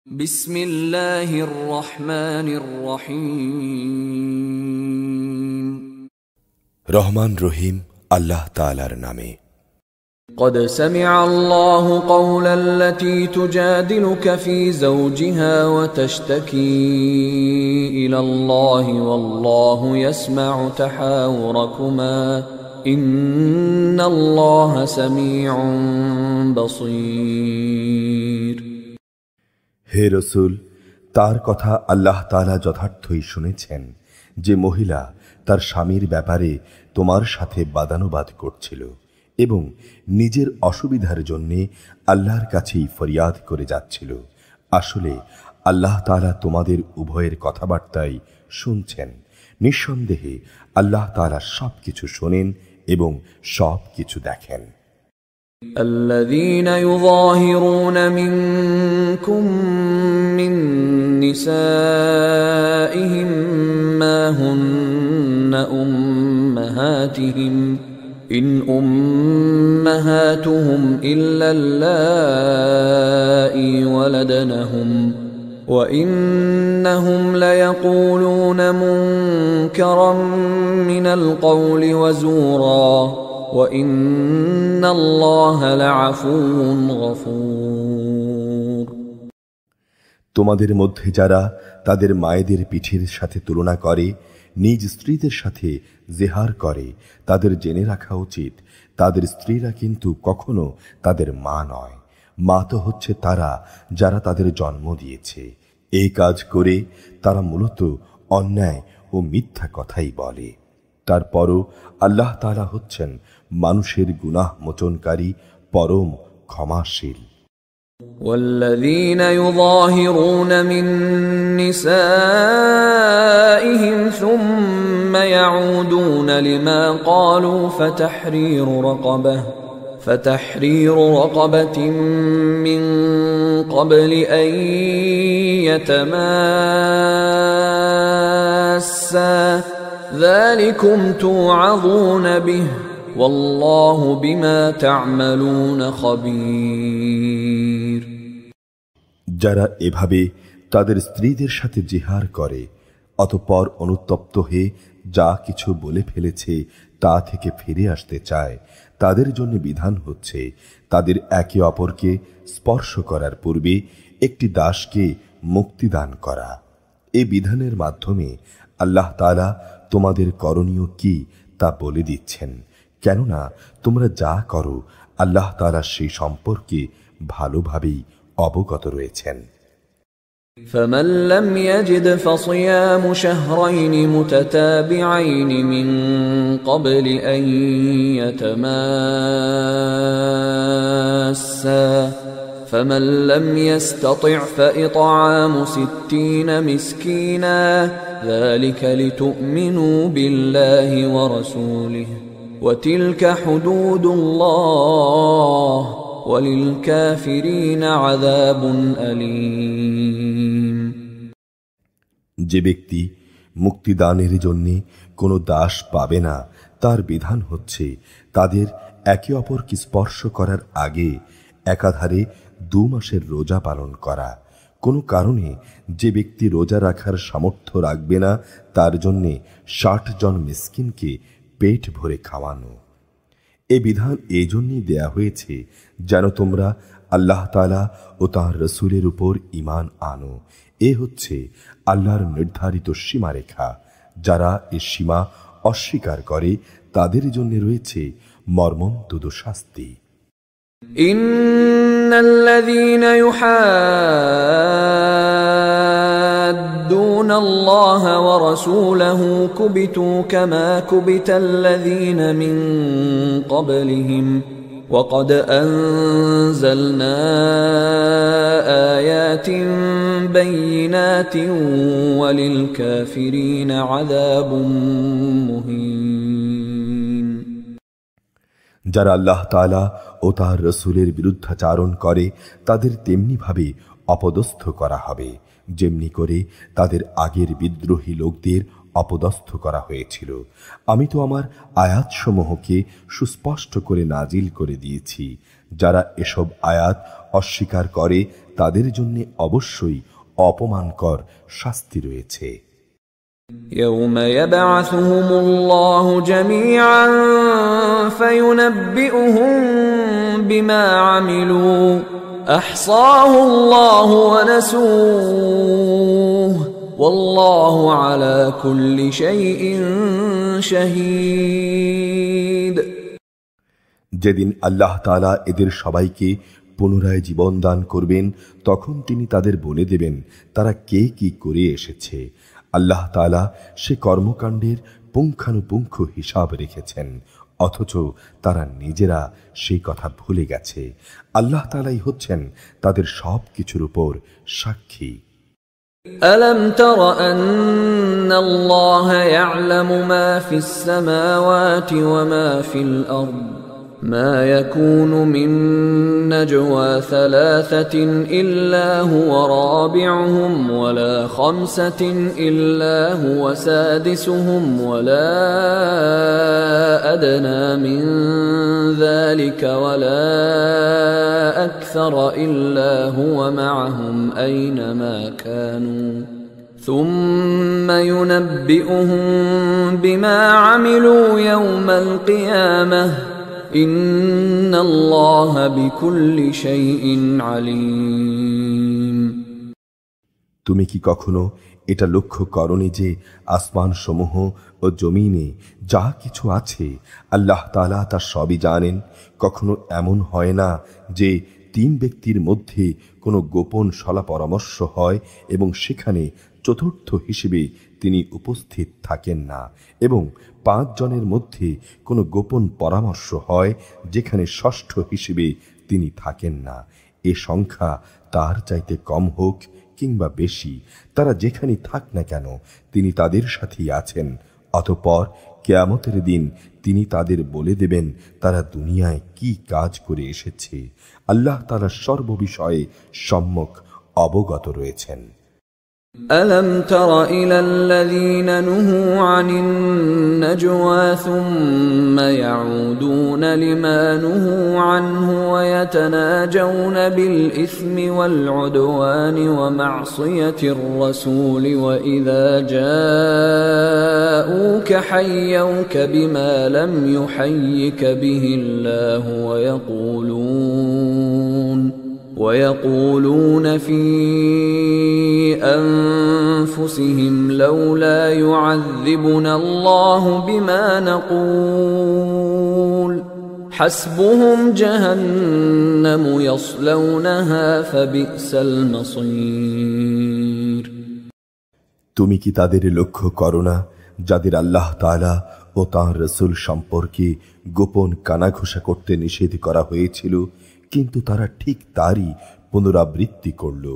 বিসমিল্লাহির রহমানির রহিম। রহমান রহিম আল্লাহ তাআলার নামে। قد سمع الله قول التي تجادلك في زوجها وتشتكي إلى الله والله يسمع تحاوركما إن الله سميع بصير। হে রসূল, তার কথা আল্লাহ তাআলা যথার্থই শুনেছেন যে মহিলা তার স্বামীর ব্যাপারে তোমার সাথে বাদানুবাদ করছিল এবং নিজের অসুবিধার জন্যে আল্লাহর কাছেই ফরিয়াদ করে যাচ্ছিল। আসলে আল্লাহ তাআলা তোমাদের উভয়ের কথাবার্তাই শুনছেন। নিঃসন্দেহে আল্লাহ তাআলা সবকিছু শোনেন এবং সবকিছু দেখেন। الذين يظاهرون منكم من نسائهم ما هن أمهاتهم إن أمهاتهم إلا اللائي ولدنهم وإنهم ليقولون منكرا من القول وزورا وإن الله لعفو غفور। তোমাদের মধ্যে যারা তাদের মায়েদের পিঠের সাথে তুলনা করে, নিজ স্ত্রীদের সাথে জেহার করে, তাদের জেনে রাখা উচিত তাদের স্ত্রীরা কিন্তু কখনো তাদের মা নয়। মা তো হচ্ছে তারা যারা তাদের জন্ম দিয়েছে। এই কাজ করে তারা মূলত অন্যায় ও মিথ্যা কথাই বলে। তারপরও আল্লাহ তাআলা হচ্ছেন মানুষের গুনাহ মোচনকারী, পরম ক্ষমাশীল। والذين يظاهرون من نسائهم ثم يعودون لما قالوا فتحرير رقبة من قبل أن يتماسا ذلكم توعظون به والله بما تعملون خبير। যারা এভাবে তাদের স্ত্রীদের সাথে জিহার করে অতঃপর অনুতপ্ত হয়ে যা কিছু বলে ফেলেছে তা থেকে ফিরে আসতে চায়, তাদের জন্য বিধান হচ্ছে তাদের একে অপরকে স্পর্শ করার পূর্বে একটি দাসকে মুক্তিদান করা। এই বিধানের মাধ্যমে আল্লাহ তাআলা তোমাদের করণীয় কি তা বলে দিচ্ছেন, কেননা তোমরা যা করো আল্লাহ তাআলা সেই সম্পর্কে ভালোভাবেই অবগত রয়েছেন। فمن لم يجد فصيام شهرين متتابعين من قبل أن يتماسا فمن لم يستطع فإطعام 60 مسكينا ذلك لتؤمنوا بالله ورسوله وتلك حدود الله وللكافرين عذاب أليم। যে ব্যক্তি মুক্তিদানের জন্য কোনো দাস পাবে না, তার বিধান হচ্ছে তাদের একে অপরকে স্পর্শ করার আগে একাধারে 2 মাসের রোজা পালন করা। কোনো কারণে যে ব্যক্তি রোজা রাখার সামর্থ্য রাখবে না, তার জন্যে 60 জন মিসকিনকে পেট ভরে খাওয়ানো। এ বিধান এই জন্যই দেয়া হয়েছে যেন তোমরা আল্লাহ তাআলা ও তাঁর রসূলের উপর ঈমান আনো। এ হচ্ছে আল্লাহর নির্ধারিত সীমারেখা। যারা এ সীমা অস্বীকার করে তাদের জন্য রয়েছে মর্মন্তুদ শাস্তি। ইন্নাল্লাযীনা يحادون الله ورسوله كبتوا كما كبت الذين من قبلهم وقد أنزلنا آيات بينات وللكافرين عذاب مهين। যারা আল্লাহ তাআলা ও তার রসূলের বিরুদ্ধাচারণ করে তাদের তেমনি ভাবে অপদস্থ করা হবে যেমনি করে তাদের আগের বিদ্রোহী লোকদের অপদস্থ করা হয়েছিল। আমি তো আমার আয়াতসমূহকে সুস্পষ্ট করে নাজিল করে দিয়েছি যারা এসব আয়াত অস্বীকার করে তাদের জন্য অবশ্যই অপমানকর শাস্তি রয়েছে। يوم يبعثهم الله جميعا فينبئهم بما عملوا أحصاه الله ونسوه والله على كل شيء شهيد। যেদিন আল্লাহ তাআলা এদের সবাইকে পুনরায় জীবন দান করবেন, তখন তিনি তাদের বলে দেবেন তারা কে কি করে এসেছে। আল্লাহ তাআলা সে কর্মকাণ্ডের পুঙ্খানুপুঙ্খ হিসাব রেখেছেন, অথচ তারা নিজেরা সেই কথা ভুলে গেছে। আল্লাহ তাআলাই হচ্ছেন তাদের সব কিছুর উপর সাক্ষী। ألم تر أن الله يعلم ما في السماوات وما في الأرض ما يكون من نجوى ثلاثة إلا هو رابعهم ولا خمسة إلا هو سادسهم ولا أدنى من ذلك ولا أكثر إلا هو معهم أينما كانوا ثم ينبئهم بما عملوا يوم القيامة إن الله بكل شيء عليم। তুমি কি কখনো এটা লক্ষ্য করনি যে আসমান সমূহ ও জমিনে যা কিছু আছে আল্লাহ তাআলা তা সবই জানেন? কখনো এমন হয় না যে তিন ব্যক্তির মধ্যে কোনো গোপন সলা পরামর্শ হয় এবং সেখানে চতুর্থ হিসেবে তিনি উপস্থিত থাকেন না, এবং 5 জনের মধ্যে কোনো গোপন পরামর্শ হয় যেখানে ষষ্ঠ হিসেবে তিনি থাকেন না। এ সংখ্যা তার চাইতে কম হোক কিংবা বেশি, তারা যেখানে থাক না কেন তিনি তাদের সাথেই আছেন। অতঃপর কিয়ামতের দিন তিনি তাদের বলে দেবেন তারা দুনিয়ায় কি কাজ করে এসেছে। আল্লাহ তাআলা সর্ববিষয়ে সম্যক অবগত রয়েছেন। ألم تر إلى الذين نهوا عن النجوى ثم يعودون لما نهوا عنه ويتناجون بالإثم والعدوان ومعصية الرسول وإذا جاءوك حيوك بما لم يحيك به الله ويقولون في أنفسهم لولا يعذبنا الله بما نقول حسبهم جهنم يصلونها فبئس المصير। তুমি কি তাদের লক্ষ্য করো না যাদের আল্লাহ তাআলা ও তাঁর রাসূল সম্পর্কে গোপন কানাঘুষা করতে নিষেধ করা হয়েছিল, কিন্তু তারা ঠিক তারই পুনরাবৃত্তি করল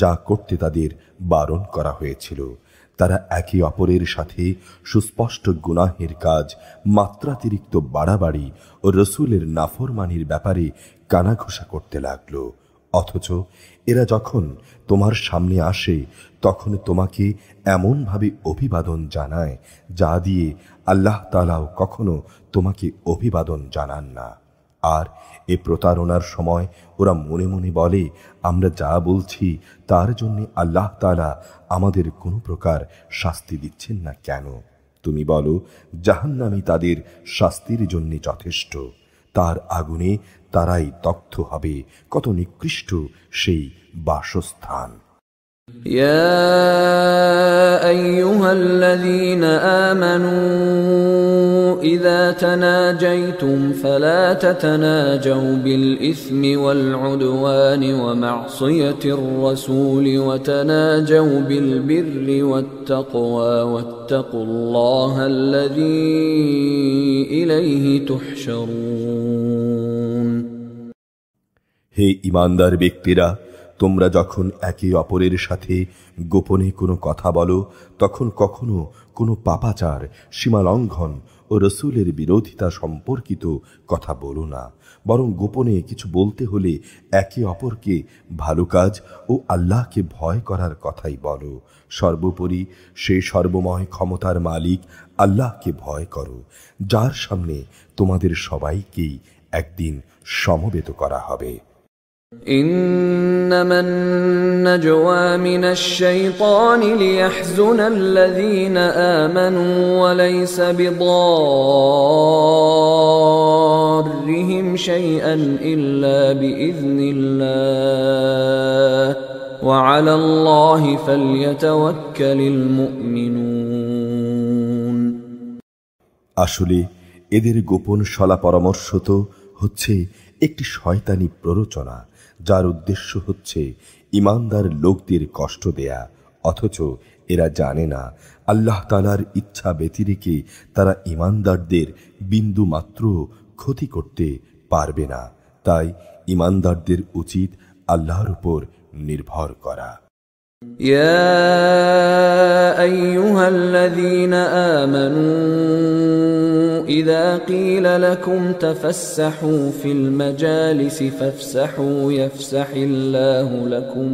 যা করতে তাদের বারণ করা হয়েছিল। তারা একে অপরের সাথে সুস্পষ্ট গুনাহের কাজ, মাত্রাতিরিক্ত বাড়াবাড়ি ও রসুলের নাফরমানির ব্যাপারে কানাঘুষা করতে লাগল। অথচ এরা যখন তোমার সামনে আসে তখন তোমাকে এমনভাবে অভিবাদন জানায় যা দিয়ে আল্লাহ তাআলাও কখনো তোমাকে অভিবাদন জানান না। আর এ প্রতারণার সময় ওরা মনে মনে বলে, আমরা যা বলছি তার জন্য আল্লাহ তাআলা আমাদের কোনো প্রকার শাস্তি দিচ্ছেন না কেন? তুমি বলো, জাহান্নামী তাদের শাস্তির জন্য যথেষ্ট, তার আগুনে তারাই দগ্ধ হবে। কত নিকৃষ্ট সেই বাসস্থান। يا أيها الذين آمنوا إذا تناجيتم فلا تتناجوا بالإثم والعدوان ومعصية الرسول وتناجوا بالبر والتقوى واتقوا الله الذي إليه تحشرون। হে ঈমানদার ব্যক্তিরা, তোমরা যখন একে অপরের সাথে গোপনে কোনো কথা বলো তখন কখনো কোনো পাপাচার, সীমালঙ্ঘন ও রসুলের বিরোধিতা সম্পর্কিত কথা বলো না, বরং গোপনে কিছু বলতে হলে একে অপরকে ভালো কাজ ও আল্লাহকে ভয় করার কথাই বলো। সর্বোপরি সেই সর্বময় ক্ষমতার মালিক আল্লাহকে ভয় করো, যার সামনে তোমাদের সবাইকেই একদিন সমবেত করা হবে। إنما النجوى من الشيطان ليحزن الذين آمنوا وليس بضارهم شيئا إلا بإذن الله وعلى الله فليتوكل المؤمنون। আসলে এদের গোপন শলা পরামর্শ তো হচ্ছে একটি শয়তানি প্ররোচনা, যার উদ্দেশ্য হচ্ছে ঈমানদার লোকদের কষ্ট দেয়া, অথচ এরা জানে না আল্লাহ তাআলার ইচ্ছা ব্যতিরেকে তারা ঈমানদারদের বিন্দু মাত্র ক্ষতি করতে পারবে না। তাই ঈমানদারদের উচিত আল্লাহর উপর নির্ভর করা। يا أيها الذين آمنوا إذا قيل لكم تفسحوا في المجالس فافسحوا يفسح الله لكم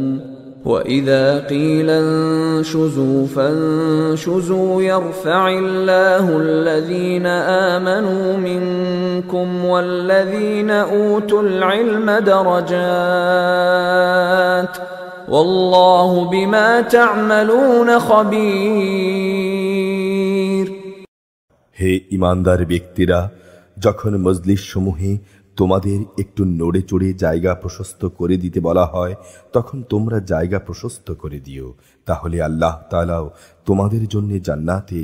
وإذا قيل انشزوا فانشزوا يرفع الله الذين آمنوا منكم والذين أوتوا العلم درجات والله بما تعملون خبير। হে ঈমানদার ব্যক্তিরা, যখন মজলিস সমূহে তোমাদের একটু নড়ে চড়ে জায়গা প্রশস্ত করে দিতে বলা হয়, তখন তোমরা জায়গা প্রশস্ত করে দিও, তাহলে আল্লাহ তাআলাও তোমাদের জন্য জান্নাতে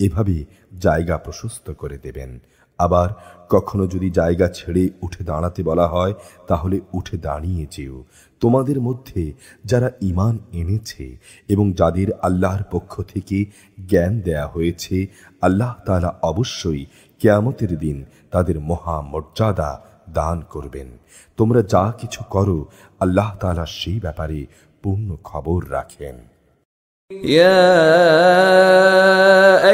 এভাবে জায়গা প্রশস্ত করে দেবেন। আবার কখনো যদি জায়গা ছেড়ে উঠে দাঁড়াতে বলা হয়, তাহলে উঠে দাঁড়িয়ে যেও। তোমাদের মধ্যে যারা ঈমান এনেছে এবং যাদের আল্লাহর পক্ষ থেকে জ্ঞান দেয়া হয়েছে, আল্লাহ তাআলা অবশ্যই কিয়ামতের দিন তাদের মহা মর্যাদা দান করবেন। তোমরা যা কিছু করো, আল্লাহ তাআলা সেই ব্যাপারে পূর্ণ খবর রাখেন। يا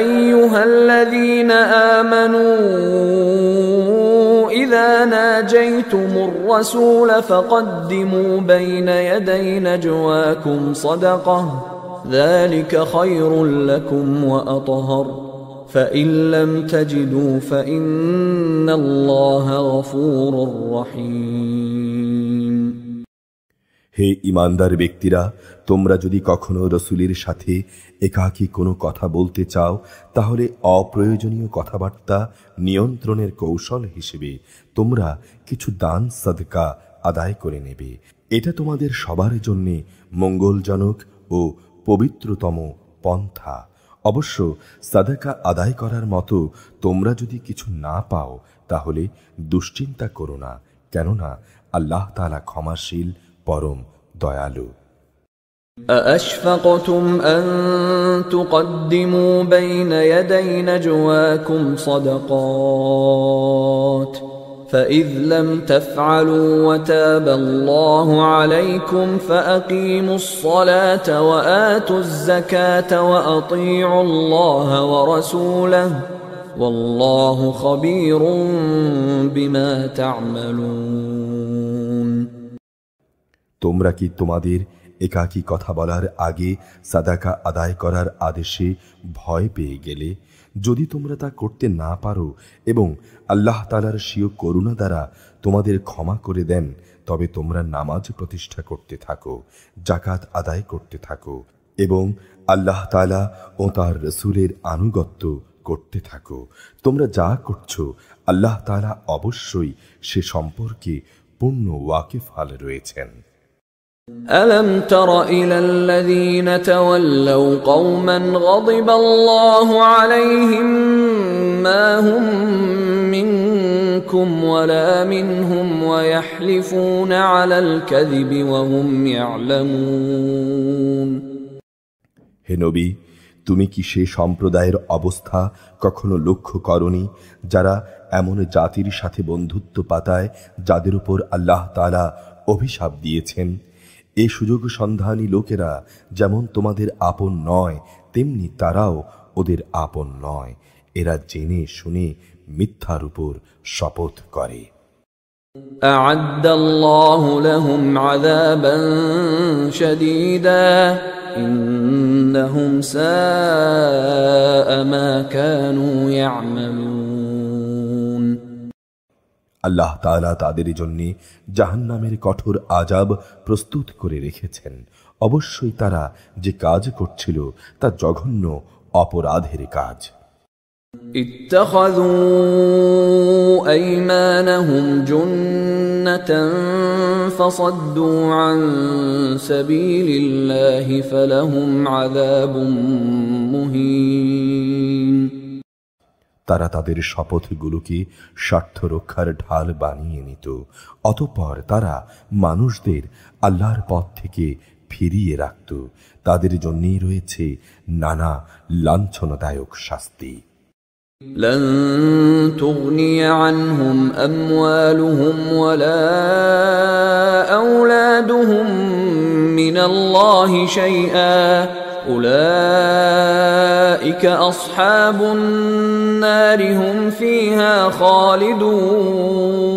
أيها الذين آمنوا إذا ناجيتم الرسول فقدموا بين يدي نجواكم صدقة ذلك خير لكم وأطهر فإن لم تجدوا فإن الله غفور رحيم। হে ঈমানদার ব্যক্তিরা, তোমরা যদি কখনো রসূলের সাথে একাকী কোনো কথা বলতে চাও, তাহলে অপ্রয়োজনীয় কথাবার্তা নিয়ন্ত্রণের কৌশল হিসেবে তোমরা কিছু দান সাদকা আদায় করে নেবে। এটা তোমাদের সবার জন্যে মঙ্গলজনক ও পবিত্রতম পন্থা। অবশ্য সাদাকা আদায় করার মতো তোমরা যদি কিছু না পাও, তাহলে দুশ্চিন্তা করো না, কেননা আল্লাহ তাআলা ক্ষমাশীল, পরম দয়ালু। أأشفقتم أن تقدموا بين يدي نجواكم صدقات فإذ لم تفعلوا وتاب الله عليكم فأقيموا الصلاة وآتوا الزكاة وأطيعوا الله ورسوله والله خبير بما تعملون। তোমরা কি তোমাদের একাকী কথা বলার আগে সাদাকা আদায় করার আদেশে ভয় পেয়ে গেলে? যদি তোমরা তা করতে না পারো এবং আল্লাহ তাআলার স্বীয় করুণা দ্বারা তোমাদের ক্ষমা করে দেন, তবে তোমরা নামাজ প্রতিষ্ঠা করতে থাকো, যাকাত আদায় করতে থাকো এবং আল্লাহ তাআলা ও তার রাসূলের আনুগত্য করতে থাকো। তোমরা যা করছো, আল্লাহ তাআলা অবশ্যই সে সম্পর্কে পূর্ণ ওয়াকিফাল রয়েছেন। ألم تر إلى الذين تولوا قوما غضب الله عليهم ما هم منكم ولا منهم ويحلفون على الكذب وهم يعلمون। হে নবী, তুমি কি সে সম্প্রদায়ের অবস্থা কখনো লক্ষ্য করনি, যারা এমন জাতির সাথে বন্ধুত্ব পাতায় যাদের উপর আল্লাহ তাআলা অভিশাপ দিয়েছেন? এই সুযোগ সন্ধানী লোকেরা যেমন তোমাদের আপন নয়, তেমনি তারাও ওদের আপন নয়। এরা জেনে শুনে মিথ্যার উপর শপথ করে। أعد الله لهم عذابا شديدا إنهم ساء ما كانوا يعملون। আল্লাহ তাআলা তাদের জন্য জাহান্নামের কঠোর আযাব প্রস্তুত করে রেখেছেন। অবশ্যই তারা যে কাজ করছিল তা জঘন্য অপরাধের কাজ। اتخذوا أيمانهم جنة فصدوا عن سبيل الله فلهم عذاب مهين। তারা তাদের শপথগুলোকে স্বার্থ রক্ষার ঢাল বানিয়ে নিত, অতঃপর তারা মানুষদের আল্লাহর পথ থেকে ফিরিয়ে রাখত। তাদের জন্যই রয়েছে নানা লাঞ্ছনাদায়ক শাস্তি। لن تغني عنهم أموالهم ولا أولادهم من الله شيئا أولئك أصحاب النار هم فيها خالدون।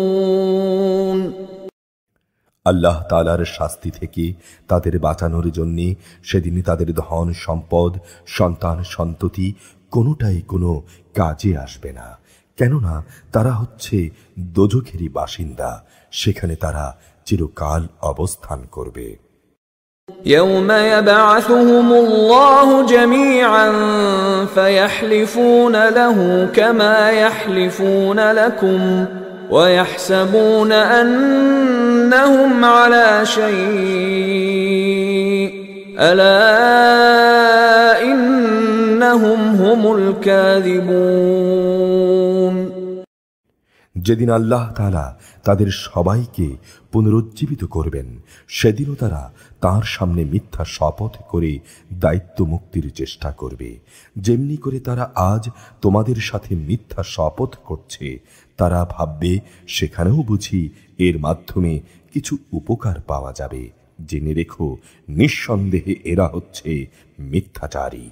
আল্লাহ তাআলার শাস্তি থেকে তাদের বাঁচানোর জন্য সেদিন তাদের ধন সম্পদ সন্তান সন্ততি কোনোটাই কোনো কাজে আসবে না, কেননা তারা হচ্ছে দোজখেরই বাসিন্দা, সেখানে তারা চিরকাল অবস্থান করবে। يوم يبعثهم الله جميعا فيحلفون له كما يحلفون لكم ويحسبون أنهم على شيء ألا إنهم هم الكاذبون। যেদিন আল্লাহ তাআলা তাদের সবাইকে পুনরুজ্জীবিত করবেন, সেদিনও তারা তার সামনে মিথ্যা শপথ করে দায়িত্ব মুক্তির চেষ্টা করবে। যেমনি করে তারা আজ তোমাদের সাথে মিথ্যা শপথ করছে, তারা ভাববে সেখানেও বুঝি এর মাধ্যমে কিছু উপকার পাওয়া যাবে। জেনে রেখো, নিঃসন্দেহে এরা হচ্ছে মিথ্যাচারী।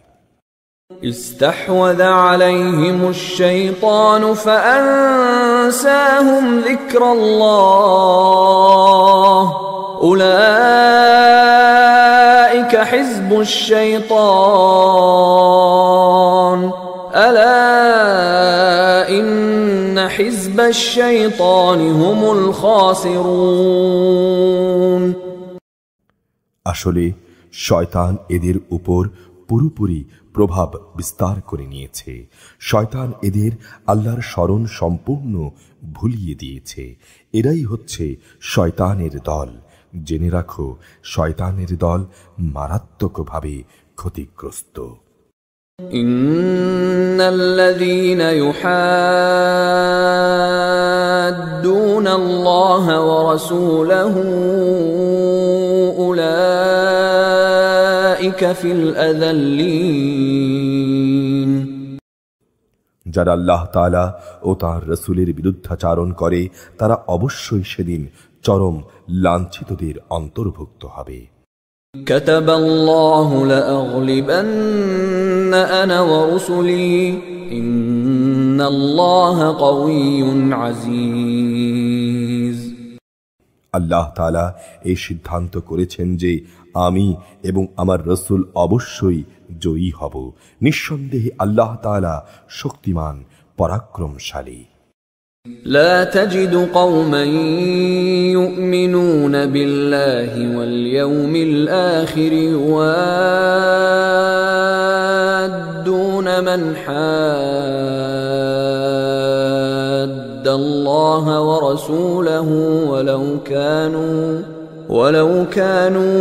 استحوذ عليهم الشيطان فأنساهم ذكر الله أولئك حزب الشيطان ألا إن حزب الشيطان هم الخاسرون। আসলে শয়তান এদের উপর পুরোপুরি প্রভাব বিস্তার করে নিয়েছে। শয়তান এদের আল্লাহর স্মরণ সম্পূর্ণ ভুলিয়ে দিয়েছে। এরাই হচ্ছে শয়তানের দল। জেনে রাখো, শয়তানের দল মারাত্মকভাবে ক্ষতিগ্রস্ত। ইন্নাল্লাযীনা ইউহাদ্দুনা আল্লাহ ওয়া রাসূলাহু উলাইকা ফিল আযাল্লিন। যারা আল্লাহ তাআলা ও তার রাসূলের বিরুদ্ধাচরণ করে তারা অবশ্যই সেদিন চরম লাঞ্ছিতদের অন্তর্ভুক্ত হবে। কাতাবাল্লাহু লাআগলিবান্না আনা ওয়া রুসুলি ইন্নাল্লাহা কাওয়িয়্যুন আজিজ। আল্লাহ তাআলা এই সিদ্ধান্ত করেছেন যে আমি এবং আমার রাসূল অবশ্যই জয়ী হব। নিঃসন্দেহে আল্লাহ তাআলা শক্তিমান পরাক্রমশালী। لا تجد قوما يؤمنون بالله واليوم الآخر يوادون من حاد الله ورسوله ولو كانوا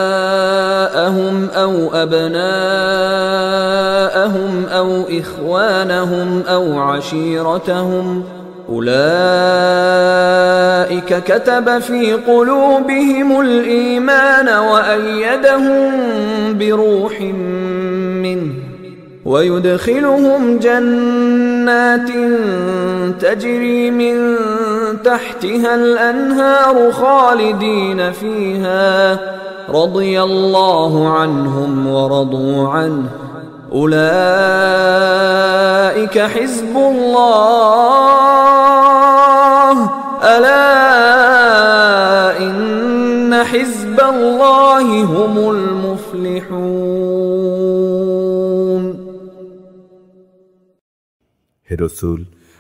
آباءهم أو أبناءهم أو إخوانهم أو عشيرتهم أولئك كتب في قلوبهم الإيمان وأيدهم بروح منه ويدخلهم جنات تجري من تحتها الأنهار خالدين فيها رضي الله عنهم ورضوا عنه أولئك حزب الله ألا إن حزب الله هم المفلحون। হে রাসূল,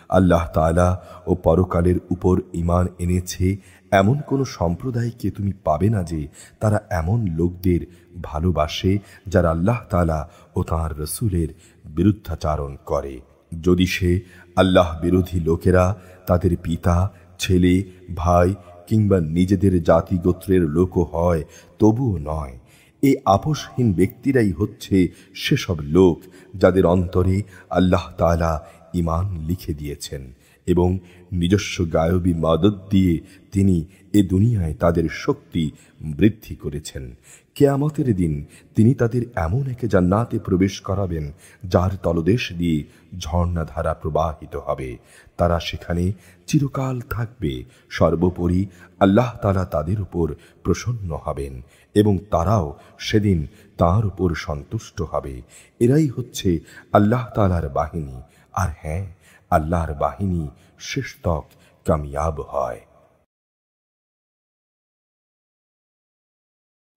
আল্লাহ তাআলা ও পরকালের উপর ঈমান এনেছে এমন কোন সম্প্রদায়কে তুমি পাবে না যে তারা এমন লোকদের ভালোবাসে যারা আল্লাহ তাআলা ও তাঁর রাসূলের বিরুদ্ধাচারণ করে। যদি সে আল্লাহ বিরোধী লোকেরা তাদের পিতা, ছেলে, ভাই কিংবা নিজেদের জাতি গোত্রের লোকও হয়, তবুও নয়। এই আপোষহীন ব্যক্তিরাই হচ্ছে সেসব লোক যাদের অন্তরে আল্লাহ তাআলা ঈমান লিখে দিয়েছেন এবং নিজস্ব গায়বী মাদদ দিয়ে তিনি এ দুনিয়ায় তাদের শক্তি বৃদ্ধি করেছেন। কিয়ামতের দিন তিনি তাদের এমন এক জান্নাতে প্রবেশ করাবেন যার তলদেশ দিয়ে ঝর্ণাধারা প্রবাহিত হবে। তারা সেখানে চিরকাল থাকবে। সর্বোপরি আল্লাহ তাআলা তাদের উপর প্রসন্ন হবেন এবং তারাও সেদিন তাঁর উপর সন্তুষ্ট হবে। এরাই হচ্ছে আল্লাহ তাআলার বাহিনী। আর হ্যাঁ, আল্লাহর বাহিনী শেষতক কামিয়াব হয়।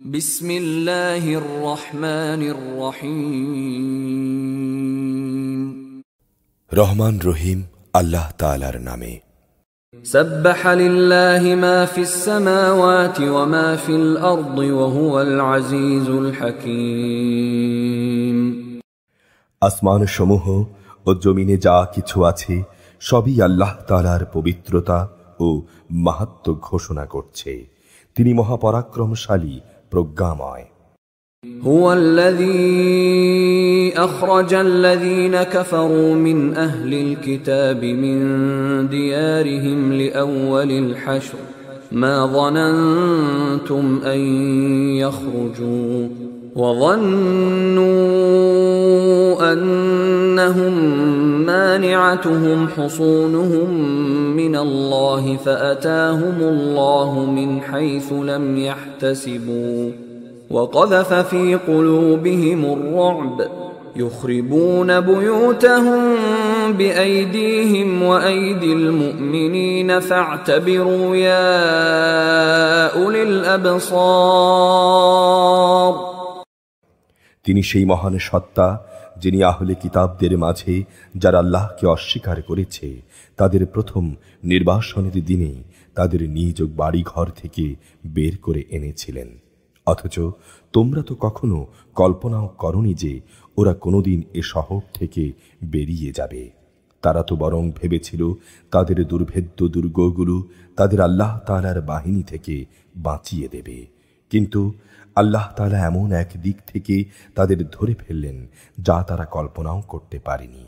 বিসমিল্লাহির রহমানির রহিম। রহমান রহিম আল্লাহ তাআলার নামে। سبح لله ما في السماوات وما في الأرض وهو العزيز الحكيم। আসমান সমূহ ও জমিনে যা কিছু আছে সবই আল্লাহ তাআলার পবিত্রতা ও মাহাত্ম্য ঘোষণা করছে। তিনি মহাপরাক্রমশালী, প্রজ্ঞাময়। هو الذي أخرج الذين كفروا من أهل الكتاب من ديارهم لأول الحشر ما ظننتم أن يخرجوا وظنوا أنهم مانعتهم حصونهم من الله فأتاهم الله من حيث لم يحتسبوا وقذف في قلوبهم الرعب يخربون بيوتهم بأيديهم وأيدي المؤمنين فاعتبروا يا أولي الأبصار। তিনি সেই মহান সত্তা যিনি আহলে কিতাবদের মাঝে যারা আল্লাহকে অস্বীকার করেছে তাদের প্রথম নির্বাসনের দিনে তাদের নিজ বাড়িঘর থেকে বের করে এনেছিলেন। অথচ তোমরা তো কখনো কল্পনাও করনি যে ওরা কোনোদিন এ শহর থেকে বেরিয়ে যাবে। তারা তো বরং ভেবেছিল তাদের দুর্ভেদ্য দুর্গগুলো তাদের আল্লাহ তাআলার বাহিনী থেকে বাঁচিয়ে দেবে। কিন্তু আল্লাহ তাআলা এমন এক দিক থেকে তাদের ধরে ফেললেন যা তারা কল্পনাও করতে পারেনি।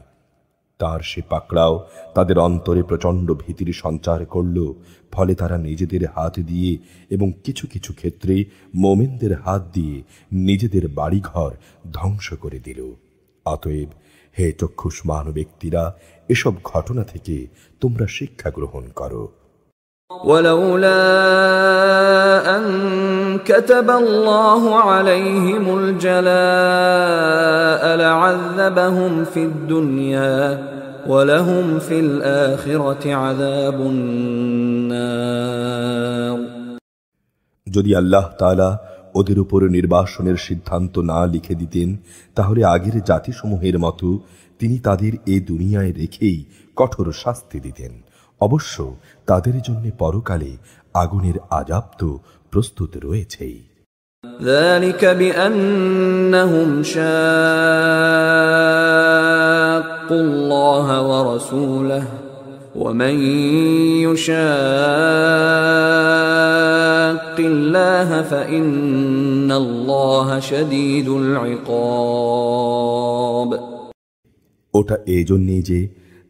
তার সে পাকড়াও তাদের অন্তরে প্রচণ্ড ভীতির সঞ্চার করল। ফলে তারা নিজেদের হাত দিয়ে এবং কিছু কিছু ক্ষেত্রে মোমেনদের হাত দিয়ে নিজেদের বাড়িঘর ধ্বংস করে দিল। অতএব হে চক্ষুষ্মান ব্যক্তিরা, এসব ঘটনা থেকে তোমরা শিক্ষা গ্রহণ করো। ولولا أن كتب الله عليهم الجلاء لعذبهم في الدنيا ولهم في الآخرة عذاب النار। যদি আল্লাহ তাআলা ওদের উপর নির্বাসনের সিদ্ধান্ত না লিখে দিতেন তাহলে আগের জাতিসমূহের মতো তিনি তাদের এই দুনিয়ায় রেখেই কঠোর শাস্তি দিতেন। অবশ্য তাদের জন্য পরকালে আগুনের আযাব তো প্রস্তুত রয়েছেই। ذلك بأنهم شاقوا الله ورسوله ومن يشاق الله فإن الله شديد العقاب। ওটা এই জন্যেই যে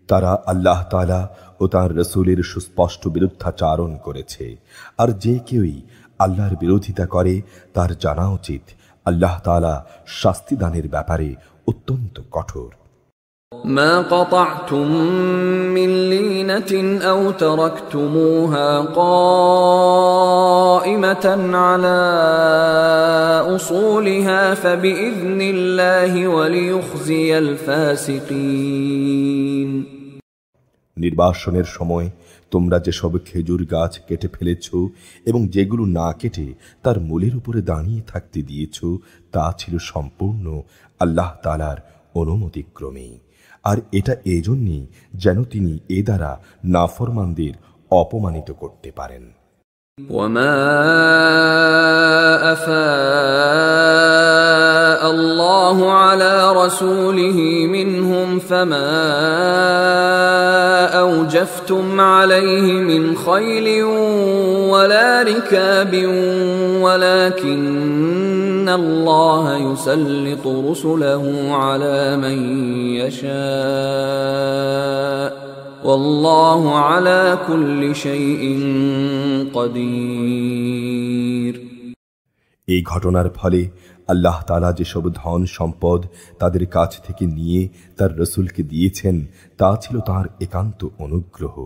তারা আল্লাহ তাআলা ও তাঁর রাসূলের সুস্পষ্ট বিরুদ্ধাচারণ করেছে। আর যে কেউই আল্লাহর বিরোধিতা করে তার জানা উচিত আল্লাহ তাআলা শাস্তি দানের ব্যাপারে অত্যন্ত কঠোর। ما قطعتم من لينة أو تركتموها قائمة على أصولها فبإذن الله وليخزي الفاسقين। নির্বাসনের সময় তোমরা যেসব খেজুর গাছ কেটে ফেলেছ এবং যেগুলো না কেটে তার মূলের উপরে দাঁড়িয়ে থাকতে দিয়েছ তা ছিল সম্পূর্ণ আল্লাহ তাআলার অনুমতিক্রমে। আর এটা এজন্যই যেন তিনি এ দ্বারা নাফরমানদের অপমানিত করতে পারেন। وما أفاء الله على رسوله منهم فما أوجفتم عليه من خيل ولا ركاب ولكن الله يسلط رسله على من يشاء والله على كل شيء قدير। এই ঘটনার ফলে আল্লাহ তাআলা যেসব ধন সম্পদ তাদের কাছ থেকে নিয়ে তার রসুলকে দিয়েছেন তা ছিল তার একান্ত অনুগ্রহ।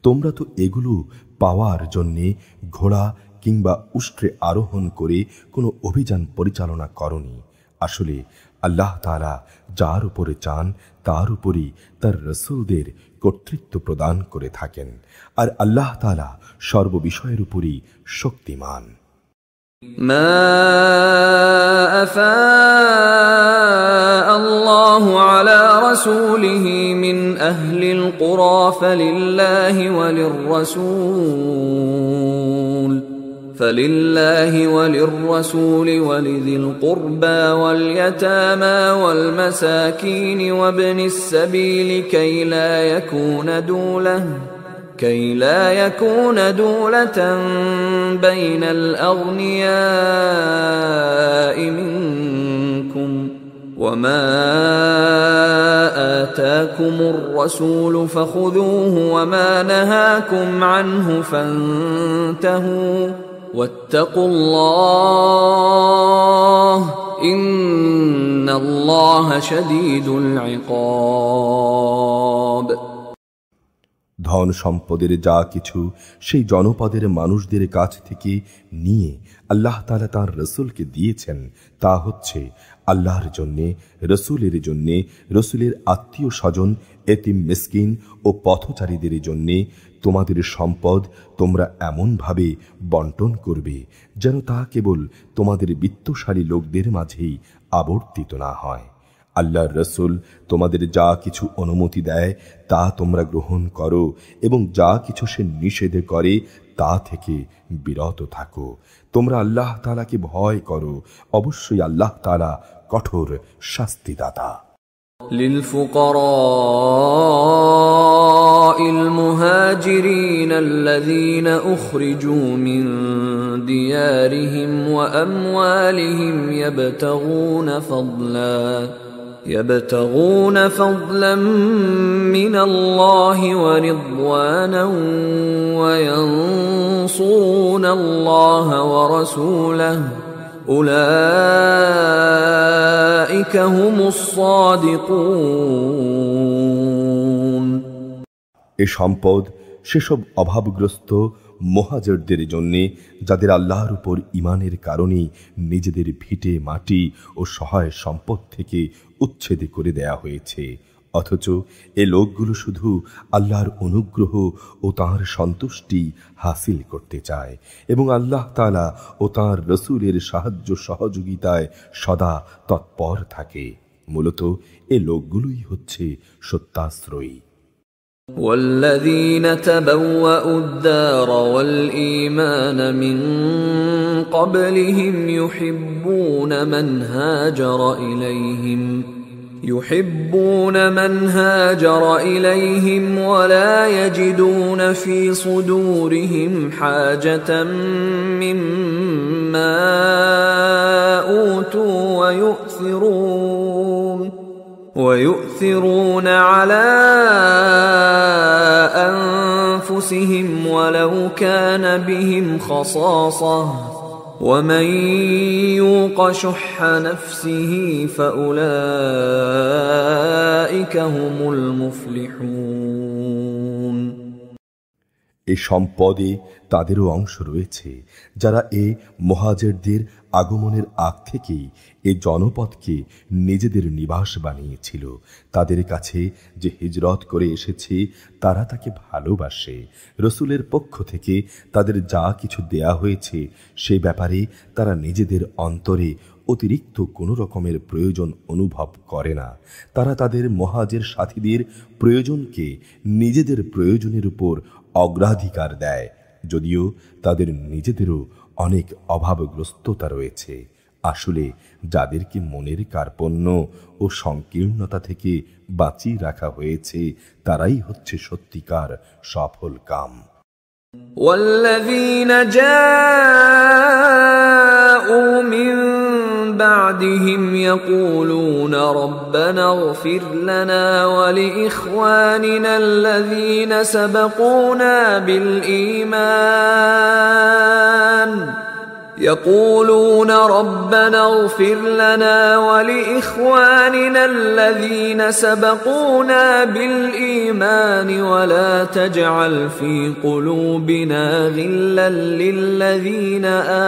তোমরা তো এগুলো পাওয়ার জন্যে ঘোড়া কিংবা উষ্ট্রে আরোহণ করে কোনো অভিযান পরিচালনা করনি। আসলে আল্লাহ তাআলা যার উপরে চান তার উপরই তার রসুলদের কর্তৃত্ব প্রদান করে থাকেন, আর আল্লাহ তাআলা সর্ববিষয়ের উপরই শক্তিমান। ما أفاء الله على رسوله من أهل القرى فلله وللرسول ولذي القربى واليتامى والمساكين وابن السبيل كي لا يكون دولة بين الأغنياء منكم وما آتاكم الرسول فخذوه وما نهاكم عنه فانتهوا واتقوا الله إن الله شديد العقاب। ধন সম্পদের যা কিছু সেই জনপদের মানুষদের কাছ থেকে নিয়ে আল্লাহ তাআলা তাঁর রসুলকে দিয়েছেন তা হচ্ছে আল্লাহর জন্যে, রসুলের জন্যে, রসুলের আত্মীয় স্বজন, এতিম মিসকিন ও পথচারীদের জন্যে তোমাদের সম্পদ তোমরা এমনভাবে বন্টন করবে যেন তা কেবল তোমাদের বিত্তশালী লোকদের মাঝেই আবর্তিত না হয়। আল্লাহর রসুল তোমাদের যা কিছু অনুমতি দেয় তা তোমরা গ্রহণ করো এবং যা কিছু সে নিষেধ করে তা থেকে বিরত থাকো। তোমরা আল্লাহ তাআলাকে ভয় করো, অবশ্যই আল্লাহ তাআলা কঠোর শাস্তিদাতা। للفقراء المهاجرين الذين أخرجوا من ديارهم وأموالهم يبتغون فضلا من الله ورضوانا وينصرون الله ورسوله أولئك هم الصادقون। এ সম্পদ সেসব অভাবগ্রস্ত মুহাজিরদের জন্যে যাদের আল্লাহর উপর ঈমানের কারণে নিজেদের ভিটে মাটি ও সহায় সম্পদ থেকে উচ্ছেদ করে দেয়া হয়েছে, অথচ এ লোকগুলো শুধু আল্লাহর অনুগ্রহ ও তাঁর সন্তুষ্টি হাসিল করতে চায় এবং আল্লাহ তাআলা ও তাঁর রসুলের সাহায্য সহযোগিতায় সদা তৎপর থাকে। মূলত এ লোকগুলোই হচ্ছে সত্যাশ্রয়ী। والذين تبوأوا الدار والإيمان من قبلهم يحبون من هاجر إليهم ولا يجدون في صدورهم حاجة مما أوتوا ويؤثرون على أنفسهم ولو كان بهم خصاصة ومن يوق شح نفسه فأولئك هم المفلحون। এই সম্পদে তাদেরও অংশ রয়েছে যারা এ মুহাজিরদের আগমনের আগ থেকেই এ জনপদকে নিজেদের নিবাস বানিয়েছিল। তাদের কাছে যে হিজরত করে এসেছে তারা তাকে ভালোবাসে। রসুলের পক্ষ থেকে তাদের যা কিছু দেয়া হয়েছে সে ব্যাপারে তারা নিজেদের অন্তরে অতিরিক্ত কোনো রকমের প্রয়োজন অনুভব করে না। তারা তাদের মুহাজির সাথীদের প্রয়োজনকে নিজেদের প্রয়োজনের উপর অগ্রাধিকার দেয়, যদিও তাদের নিজেদেরও অনেক অভাবগ্রস্ততা রয়েছে। আসলে যাদেরকে মনের কার্পণ্য ও সংকীর্ণতা থেকে বাঁচিয়ে রাখা হয়েছে তারাই হচ্ছে সত্যিকার সফল কাম। والذين جاءوا من بعدهم يقولون ربنا اغفر لنا ولإخواننا الذين سبقونا بالإيمان يقولون ربنا اغفر لنا ولإخواننا الذين سبقونا بالإيمان ولا تجعل في قلوبنا غلا للذين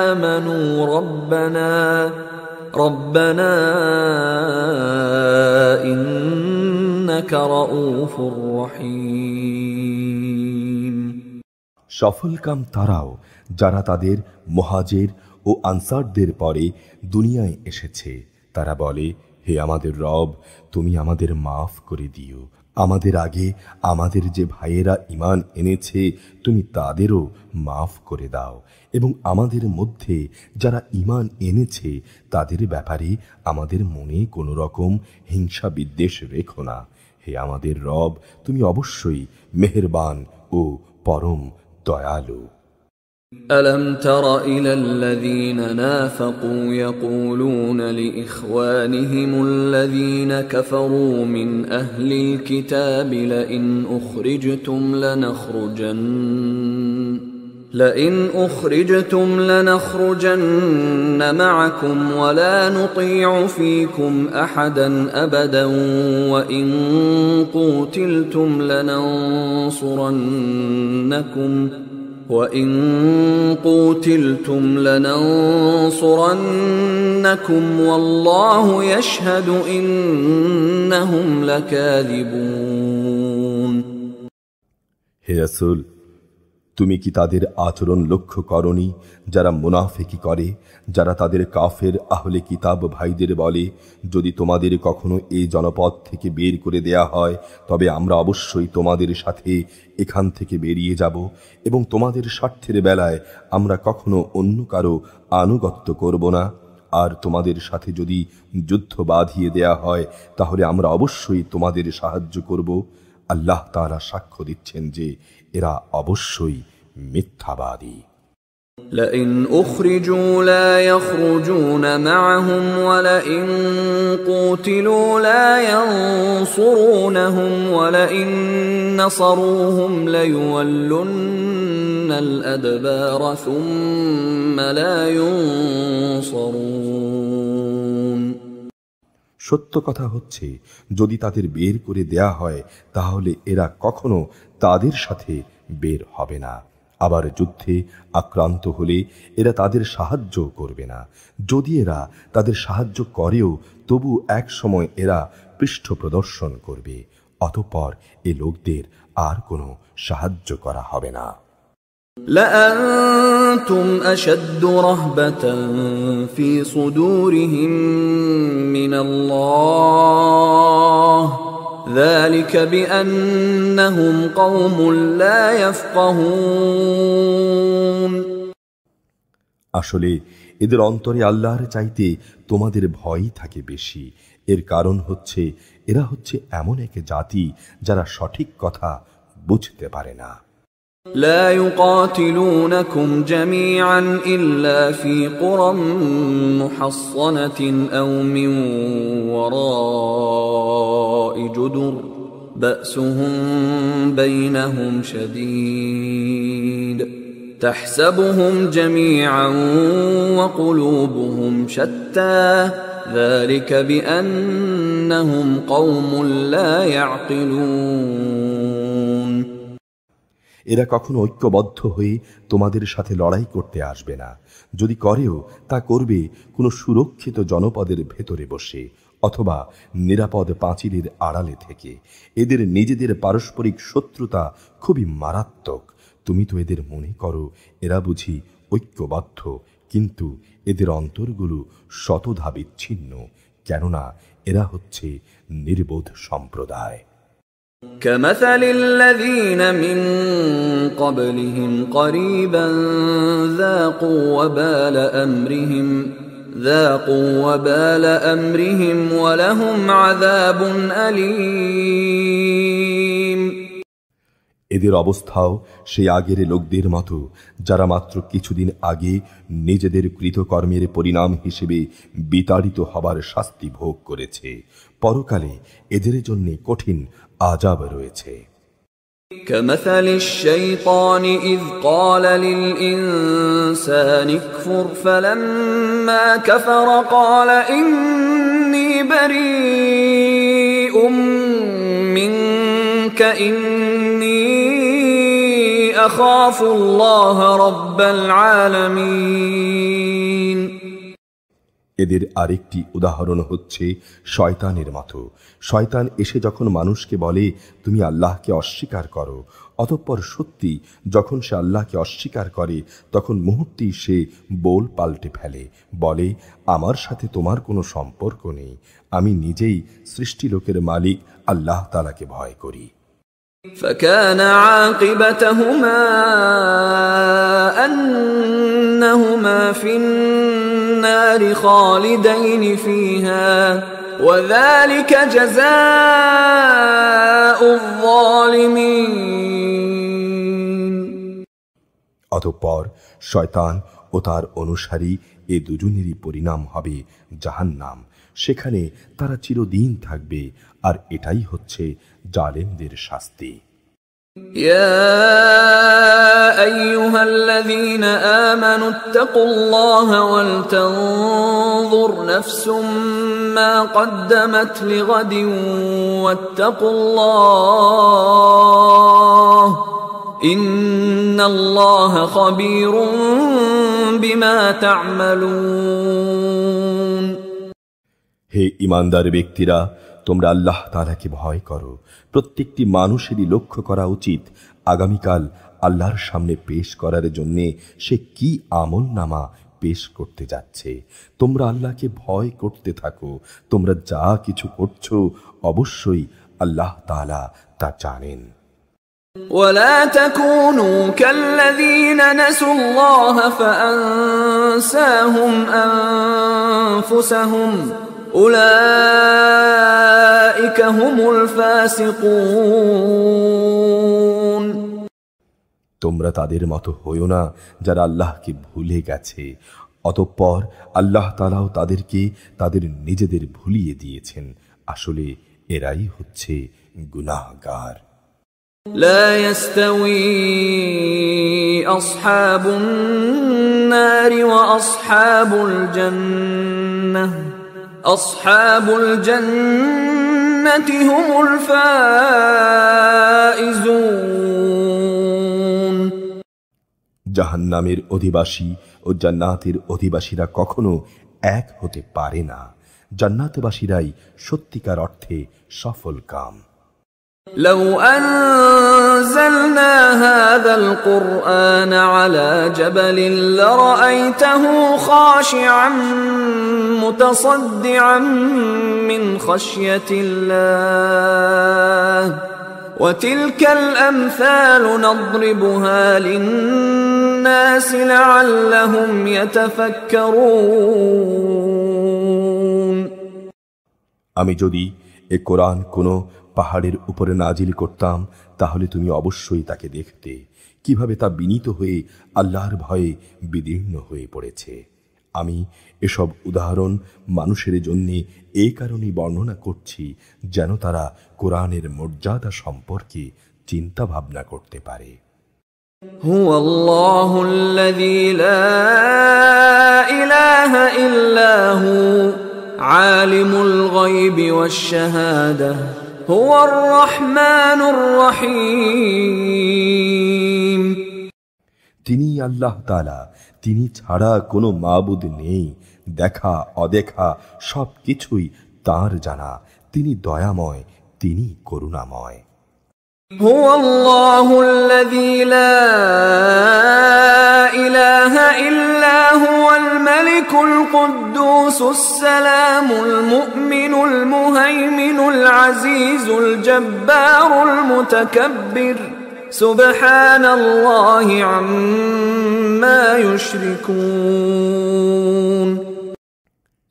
آمنوا ربنا إنك رؤوف رحيم। সফলকাম তারাও যারা তাদের মুহাজির ও আনসারদের পরে দুনিয়ায় এসেছে। তারা বলে, হে আমাদের রব, তুমি আমাদের মাফ করে দিও। আমাদের আগে আমাদের যে ভাইয়েরা ঈমান এনেছে তুমি তাদেরও মাফ করে দাও, এবং আমাদের মধ্যে যারা ঈমান এনেছে তাদের ব্যাপারে আমাদের মনে কোনো রকম হিংসা বিদ্বেষ রেখো না। হে আমাদের রব, তুমি অবশ্যই মেহেরবান ও পরম দয়ালু। ألم تر إلى الذين نافقوا يقولون لإخوانهم الذين كفروا من أهل الكتاب لئن أخرجتم لنخرجن معكم ولا نطيع فيكم أحدا أبدا وإن قوتلتم لننصرنكم والله يشهد إنهم لكاذبون। হে রাসূল, তুমি কি তাদের আচরণ লক্ষ্য করনি যারা মুনাফিকি করে, যারা তাদের কাফের আহলে কিতাব ভাইদের বলে, যদি তোমাদের কখনো এই জনপদ থেকে বের করে দেয়া হয় তবে আমরা অবশ্যই তোমাদের সাথে এখান থেকে বেরিয়ে যাব, এবং তোমাদের স্বার্থের বেলায় আমরা কখনো অন্য কারো আনুগত্য করব না। আর তোমাদের সাথে যদি যুদ্ধ বাঁধিয়ে দেয়া হয় তাহলে আমরা অবশ্যই তোমাদের সাহায্য করব। আল্লাহ তাআলা সাক্ষ্য দিচ্ছেন যে এরা অবশ্যই মিথ্যাবাদী। لئن أخرجوا لا يخرجون معهم ولئن قوتلوا لا ينصرونهم ولئن نصروهم ليولن الأدبار ثم لا ينصرون। সত্য কথা হচ্ছে, যদি তাদের বের করে দেয়া হয় তাহলে এরা কখনো তাদের সাথে বের হবে না। আবার যুদ্ধে আক্রান্ত হলে এরা তাদের সাহায্য করবে না। যদি এরা তাদের সাহায্য করেও তবু এক সময় এরা পৃষ্ঠ প্রদর্শন করবে, অতঃপর এ লোকদের আর কোনো সাহায্য করা হবে না। لأنتم أشد رهبة في صدورهم من الله ذلك بأنهم قوم لا يفقهون। আসলে এদের অন্তরে আল্লাহর চাইতে তোমাদের ভয় থাকে বেশি। এর কারণ হচ্ছে এরা হচ্ছে এমন এক জাতি যারা সঠিক কথা বুঝতে পারে না। لا يقاتلونكم جميعا إلا في قرى محصنة أو من وراء جدر بأسهم بينهم شديد تحسبهم جميعا وقلوبهم شتى ذلك بأنهم قوم لا يعقلون। এরা কখনো ঐক্যবদ্ধ হয়ে তোমাদের সাথে লড়াই করতে আসবে না। যদি করেও তা করবে কোনো সুরক্ষিত জনপদের ভেতরে বসে অথবা নিরাপদ পাঁচিলের আড়ালে থেকে। এদের নিজেদের পারস্পরিক শত্রুতা খুবই মারাত্মক। তুমি তো এদের মনে করো এরা বুঝি ঐক্যবদ্ধ, কিন্তু এদের অন্তরগুলো শতধা বিচ্ছিন্ন, কেননা এরা হচ্ছে নির্বোধ সম্প্রদায়। كمثل الذين من قبلهم قريبا ذاقوا وبال أمرهم ولهم عذاب أليم। এদের অবস্থাও সেই আগের লোকদের মতো, যারা মাত্র কিছুদিন আগে নিজেদের কৃতকর্মের পরিণাম হিসেবে বিতাড়িত হবার শাস্তি ভোগ করেছে। পরকালে এদের জন্য কঠিন আযাব রয়েছে। كمثل الشيطان إذ قال للإنسان اكفر فلما كفر قال إني بريء منك إني أخاف الله رب العالمين। এদের আরেকটি উদাহরণ হচ্ছে শয়তানের মতো। শয়তান এসে যখন মানুষকে বলে তুমি আল্লাহকে অস্বীকার করো, অতঃপর সত্যি যখন সে আল্লাহকে অস্বীকার করে তখন মুহূর্তেই সে বোল পাল্টে ফেলে, বলে আমার সাথে তোমার কোনো সম্পর্ক নেই, আমি নিজেই সৃষ্টিলোকের মালিক আল্লাহ তাআলাকে ভয় করি। فكان عاقبتهما أنهما في النار خالدين فيها وذلك جزاء الظالمين। অতঃপর শয়তান ও তার অনুসারী এ দুজনেরই পরিণাম হবে জাহান্নাম, সেখানে তারা চিরদিন থাকবে, আর এটাই হচ্ছে জালেমদের শাস্তি। يا أيها الذين آمنوا اتقوا الله ولتنظر نفس ما قدمت لغد واتقوا الله إن الله خبير بما تعملون। হে ঈমানদার ব্যক্তিরা, তোমরা আল্লাহ তাআলাকে ভয় করো। প্রত্যেকটি মানুষেরই লক্ষ্য করা উচিত আগামীকাল আল্লাহর সামনে পেশ করার জন্যে সে কি আমল নামা পেশ করতে যাচ্ছে। তোমরা আল্লাহকে ভয় করতে থাকো। তোমরা যা কিছু করছো অবশ্যই আল্লাহ তাআলা তা জানেন। ولا تكونوا كالذين نسوا الله فأنساهم أنفسهم أولئك هم الفاسقون। তোমরা তাদের মতো হইও না যারা আল্লাহকে ভুলে গেছে, অতঃপর আল্লাহ তাআলাও তাদেরকে তাদের নিজেদের ভুলিয়ে দিয়েছেন। আসলে এরাই হচ্ছে গুনাহগার। لا يستوي أصحاب النار وأصحاب الجنة أصحاب الجنة هم الفائزون। জাহান্নামের অধিবাসী ও জান্নাতের অধিবাসীরা কখনো এক হতে পারে না। জান্নাতবাসীরাই সত্যিকার অর্থে সফল কাম। لو أنزلنا هذا القرآن على جبل لرأيته خاشعا متصدعا من خشية الله وتلك الأمثال نضربها للناس لعلهم يتفكرون। আমি যদি এ কোরআন কোনো পাহাড়ের উপরে নাজিল করতাম তাহলে তুমি অবশ্যই তাকে দেখতে, কিভাবে তা বিনীত হয়ে আল্লাহর ভয়ে বিদীর্ণ হয়ে পড়েছে। আমি এসব উদাহরণ মানুষের জন্য এই কারণেই বর্ণনা করছি যেন তারা কোরআনের মর্যাদা সম্পর্কে চিন্তা ভাবনা করতে পারে। هو الله الذي لا إله إلا هو عالم الغيب والشهادة هو الرحمن الرحيم। তিনি আল্লাহ তাআলা, তিনি ছাড়া কোনো মাবুদ নেই। দেখা অদেখা সব কিছুই তাঁর জানা। তিনি দয়াময়, তিনি করুণাময়। هو الله الذي لا إله إلا هو الملك القدوس السلام المؤمن المهيمن العزيز الجبار المتكبر سبحان الله عما يشركون।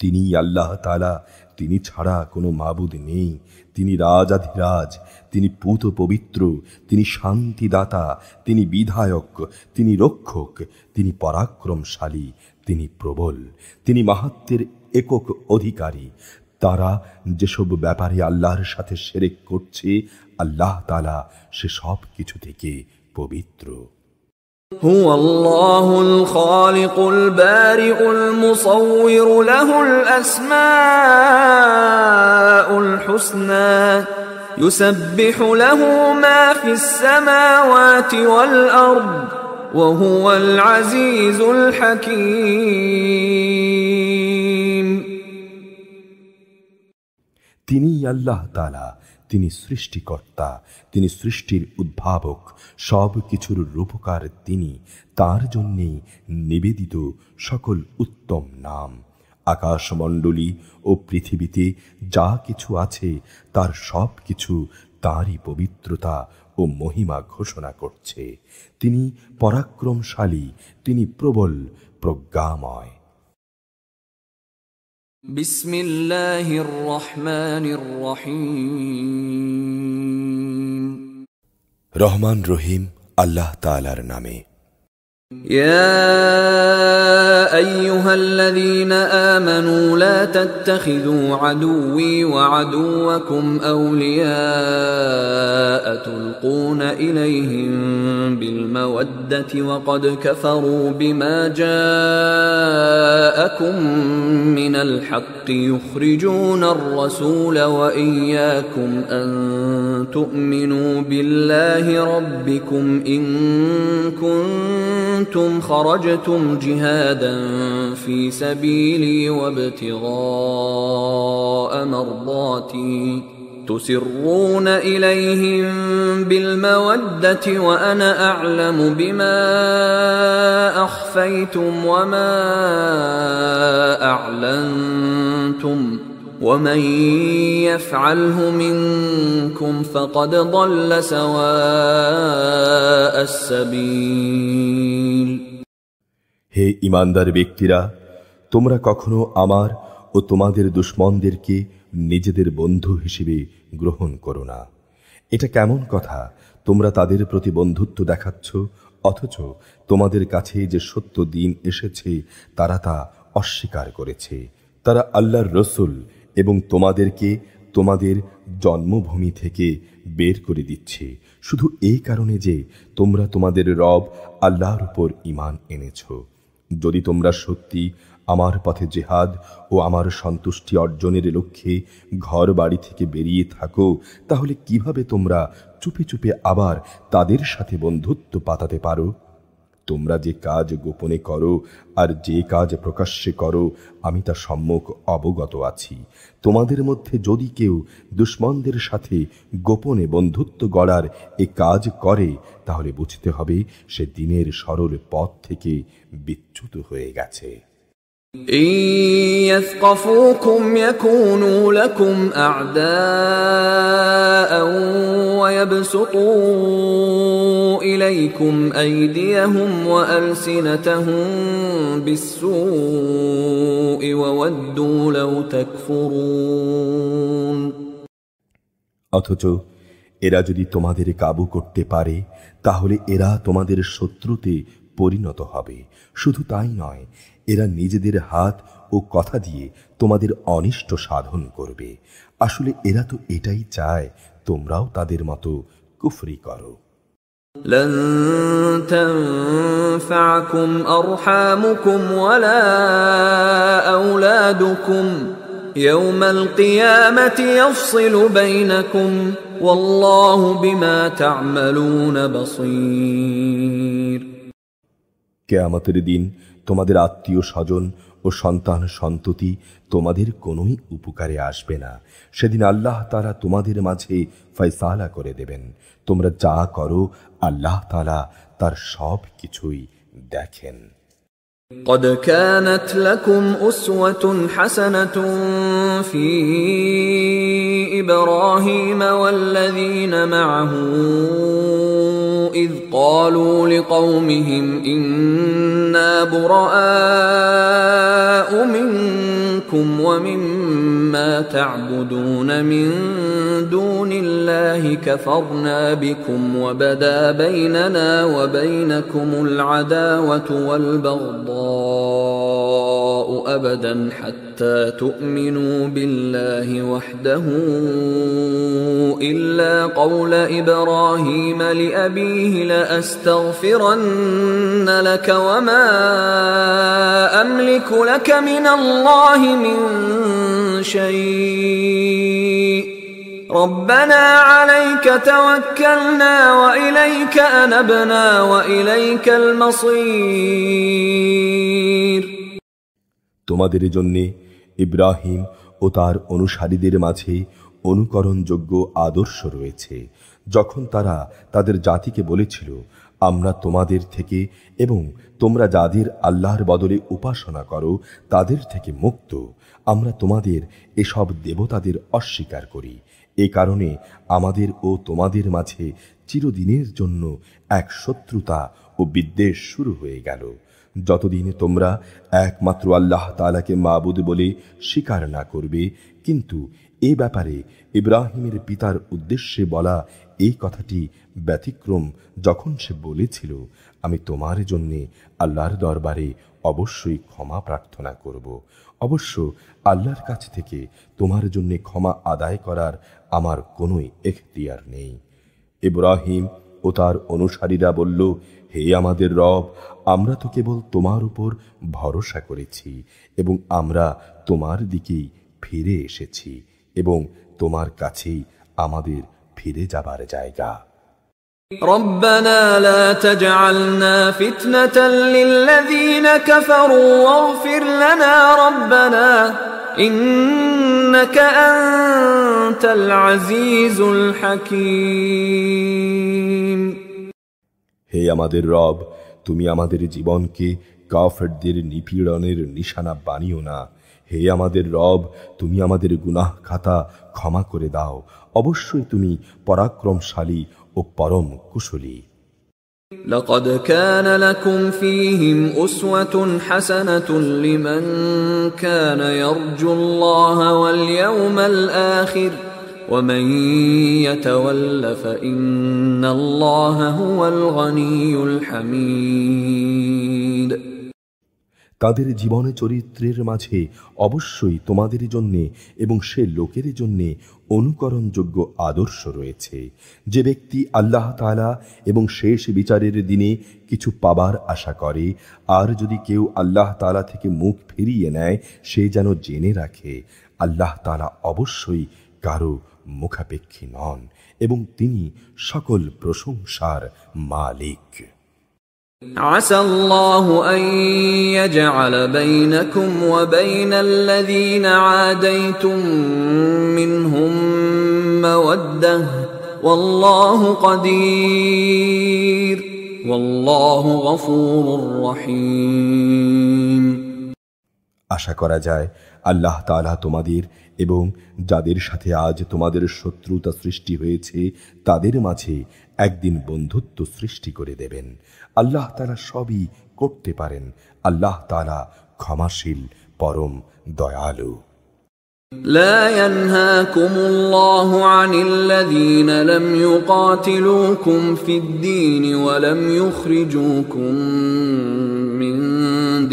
তিনি আল্লাহ তাআলা, তিনি ছাড়া কোনো মাবুদ নেই। তিনি রাজাধিরাজ, তিনি পূত পবিত্র, তিনি শান্তিদাতা, তিনি বিধায়ক, তিনি রক্ষক, তিনি পরাক্রমশালী, তিনি প্রবল, তিনি মাহাত্ম্যের একক অধিকারী। তারা যেসব ব্যাপারে আল্লাহর সাথে শিরক করছে, আল্লাহ তাআলা সে সব কিছু থেকে পবিত্র। هو الله الخالق البارئ المصور له الأسماء الحسنى يسبح له ما في السماوات والأرض وهو العزيز الحكيم। তিনি আল্লাহ তাআলা, তিনি সৃষ্টিকর্তা, তিনি সৃষ্টির উদ্ভাবক, সব কিছুর রূপকার তিনি। তার জন্যেই নিবেদিত সকল উত্তম নাম। আকাশমণ্ডলী ও পৃথিবীতে যা কিছু আছে তার সব কিছু তাঁরই পবিত্রতা ও মহিমা ঘোষণা করছে। তিনি পরাক্রমশালী, তিনি প্রবল, প্রজ্ঞাময়। বিসমিল্লাহির রহমানির রহিম। রহমান রহিম আল্লাহ তাআলার নামে। يا أيها الذين آمنوا لا تتخذوا عدوي وعدوكم أولياء تلقون إليهم بالمودة وقد كفروا بما جاءكم من الحق يخرجون الرسول وإياكم أن تؤمنوا بالله ربكم إن كنتم خرجتم جهادا في سبيلي وابتغاء مرضاتي تسرون إليهم بالمودة وأنا أعلم بما أخفيتم وما أعلنتم ومن يفعله منكم فقد ضل سواء السبيل। হে ঈমানদার ব্যক্তিরা, তোমরা কখনো আমার ও তোমাদের দুশমনদেরকে নিজেদের বন্ধু হিসেবে গ্রহণ করো না। এটা কেমন কথা, তোমরা তাদের প্রতি বন্ধুত্ব দেখাচ্ছ, অথচ তোমাদের কাছে যে সত্য দিন এসেছে তারা তা অস্বীকার করেছে। তারা আল্লাহর রসুল এবং তোমাদেরকে তোমাদের জন্মভূমি থেকে বের করে দিচ্ছে শুধু এই কারণে যে তোমরা তোমাদের রব আল্লাহর উপর ঈমান এনেছ। যদি তোমরা সত্যি আমার পথে জিহাদ ও আমার সন্তুষ্টি অর্জনের লক্ষ্যে ঘর বাড়ি থেকে বেরিয়ে থাকো, তাহলে কিভাবে তোমরা চুপে চুপে আবার তাদের সাথে বন্ধুত্ব পাতাতে পারো? তোমরা যে কাজ গোপনে করো আর যে কাজ প্রকাশ্যে করো আমি তা সম্যক অবগত আছি। তোমাদের মধ্যে যদি কেউ দুশমনদের সাথে গোপনে বন্ধুত্ব গড়ার এ কাজ করে তাহলে বুঝতে হবে সে দ্বীনের সরল পথ থেকে বিচ্যুত হয়ে গেছে। إن يثقفوكم يكونوا لكم أعداء ويبسطوا إليكم أيديهم وألسنتهم بالسوء وودوا لو تكفرون। অথচ এরা যদি তোমাদের কাবু করতে পারে তাহলে এরা তোমাদের শত্রুতে পরিণত হবে। শুধু তাই নয়, এরা নিজেদের হাত ও কথা দিয়ে তোমাদের অনিষ্ট সাধন করবে। আসলে এরা তো এটাই চায় তোমরাও তাদের মতো কুফরি করো। لن تنفعكم أرحامكم ولا أولادكم يوم القيامة يفصل بينكم والله بما تعملون بصير। কিয়ামতের দিন তোমাদের আত্মীয় স্বজন ও সন্তান সন্ততি তোমাদের কোনোই উপকারে আসবে না। সেদিন আল্লাহ তাআলা তোমাদের মাঝে ফয়সালা করে দেবেন। তোমরা যা করো আল্লাহ তাআলা তার সব কিছুই দেখেন। قد كانت لكم أسوة حسنة في إبراهيم والذين معه إذ قالوا لقومهم إنا براء منكم ومما تعبدون من دون الله كفرنا بكم وبدا بيننا وبينكم العداوة والبغضاء أبدا حتى تؤمنوا بالله وحده إلا قول إبراهيم لأبيه لأستغفرن لك وما أملك لك من الله من شيء ربنا عليك توكلنا وإليك أنبنا وإليك المصير। তোমাদের জন্যে ইব্রাহিম ও তার অনুসারীদের মাঝে অনুকরণযোগ্য আদর্শ রয়েছে। যখন তারা তাদের জাতিকে বলেছিল, আমরা তোমাদের থেকে এবং তোমরা যাদের আল্লাহর বদলে উপাসনা করো তাদের থেকে মুক্ত, আমরা তোমাদের এসব দেবতাদের অস্বীকার করি। এ কারণে আমাদের ও তোমাদের মাঝে চিরদিনের জন্য এক শত্রুতা ও বিদ্বেষ শুরু হয়ে গেল। যতদিন তোমরা একমাত্র আল্লাহ তাআলাকে মাবুদ বলে স্বীকার না করবে। কিন্তু এ ব্যাপারে ইব্রাহিমের পিতার উদ্দেশ্যে বলা এই কথাটি ব্যতিক্রম, যখন সে বলেছিল, আমি তোমার জন্যে আল্লাহর দরবারে অবশ্যই ক্ষমা প্রার্থনা করব। অবশ্য আল্লাহর কাছ থেকে তোমার জন্যে ক্ষমা আদায় করার আমার কোনোই এখতিয়ার নেই। ইব্রাহিম ও তার অনুসারীরা বলল, হে আমাদের রব, আমরা তো কেবল তোমার উপর ভরসা করেছি এবং আমরা তোমার দিকেই ফিরে এসেছি এবং তোমার কাছেই আমাদের ফিরে যাবার জায়গা। ربنا لا تجعلنا فتنة للذين كفروا واغفر لنا ربنا إنك أنت العزيز الحكيم। হে আমাদের রব, তুমি আমাদের জীবনকে কাফেরদের নিপীড়নের নিশানা বানিও না। হে আমাদের রব, তুমি আমাদের গুনাহ খাতা ক্ষমা করে দাও। অবশ্যই তুমি পরাক্রমশালী ও পরম কুশলী। لقد كان لكم فيهم أسوة حسنة لمن كان يرجو الله واليوم الآخر ومن يتول فإن الله هو الغني الحميد। তাদের জীবনে চরিত্রের মাঝে অবশ্যই তোমাদের জন্যে এবং সে লোকের জন্যে অনুকরণযোগ্য আদর্শ রয়েছে, যে ব্যক্তি আল্লাহ তাআলা এবং শেষ বিচারের দিনে কিছু পাবার আশা করে। আর যদি কেউ আল্লাহ তাআলা থেকে মুখ ফিরিয়ে নেয়, সে যেন জেনে রাখে আল্লাহ তাআলা অবশ্যই কারো মুখাপেক্ষী নন এবং তিনি সকল প্রশংসার মালিক। عسى الله أن يجعل بينكم وبين الذين عاديتم منهم مودة والله قدير والله غفور رحيم। আশা করা যায় আল্লাহ তাআলা তোমাদের এবং যাদের সাথে আজ তোমাদের শত্রুতা সৃষ্টি হয়েছে তাদের মাঝে একদিন বন্ধুত্ব সৃষ্টি করে দেবেন। আল্লাহ তাআলা সবই করতে পারেন। আল্লাহ তাআলা ক্ষমাশীল, পরম দয়ালু। لا ينهاكم الله عن الذين لم يقاتلوكم في الدين ولم يخرجوكم من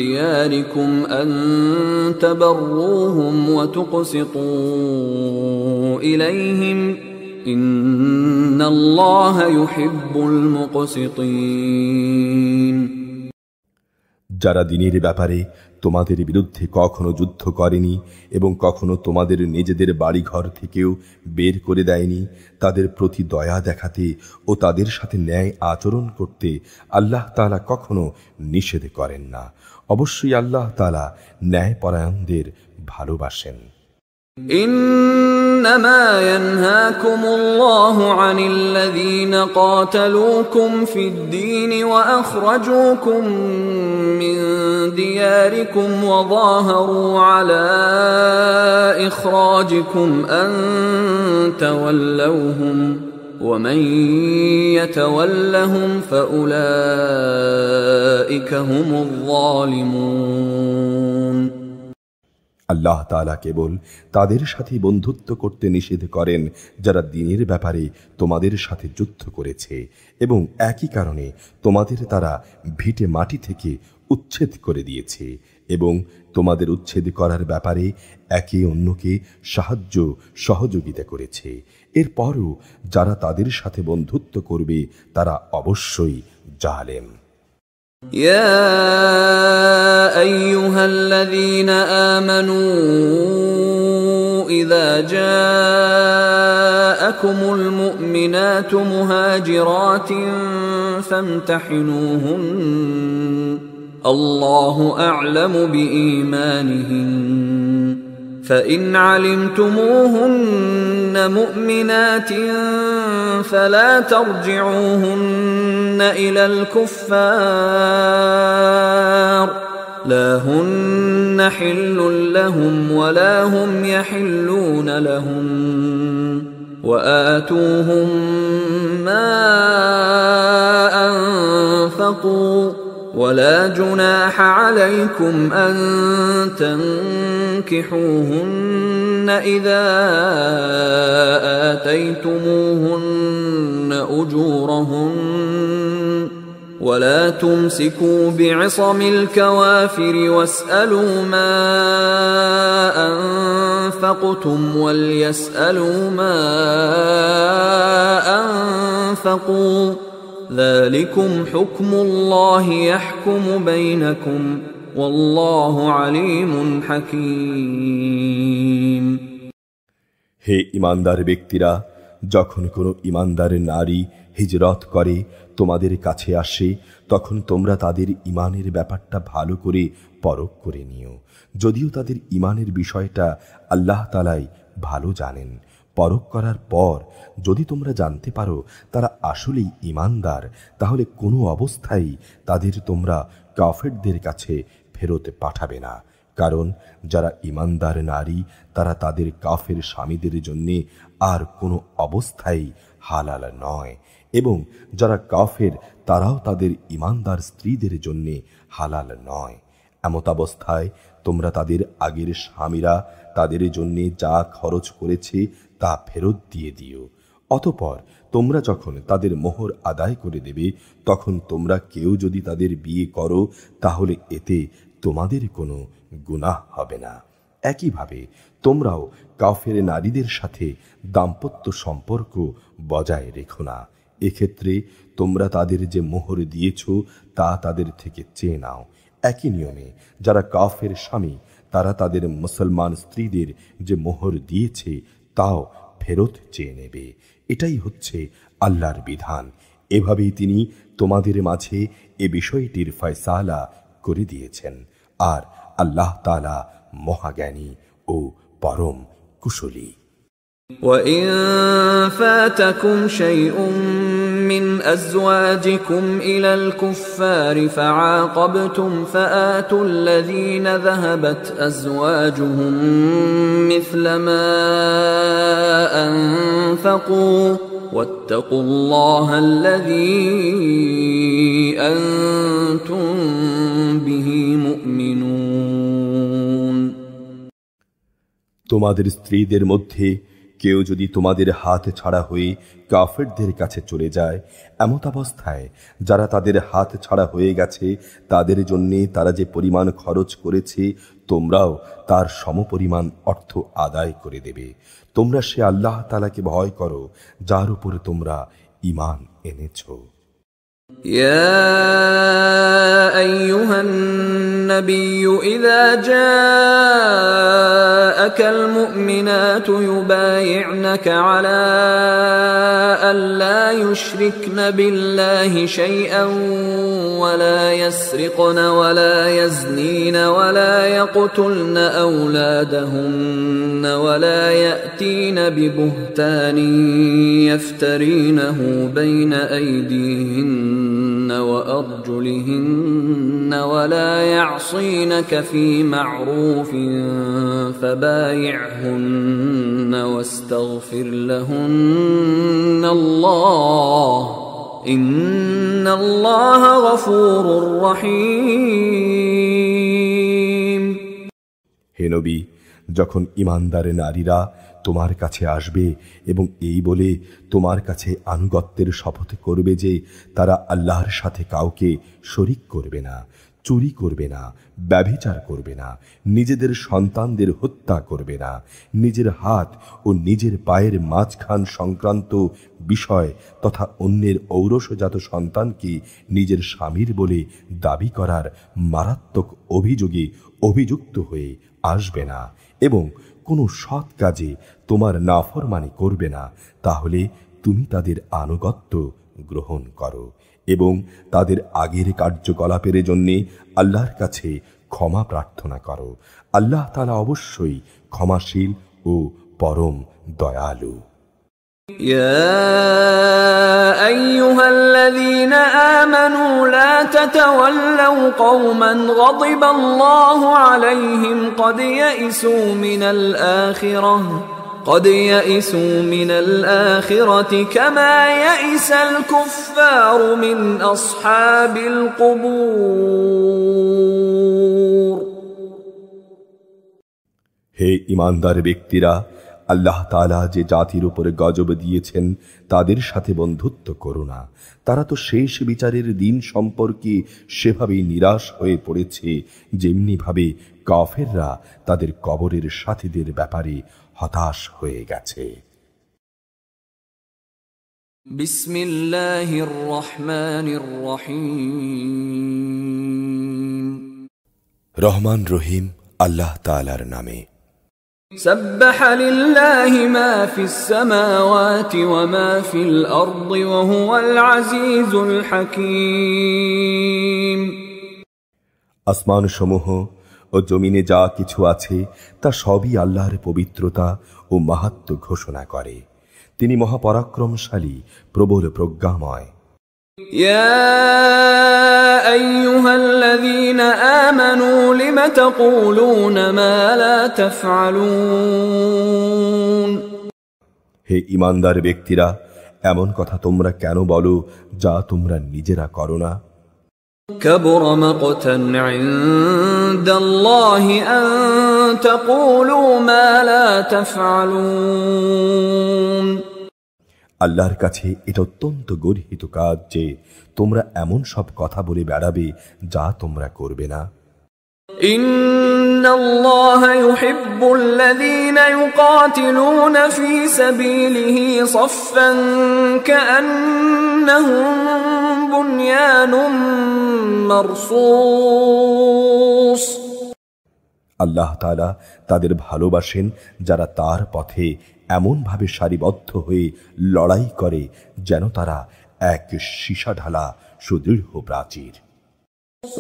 دياركم أن تبروهم وتقسطوا إليهم إن الله يحب المقسطين। যারা দ্বীনের ব্যাপারে তোমাদের বিরুদ্ধে কখনো যুদ্ধ করেনি এবং কখনো তোমাদের নিজেদের বাড়িঘর থেকেও বের করে দেয়নি, তাদের প্রতি দয়া দেখাতে ও তাদের সাথে ন্যায় আচরণ করতে আল্লাহ তাআলা কখনো নিষেধ করেন না। অবশ্যই আল্লাহ তাআলা ন্যায়পরায়ণদের ভালোবাসেন। إنما ينهاكم الله عن الذين قاتلوكم في الدين وأخرجوكم من دياركم وظاهروا على إخراجكم أن تولوهم ومن يتولهم فأولئك هم الظالمون। আল্লাহ তাআলা কেবল তাদের সাথে বন্ধুত্ব করতে নিষেধ করেন যারা দ্বীনের ব্যাপারে তোমাদের সাথে যুদ্ধ করেছে এবং একই কারণে তোমাদের তারা ভিটে মাটি থেকে উচ্ছেদ করে দিয়েছে এবং তোমাদের উচ্ছেদ করার ব্যাপারে একে অন্যকে সাহায্য সহযোগিতা করেছে। এরপরও যারা তাদের সাথে বন্ধুত্ব করবে তারা অবশ্যই জালেম। يا أيها الذين آمنوا إذا جاءكم المؤمنات مهاجرات فامتحنوهن الله أعلم بإيمانهن فإن علمتموهن مؤمنات فلا ترجعوهن إلى الكفار لا هن حل لهم ولا هم يحلون لهم وآتوهم ما أنفقوا ولا جناح عليكم أن تنكحوهن إذا آتيتموهن أجورهن ولا تمسكوا بعصم الكوافر واسألوا ما أنفقتم وليسألوا ما أنفقوا ذلكم حكم الله يحكم بينكم والله عليم حكيم। হে ঈমানদার ব্যক্তিরা, যখন কোনো ঈমানদার নারী হিজরত করে তোমাদের কাছে আসে তখন তোমরা তাদের ঈমানের ব্যাপারটা ভালো করে পরখ করে নিও। যদিও তাদের ঈমানের বিষয়টা আল্লাহ তাআলাই ভালো জানেন। পরখ করার পর যদি তোমরা জানতে পারো তারা আসলেই ঈমানদার, তাহলে কোনো অবস্থায় তাদের তোমরা কাফেরদের কাছে ফেরত পাঠাবে না। কারণ যারা ঈমানদার নারী তারা তাদের কাফের স্বামীদের জন্য আর কোনো অবস্থায় হালাল নয়, এবং যারা কাফের তারাও তাদের ঈমানদার স্ত্রীদের জন্য হালাল নয়। এমতাবস্থায় তোমরা তাদের আগের স্বামীরা তাদের জন্য যা খরচ করেছে তা ফেরত দিয়ে দিও। অতঃপর তোমরা যখন তাদের মোহর আদায় করে দেবে তখন তোমরা কেউ যদি তাদের বিয়ে করো তাহলে এতে তোমাদের কোনো গুনাহ হবে না। একইভাবে তোমরাও কাফের নারীদের সাথে দাম্পত্য সম্পর্ক বজায় রেখো না। এক্ষেত্রে তোমরা তাদের যে মোহর দিয়েছ তা তাদের থেকে চেয়ে নাও। একই নিয়মে যারা কাফের স্বামী তারা তাদের মুসলমান স্ত্রীদের যে মোহর দিয়েছে তাও ফেরত চেয়ে নেবে। এটাই হচ্ছে আল্লাহর বিধান। এভাবেই তিনি তোমাদের মাঝে এ বিষয়টির ফয়সালা করে দিয়েছেন। আর আল্লাহ তাআলা মহাজ্ঞানী ও পরম কুশলী। وَإِن فَاتَكُمْ شَيْءٌ مِّنْ أَزْوَاجِكُمْ إِلَى الْكُفَّارِ فَعَاقَبْتُمْ فَآتُوا الَّذِينَ ذَهَبَتْ أَزْوَاجُهُم مِّثْلَ مَا أَنفَقُوا وَاتَّقُوا اللَّهَ الَّذِي أَنتُم بِهِ مُؤْمِنُونَ। তোমাদের স্ত্রীদের মধ্যে কেউ যদি তোমাদের হাত ছাড়া হয়ে কাফেরদের কাছে চলে যায়, এমতাবস্থায় যারা তাদের হাত ছাড়া হয়ে গেছে তাদের জন্যে তারা যে পরিমাণ খরচ করেছে তোমরাও তার সমপরিমাণ অর্থ আদায় করে দেবে। তোমরা সে আল্লাহ তাআলাকে ভয় করো যার উপর তোমরা ঈমান এনেছো। يا أيها النبي إذا جاءك المؤمنات يبايعنك على أن لا يشركن بالله شيئا ولا يسرقن ولا يزنين ولا يقتلن أولادهن ولا يأتين ببهتان يفترينه بين أيديهن وأرجلهن ولا يعصينك في معروف فبايعهن واستغفر لهن الله إن الله غفور رحيم। হে নবী, যখন ঈমানদার নারীরা তোমার কাছে আসবে এবং এই বলে তোমার কাছে আনুগত্যের শপথ করবে যে তারা আল্লাহর সাথে কাউকে শরিক করবে না, চুরি করবে না, ব্যভিচার করবে না, নিজেদের সন্তানদের হত্যা করবে না, নিজের হাত ও নিজের পায়ের মাঝখান সংক্রান্ত বিষয় তথা অন্যের ঔরসজাত সন্তানকে নিজের স্বামীর বলে দাবি করার মারাত্মক অভিযোগে অভিযুক্ত হয়ে আসবে না এবং কোনো সৎ কাজে তোমার নাফরমানি করবে না, তাহলে তুমি তাদের আনুগত্য গ্রহণ করো এবং তাদের আগের কার্যকলাপের জন্যে আল্লাহর কাছে ক্ষমা প্রার্থনা করো। আল্লাহ তাআলা অবশ্যই ক্ষমাশীল ও পরম দয়ালু। يا أيها الذين آمنوا لا تتولوا قوما غضب الله عليهم قد يئسوا من الآخرة كما يئس الكفار من أصحاب القبور। হে ঈমানদার ব্যক্তিরা, আল্লাহ তাআলা যে জাতির উপরে গজব দিয়েছেন তাদের সাথে বন্ধুত্ব করো না। তারা তো শেষ বিচারের দিন সম্পর্কে সেভাবেই নিরাশ হয়ে পড়েছে যেমনি ভাবে কাফেররা তাদের কবরের সাথীদের ব্যাপারে হতাশ হয়ে গেছে। বিসমিল্লাহির রহমানির রহিম। রহমান রহিম আল্লাহ তাআলার নামে। سبح لله ما في السماوات وما في الأرض وهو العزيز الحكيم। আসমান সমূহ ও জমিনে যা কিছু আছে তা সবই আল্লাহর পবিত্রতা ও মাহাত্ম্য ঘোষণা করে। তিনি মহাপরাক্রমশালী, প্রবল প্রজ্ঞাময়। يا أيها الذين آمنوا لم تقولون ما لا تفعلون। হে ঈমানদার ব্যক্তিরা, এমন কথা তোমরা কেন বলো যা তোমরা নিজেরা করো না? كبر مقتا عند الله أن تقولوا ما لا تفعلون। আল্লাহর কাছে এটা অত্যন্ত গর্হিত কাজ যে তোমরা এমন সব কথা বলে বেড়াবে যা তোমরা করবে না। إن الله يحب الذين يقاتلون في سبيله صفا كأنهم بنيان مرصوص। আল্লাহ তাআলা তাদের ভালোবাসেন যারা তার পথে এমনভাবে সারিবদ্ধ হয়ে লড়াই করে যেন তারা এক সীসাঢালা সুদৃঢ় প্রাচীর।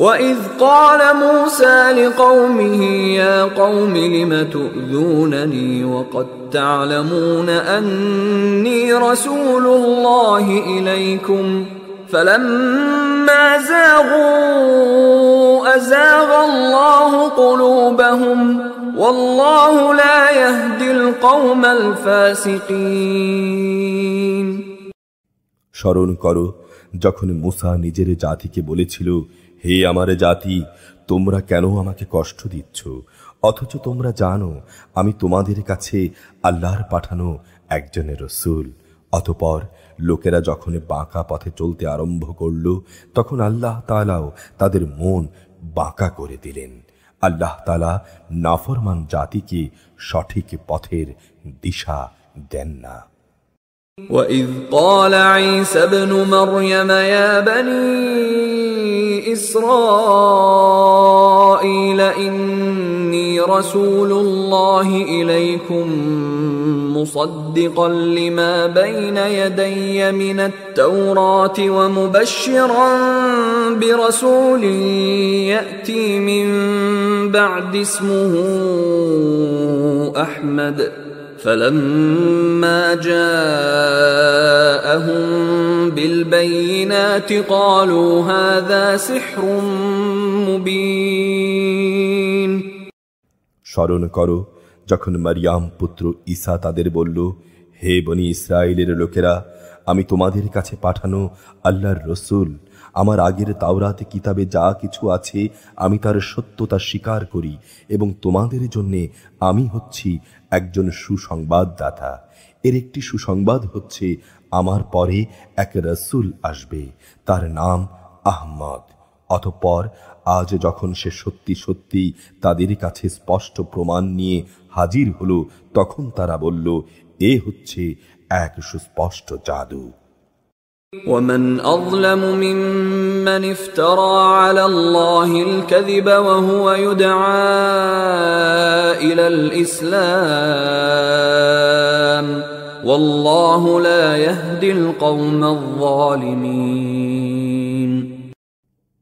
وَإِذْ قَالَ مُوسَى لِقَوْمِهِ يَا قَوْمِ لِمَ تُؤْذُونَنِي وَقَدْ تَعْلَمُونَ أَنِّي رَسُولُ اللَّهِ إِلَيْكُمْ فَلَمَّا زَاغُوا أَزَاغَ اللَّهُ قُلُوبَهُمْ وَاللَّهُ لَا يَهْدِي الْقَوْمَ الْفَاسِقِينَ। স্মরণ করো যখন মুসা নিজের জাতিকে বলেছিল, হে আমার জাতি, তোমরা কেন আমাকে কষ্ট দিচ্ছ, অথচ তোমরা জানো আমি তোমাদের কাছে আল্লাহর পাঠানো একজনের রাসূল। অতঃপর লোকেরা যখন বাঁকা পথে চলতে আরম্ভ করল তখন আল্লাহ তাআলাও তাদের মন বাঁকা করে দিলেন। আল্লাহ তাআলা নাফরমান জাতিকে সঠিক পথের দিশা দেন না। وَإِذْ قَالَ عِيسَى ابْنُ مَرْيَمَ يَا بَنِي إِسْرَائِيلَ إِنِّي رَسُولُ اللَّهِ إِلَيْكُمْ مُصَدِّقًا لِمَا بَيْنَ يَدَيَّ مِنَ التَّوْرَاةِ وَمُبَشِّرًا بِرَسُولٍ يَأْتِي مِن بَعْدِ اسْمُهُ أَحْمَدُ فَلَمَّا جَاءَهُم بِالْبَيِّنَاتِ قَالُوا هَذَا سِحْرٌ مُبِينٌ। স্মরণ করো যখন মারিয়াম পুত্র ঈসা তাদের বলল, হে বনি ইসরায়েলের লোকেরা, আমি তোমাদের কাছে পাঠানো আল্লাহর রসূল। আমার আগের তাওরাত কিতাবে যা কিছু আছে আমি তার সত্যতা স্বীকার করি এবং তোমাদের জন্যে আমি হচ্ছি একজন সুসংবাদদাতা। এর একটি সুসংবাদ হচ্ছে আমার পরে এক রসূল আসবে, তার নাম আহমদ। অতঃপর আজ যখন সে সত্যি সত্যি তাদের কাছে স্পষ্ট প্রমাণ নিয়ে হাজির হলো, তখন তারা বলল, এ হচ্ছে এক সুস্পষ্ট জাদু। وَمَنْ أَظْلَمُ مِمَّنِ افْتَرَى عَلَى اللَّهِ الْكَذِبَ وَهُوَ يُدْعَى إِلَى الْإِسْلَامِ وَاللَّهُ لَا يَهْدِي الْقَوْمَ الظَّالِمِينَ।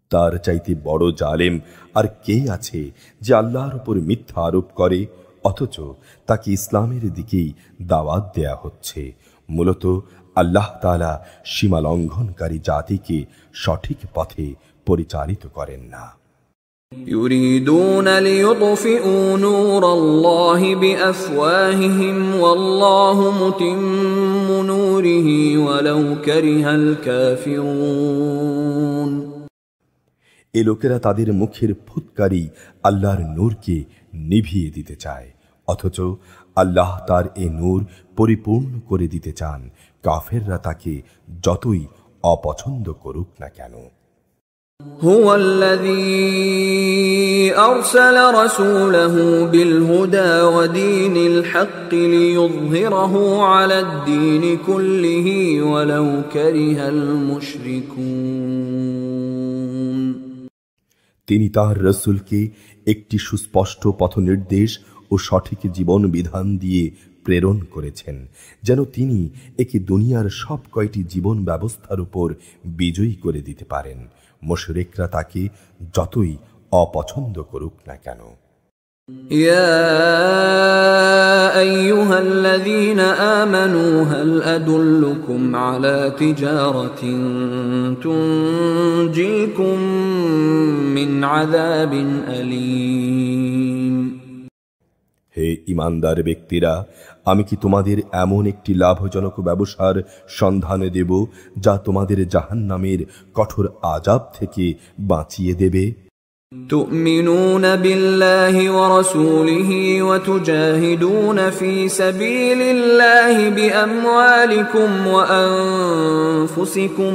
তার চাইতে বড় জালেম আর কে আছে যে আল্লাহর উপর মিথ্যা আরোপ করে, অথচ তাকে ইসলামের দিকেই দাওয়াত দেয়া হচ্ছে। মূলত আল্লাহ তাআলা সীমা লঙ্ঘনকারী জাতিকে সঠিক পথে পরিচালিত করেন না। يُرِيدُونَ لِيُطْفِئُوا نُورَ اللَّهِ بِأَفْوَاهِهِمْ وَاللَّهُ مُتِمُّ نُورِهِ وَلَوْ كَرِهَ الْكَافِرُونَ। এ লোকেরা তাদের মুখের ফুৎকারি আল্লাহর নূরকে নিভিয়ে দিতে চায়, অথচ আল্লাহ তার এ নূর পরিপূর্ণ করে দিতে চান, কাফেররা তাকে যতই অপছন্দ করুক না কেন। هو الذي أرسل رسوله بالهدى ودين الحق ليظهره على الدين كله ولو كره المشركون। তিনি তাঁর রসূলকে একটি সুস্পষ্ট পথনির্দেশ ও সঠিক জীবন বিধান দিয়ে প্রেরণ করেছেন, যেন তিনি একে দুনিয়ার সব কয়টি জীবন ব্যবস্থার উপর বিজয়ী করে দিতে পারেন, মুশরিকরা তাকে যতই অপছন্দ করুক না কেন। يا أيها الذين آمنوا هل أدلكم على تجارة تنجيكم من عذاب أليم। হে ঈমানদার ব্যক্তিরা, আমি কি তোমাদের এমন একটি লাভজনক ব্যবসার সন্ধান দেব যা তোমাদের জাহান্নামের কঠোর আযাব থেকে বাঁচিয়ে দেবে? تؤمنون بالله ورسوله وتجاهدون في سبيل الله بأموالكم وأنفسكم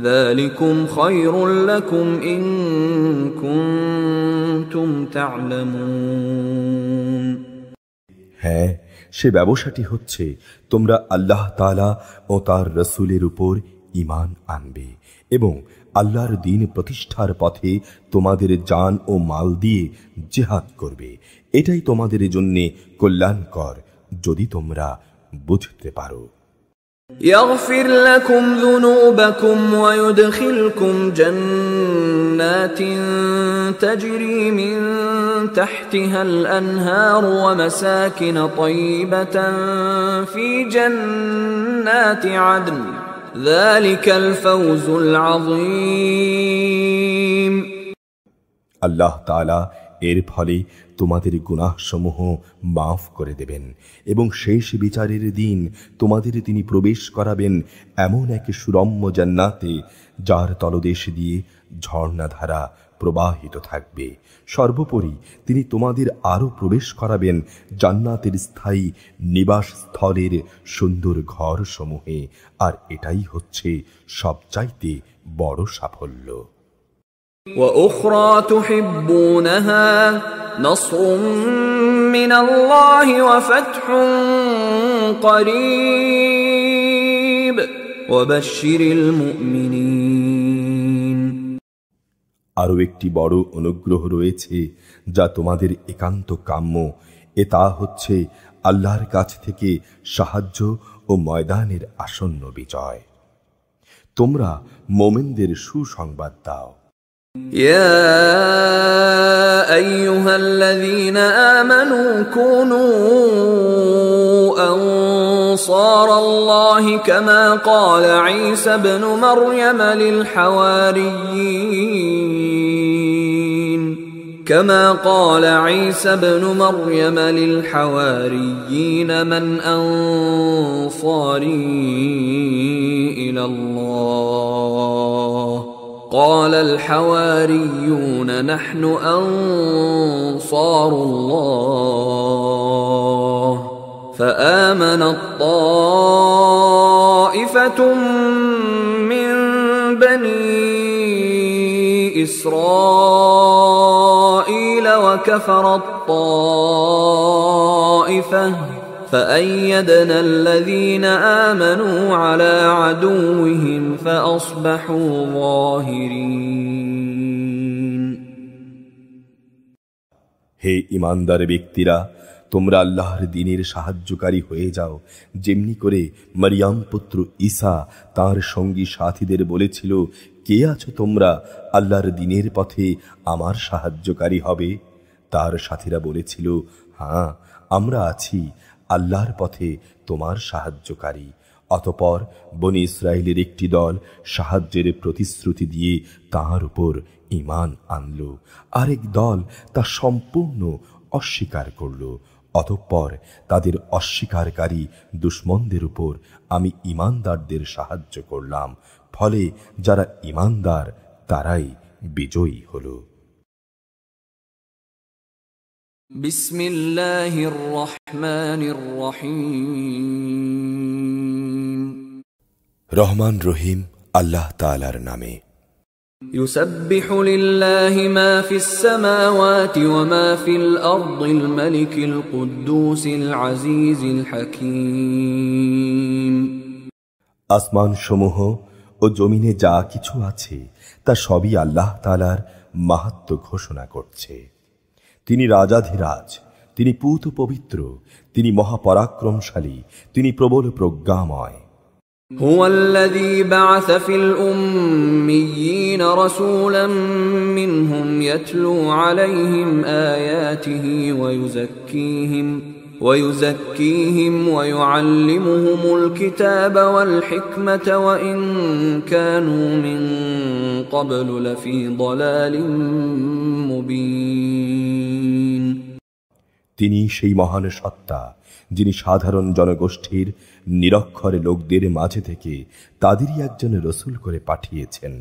ذلكم خير لكم إن كنتم تعلمون। হ্যাঁ, সে ব্যবসাটি হচ্ছে তোমরা আল্লাহ তাআলা ও তার রসূলের উপর ঈমান আনবে এবং আল্লাহর দ্বীন প্রতিষ্ঠার পথে তোমাদের জান ও মাল দিয়ে জিহাদ করবে। এটাই তোমাদের জন্য কল্যাণকর যদি তোমরা বুঝতে পারো। يغفر لكم ذنوبكم ويدخلكم جنات تجري من تحتها الأنهار ومساكن طيبة في جنات عدن ذلك الفوز العظيم। আল্লাহ তাআলা এর ফলে তোমাদের গুনাহসমূহ মাফ করে দেবেন এবং শেষ বিচারের দিন তোমাদের তিনি প্রবেশ করাবেন এমন এক সুরম্য জান্নাতে যার তলদেশ দিয়ে ঝর্ণাধারা প্রবাহিত থাকবে। সর্বোপরি তিনি তোমাদের আরও প্রবেশ করাবেন জান্নাতের স্থায়ী নিবাস স্থলের সুন্দর ঘরসমূহে, আর এটাই হচ্ছে সবচাইতে বড় সাফল্য। وأخرى تحبونها نصر من الله وفتح قريب قريب وبشر المؤمنين আরও একটি বড় অনুগ্রহ রয়েছে যা তোমাদের একান্ত কাম্য, তা হচ্ছে আল্লাহর কাছ থেকে সাহায্য ও ময়দানের আসন্ন বিজয়। তোমরা মোমেনদের সুসংবাদ দাও। يا أيها الذين آمنوا كونوا أنصار الله كما قال عيسى ابن مريم للحواريين من أنصاري إلى الله قال الحواريون نحن أنصار الله فآمنت طائفة من بني إسرائيل وكفرت طائفة فأيدنا الذين آمنوا على عدوهم فأصبحوا ظاهرين হে ঈমানদার ব্যক্তিরা, তোমরা আল্লাহর দ্বীনের সাহায্যকারী হয়ে যাও, যেমনি করে মারিয়াম পুত্র ঈসা তার সঙ্গী সাথীদের বলেছিল, কে আছো তোমরা আল্লাহর দ্বীনের পথে আমার সাহায্যকারী হবে? তার সাথীরা বলেছিল, হ্যাঁ, আমরা আছি আল্লাহর পথে তোমার সাহায্যকারী। অতঃপর বনী ইসরায়েলের একটি দল সাহায্যের প্রতিশ্রুতি দিয়ে তাঁর উপর ঈমান আনল, আরেক দল তা সম্পূর্ণ অস্বীকার করল। অতঃপর তাদের অস্বীকারী দুশমনদের উপর আমি ঈমানদারদের সাহায্য করলাম, ফলে যারা ঈমানদার তারাই বিজয়ী হল। বিসমিল্লাহির রহমানির রহিম। রহমান রহিম আল্লাহ তাআলার নামে। ইউসাব্বিহু লিল্লাহি মা ফিস সামাওয়াতি ওয়া মা ফিল আরদিল মালিকিল কুদ্দুসিল আজিজিল হাকীম। আসমান সমূহ ও জমিনে যা কিছু আছে তা সবই আল্লাহ তাআলার মাহাত্ম্য ঘোষণা করছে। তিনি রাজাধিরাজ, তিনি পূত পবিত্র, তিনি মহাপরাক্রমশালী, তিনি প্রবল প্রজ্ঞাময়। هو الذي بعث في الأميين رسولا منهم يتلو عليهم آياته ويزكيهم ويعلمهم الكتاب والحكمة وإن كانوا من قبل لفي ضلال مبين। তিনি সেই মহান সত্তা যিনি সাধারণ জনগোষ্ঠীর নিরক্ষর লোকদের মাঝে থেকে তাদেরই একজন রসুল করে পাঠিয়েছেন,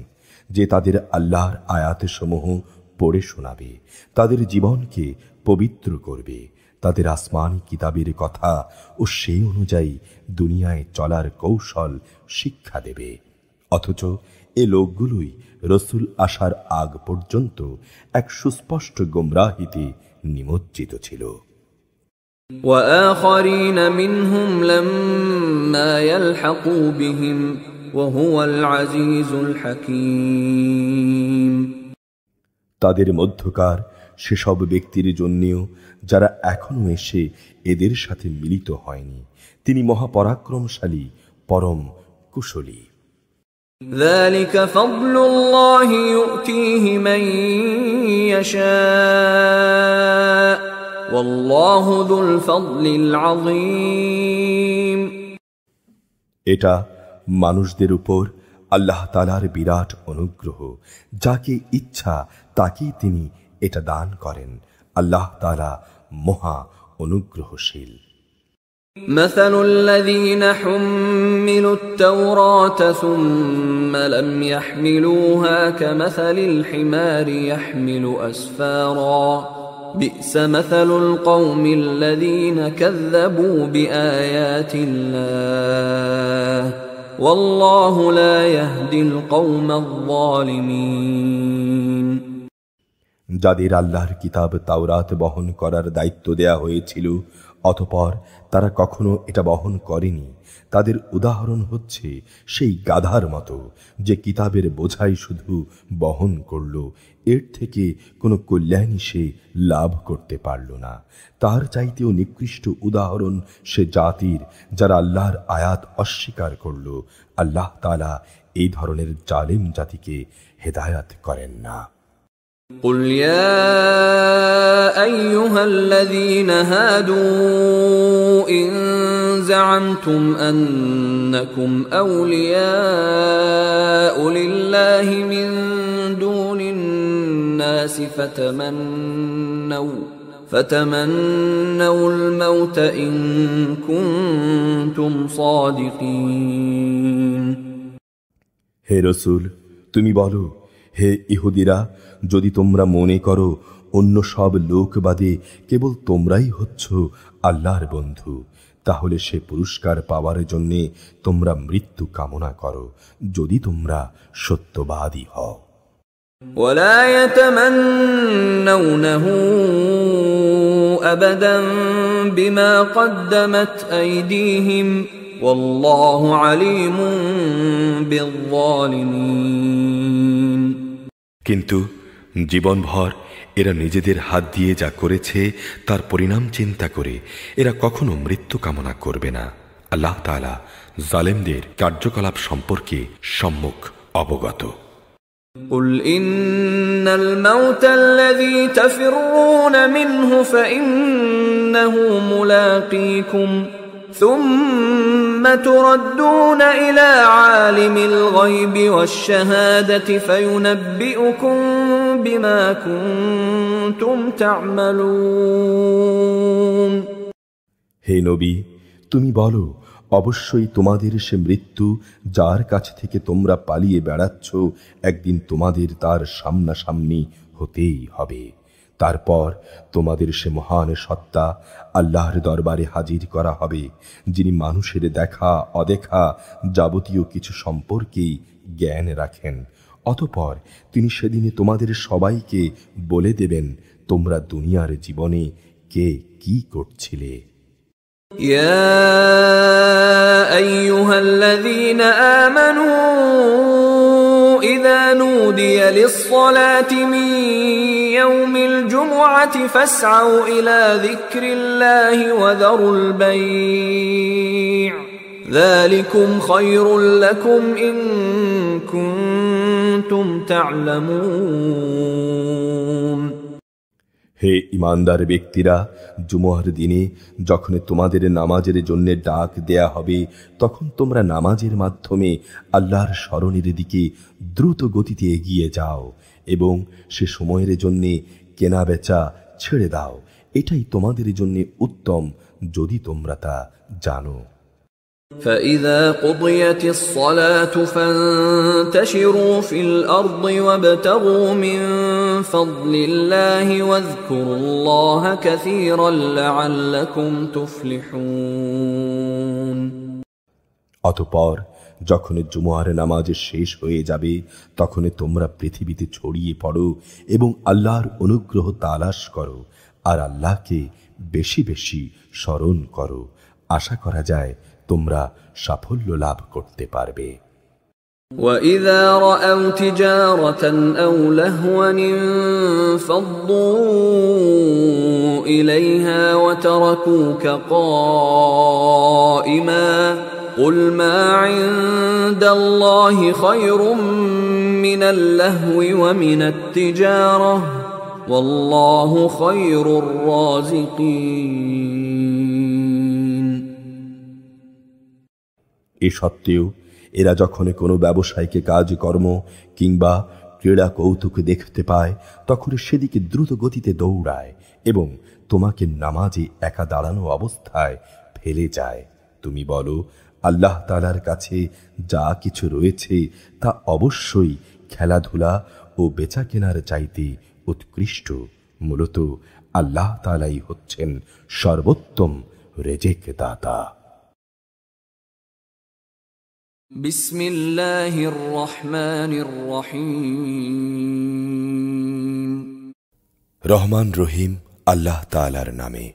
যে তাদের আল্লাহর আয়াতসমূহ পড়ে শোনাবে, তাদের জীবনকে পবিত্র করবে, তাদের আসমানি কিতাবের কথা ও সেই অনুযায়ী দুনিয়ায় চলার কৌশল শিক্ষা দেবে। অথচ এ লোকগুলোই রসুল আসার আগ পর্যন্ত এক সুস্পষ্ট গোমরাহিতে নিমজ্জিত ছিল। وآخرين منهم لما يلحقوا بهم وهو العزيز الحكيم। তাদের মধ্যকার সেসব ব্যক্তির জন্যেও যারা এখনো এসে এদের সাথে মিলিত হয়নি, তিনি মহাপরাক্রমশালী, পরম কুশলী। ذلك فضل الله يؤتيه من يشاء والله ذو الفضل العظيم। এটা মানুষদের উপর আল্লাহ তাআলার বিরাট অনুগ্রহ, যাকে ইচ্ছা তাকেই তিনি এটা দান করেন। আল্লাহ তাআলা মহা অনুগ্রহশীল। مثل الذين حملوا التوراة ثم لم يحملوها كمثل الحمار يحمل أسفارا بئس مثل القوم الذين كذبوا بآيات الله والله لا يهدي القوم الظالمين। যাদের আল্লাহর কিতাব তাওরাত বহন করার দায়িত্ব দেয়া হয়েছিল, অতঃপর তারা কখনো এটা বহন করেনি। তাদের উদাহরণ হচ্ছে সেই গাধার মতো যে কিতাবের বোঝাই শুধু বহন করল, এর থেকে কোনো কল্যাণই সে লাভ করতে পারল না। তার চাইতেও নিকৃষ্ট উদাহরণ সে জাতির যারা আল্লাহর আয়াত অস্বীকার করল। আল্লাহ তাআলা এই ধরনের জালেম জাতিকে হেদায়াত করেন না। قل يا أيها الذين هادوا إن زعمتم أنكم أولياء لله من دون الناس فتمنوا الموت إن كنتم صادقين। হে রাসূল, তুমি বলো, হে ইহুদিরা, যদি তোমরা মনে করো অন্য সব লোক বাদে কেবল তোমরাই হচ্ছ আল্লাহর বন্ধু, তাহলে সে পুরস্কার পাওয়ার জন্যে তোমরা মৃত্যু কামনা করো, যদি তোমরা সত্যবাদী হও। ولا يتمنونه أبدا بما قدمت أيديهم والله عليم بالظالمين। কিন্তু জীবনভর এরা নিজেদের হাত দিয়ে যা করেছে তার পরিণাম চিন্তা করে এরা কখনো মৃত্যু কামনা করবে না। আল্লাহ তাআলা জালেমদের কার্যকলাপ সম্পর্কে সম্যক অবগত। قل إن الموت الذي تفرون منه فإنه ملاقيكم ثم تردون إلى عالم الغيب والشهادة فينبئكم بما كنتم تعملون। হে নবী, তুমি বলো, অবশ্যই তোমাদের সে মৃত্যু যার কাছ থেকে তোমরা পালিয়ে বেড়াচ্ছ একদিন তোমাদের তার সামনাসামনি হতেই হবে। তারপর তোমাদের সে মহান সত্তা আল্লাহর দরবারে হাজির করা হবে, যিনি মানুষের দেখা অদেখা যাবতীয় কিছু সম্পর্কেই জ্ঞান রাখেন। অতঃপর তিনি সেদিনে তোমাদের সবাইকে বলে দেবেন তোমরা দুনিয়ার জীবনে কে কি করছিলে। يا أيها الذين آمنوا إذا نودي للصلاة من يوم الجمعة فاسعوا إلى ذكر الله وذروا البيع ذلكم خير لكم إن كنتم تعلمون। হে ঈমানদার ব্যক্তিরা, জুমআর দিনে যখন তোমাদের নামাজের জন্য ডাক দেয়া হবে, তখন তোমরা নামাজের মাধ্যমে আল্লাহর স্মরণের দিকে দ্রুত গতিতে এগিয়ে যাও এবং সে সময়ের জন্য কেনা বেচা ছেড়ে দাও। এটাই তোমাদের জন্য উত্তম, যদি তোমরা তা জানো। فإذا قضيت الصلاة فانتشروا في الأرض وابتغوا من فضل الله واذكروا الله كثيرا لعلكم تفلحون। অতঃপর যখন জুমআর নামাজ শেষ হয়ে যাবে, তখন তোমরা পৃথিবীতে ছড়িয়ে পড়ো এবং আল্লাহর অনুগ্রহ তালাশ করো আর আল্লাহকে বেশি বেশি স্মরণ করো। আশা করা যায় তোমরা সাফল্য লাভ করতে পারবে। وَإِذَا رَأَوْا تِجَارَةً أَوْ لَهْوًا انفَضُّوا إِلَيْهَا وَتَرَكُوكَ قَائِمًا قُلْ مَا عِندَ اللَّهِ خَيْرٌ مِّنَ اللَّهْوِ وَمِنَ التِّجَارَةِ وَاللَّهُ خَيْرُ الرَّازِقِينَ। এ সত্ত্বেও এরা যখন কোনো ব্যবসায়কে কাজকর্ম কিংবা ক্রীড়া কৌতুক দেখতে পায়, তখন সেদিকে দ্রুত গতিতে দৌড়ায় এবং তোমাকে নামাজে একা দাঁড়ানো অবস্থায় ফেলে যায়। তুমি বলো, আল্লাহ তাআলার কাছে যা কিছু রয়েছে তা অবশ্যই খেলাধুলা ও বেচা কেনার চাইতে উৎকৃষ্ট। মূলত আল্লাহ তাআলাই হচ্ছেন সর্বোত্তম রেজেক দাতা। বিসমিল্লাহির রহমানির রহিম। রহমান রহিম আল্লাহ তাআলার নামে।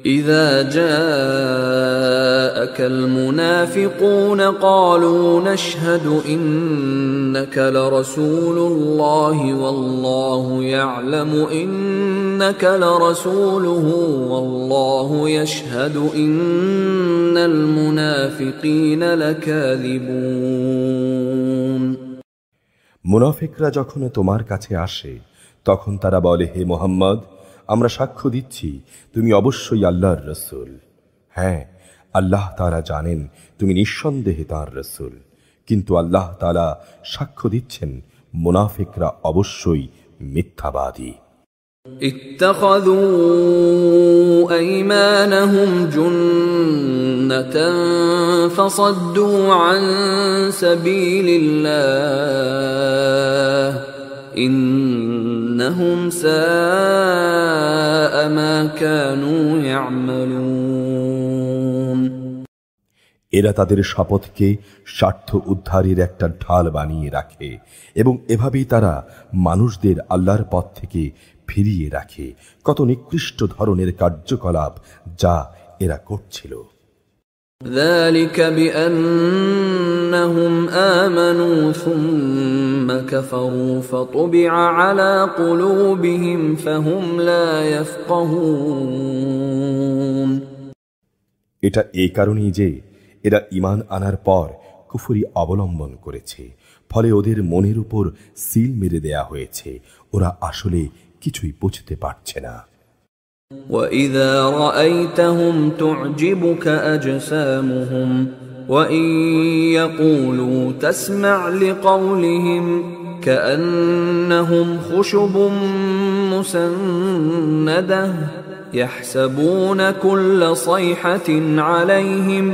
إذا جاءك المنافقون قالوا نشهد إنك لرسول الله والله يعلم إنك لرسوله والله يشهد إن المنافقين لكاذبون মুনাফিকরা যখন তোমার কাছে আসে তখন তারা বলে, হে মুহাম্মদ, আমরা সাক্ষ্য দিচ্ছি তুমি অবশ্যই আল্লাহর রসুল। হ্যাঁ, আল্লাহ তাআলা জানেন তুমি নিঃসন্দেহে তাঁর রসুল, কিন্তু আল্লাহ তাআলা সাক্ষ্য দিচ্ছেন মুনাফিকরা অবশ্যই মিথ্যাবাদী। اتخذوا أيمانهم جنة فصدوا عن سبيل الله إنهم ساء ما كانوا يعملون এরা তাদের শপথকে স্বার্থ উদ্ধারের একটা ঢাল বানিয়ে রাখে এবং এভাবেই তারা মানুষদের আল্লাহর পথ থেকে ফিরিয়ে রাখে। কত নিকৃষ্ট ধরনের কার্যকলাপ যা এরা করছিল। ذلك بأنهم آمنوا ثم كفروا فطبع على قلوبهم فهم لا يفقهون এটা এই কারণেই যে এরা ঈমান আনার পর কুফরি অবলম্বন করেছে, ফলে ওদের মনের উপর সিল মেরে দেয়া হয়েছে, ওরা আসলে কিছুই বুঝতে পারছে না। وَإِذَا رَأَيْتَهُمْ تُعْجِبُكَ أَجْسَامُهُمْ وَإِنْ يَقُولُوا تَسْمَعْ لِقَوْلِهِمْ كَأَنَّهُمْ خُشُبٌ مُّسَنَّدَةٌ يَحْسَبُونَ كُلَّ صَيْحَةٍ عَلَيْهِمْ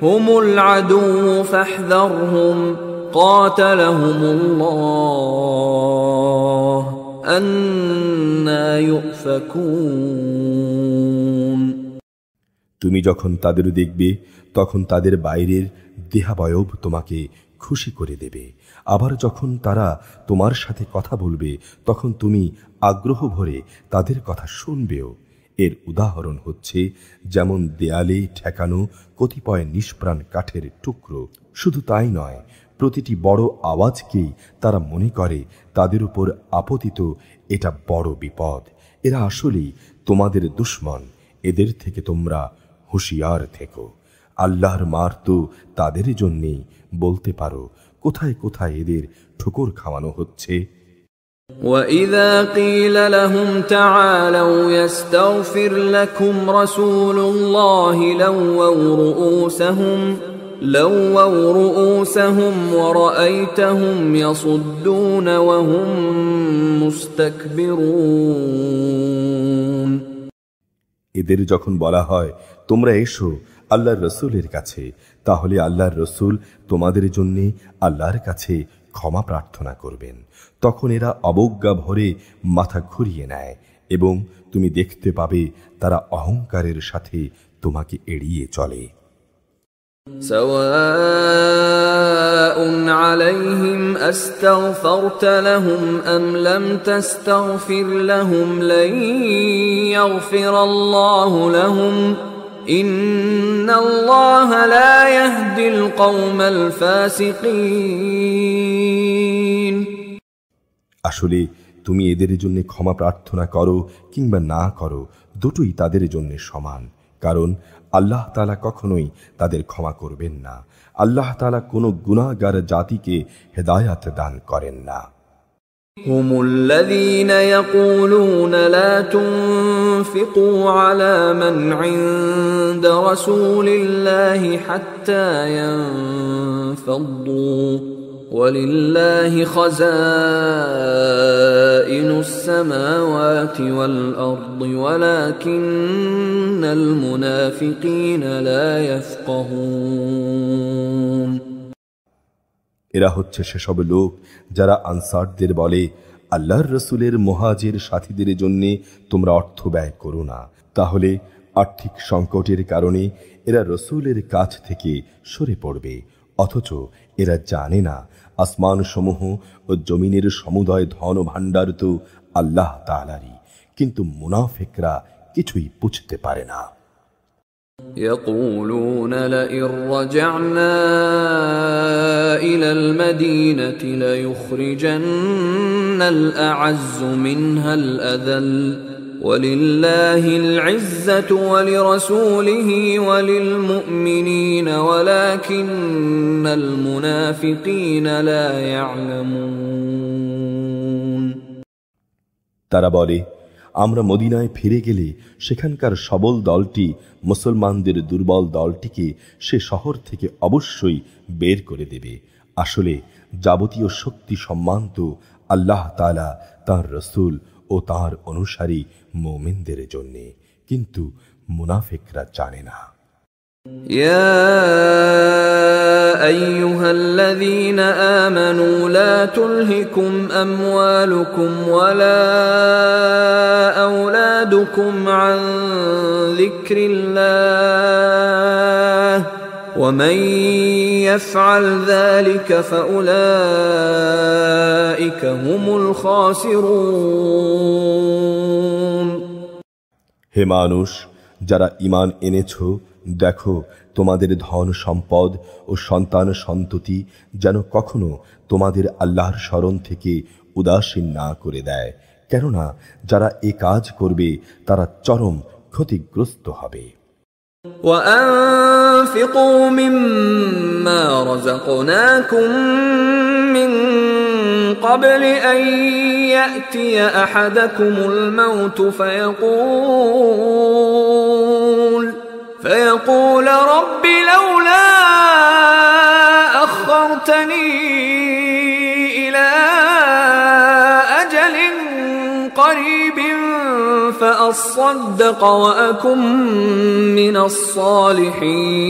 هُمُ الْعَدُوُّ فَاحْذَرْهُمْ قَاتَلَهُمُ اللَّهُ أَنَّى يُؤْفَكُونَ তুমি যখন তাদের দেখবে তখন তাদের বাইরের দেহাবয়ব তোমাকে খুশি করে দেবে, আবার যখন তারা তোমার সাথে কথা বলবে তখন তুমি আগ্রহ ভরে তাদের কথা শুনবেও। এর উদাহরণ হচ্ছে যেমন দেয়ালে ঠেকানো কতিপয় নিষ্প্রাণ কাঠের টুকরো। শুধু তাই নয়, প্রতিটি বড় আওয়াজকেই তারা মনে করে তাদের উপর আপতিত এটা বড় বিপদ। এরা আসলেই তোমাদের দুশমন, এদের থেকে তোমরা হুঁশিয়ার থেকো। আল্লাহর মার তো তাদের জন্যেই, বলতে পারো কোথায় কোথায় এদের ঠোকর খাওয়ানো হচ্ছে। وَإِذَا قِيلَ لَهُمْ تَعَالَوْا يَسْتَغْفِرْ لَكُمْ رَسُولُ اللَّهِ لَوَّوْا رُؤُوسَهُمْ وَرَأَيْتَهُمْ يَصُدُّونَ وَهُمْ مُسْتَكْبِرُونَ এদের যখন বলা হয় তোমরা এসো আল্লাহর রসুলের কাছে, তাহলে আল্লাহর রসুল তোমাদের জন্যে আল্লাহর কাছে ক্ষমা প্রার্থনা করবেন। তখন এরা অবজ্ঞা ভরে মাথা ঘুরিয়ে নেয় এবং তুমি দেখতে পাবে তারা অহংকারের সাথে তোমাকে এড়িয়ে চলে। سواء عليهم أستغفرت لهم أم لم تستغفر لهم لن يغفر الله لهم إن الله لا يهدي القوم الفاسقين আসলে তুমি এদের জন্য ক্ষমা প্রার্থনা করো কিংবা না করো, দুটোই তাদের জন্য সমান, কারণ আল্লাহ তাআলা কখনোই তাদের ক্ষমা করবেন না। আল্লাহ তাআলা কোনো গুনাহগার জাতিকে হেদায়াত দান করেন না। هم الذين يقولون لا تنفقوا على من عند رسول الله حتى ينفضوا ولله خزائن السماوات والأرض ولكن المنافقين لا يفقهون এরা হচ্ছে সেসব লোক যারা আনসারদের বলে, আল্লাহর রসুলের মুহাজির সাথীদের জন্য তোমরা অর্থ ব্যয় করো না, তাহলে আর্থিক সংকটের কারণে এরা রসুলের কাছ থেকে সরে পড়বে। অথচ এরা জানে না আসমান সমূহ ও জমিনের সমুদয় ধন ভাণ্ডার তো আল্লাহ তাআলারই, কিন্তু মুনাফিকরা কিছুই বুঝতে পারে না। يقولون لئن رجعنا إلى المدينة ليخرجن الأعز منها الأذل ولله العزة ولرسوله وللمؤمنين ولكن المنافقين لا يعلمون তারা বলে, আমরা মদিনায় ফিরে গেলে সেখানকার সবল দলটি মুসলমানদের দুর্বল দলটিকে সে শহর থেকে অবশ্যই বের করে দেবে। আসলে যাবতীয় শক্তি সম্মান তো আল্লাহ তাআলা, তাঁর রসূল ও তাঁর অনুসারী মুমিনদের জন্যে, কিন্তু মুনাফিকরা জানে না। يا أيها الذين آمنوا لا تلهكم أموالكم ولا أولادكم عن ذكر الله ومن يفعل ذلك فأولئك هم الخاسرون হে মানুষ, যারা ঈমান এনেছো, দেখো তোমাদের ধন সম্পদ ও সন্তান সন্ততি যেন কখনো তোমাদের আল্লাহর স্মরণ থেকে উদাসীন না করে দেয়, কেননা যারা এ কাজ করবে তারা চরম ক্ষতিগ্রস্ত হবে। وأنفقوا مما رزقناكم من قبل أن يأتي أحدكم الموت فيقول رب لولا أخرتني إلى أجل قريب فأصدق وأكن من الصالحين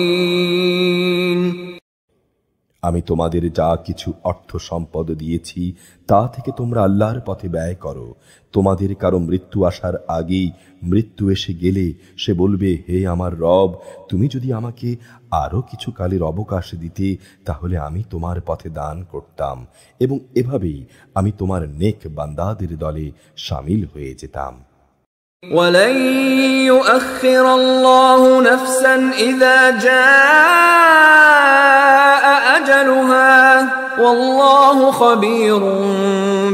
আমি তোমাদের যা কিছু অর্থ সম্পদ দিয়েছি তা থেকে তোমরা আল্লাহর পথে ব্যয় করো। তোমাদের কারো মৃত্যু আসার আগেই মৃত্যু এসে গেলে সে বলবে, হে আমার রব, তুমি যদি আমাকে আরো কিছু কালের অবকাশ দিতে তাহলে আমি তোমার পথে দান করতাম এবং এভাবেই আমি তোমার নেক বান্দাদের দলে শামিল হয়ে যেতাম। ولن يؤخر الله نفسا إذا جاء أجلها والله خبير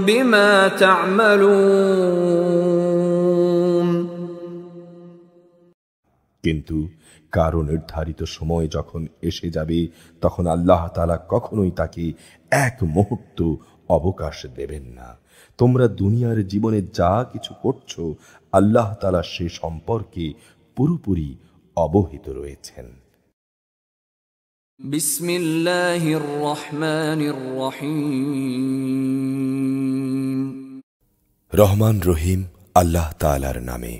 بما تعملون কিন্তু কারো নির্ধারিত সময় যখন এসে যাবে তখন আল্লাহ তাআলা কখনোই তাকে এক মুহূর্ত অবকাশ দেবেন না। তোমরা দুনিয়ার জীবনে যা কিছু করছো আল্লাহ তাআলা সে সম্পর্কে পুরোপুরি অবহিত রয়েছেন। বিসমিল্লাহির রহমানির রহিম। রহমান রহিম আল্লাহ তাআলার নামে।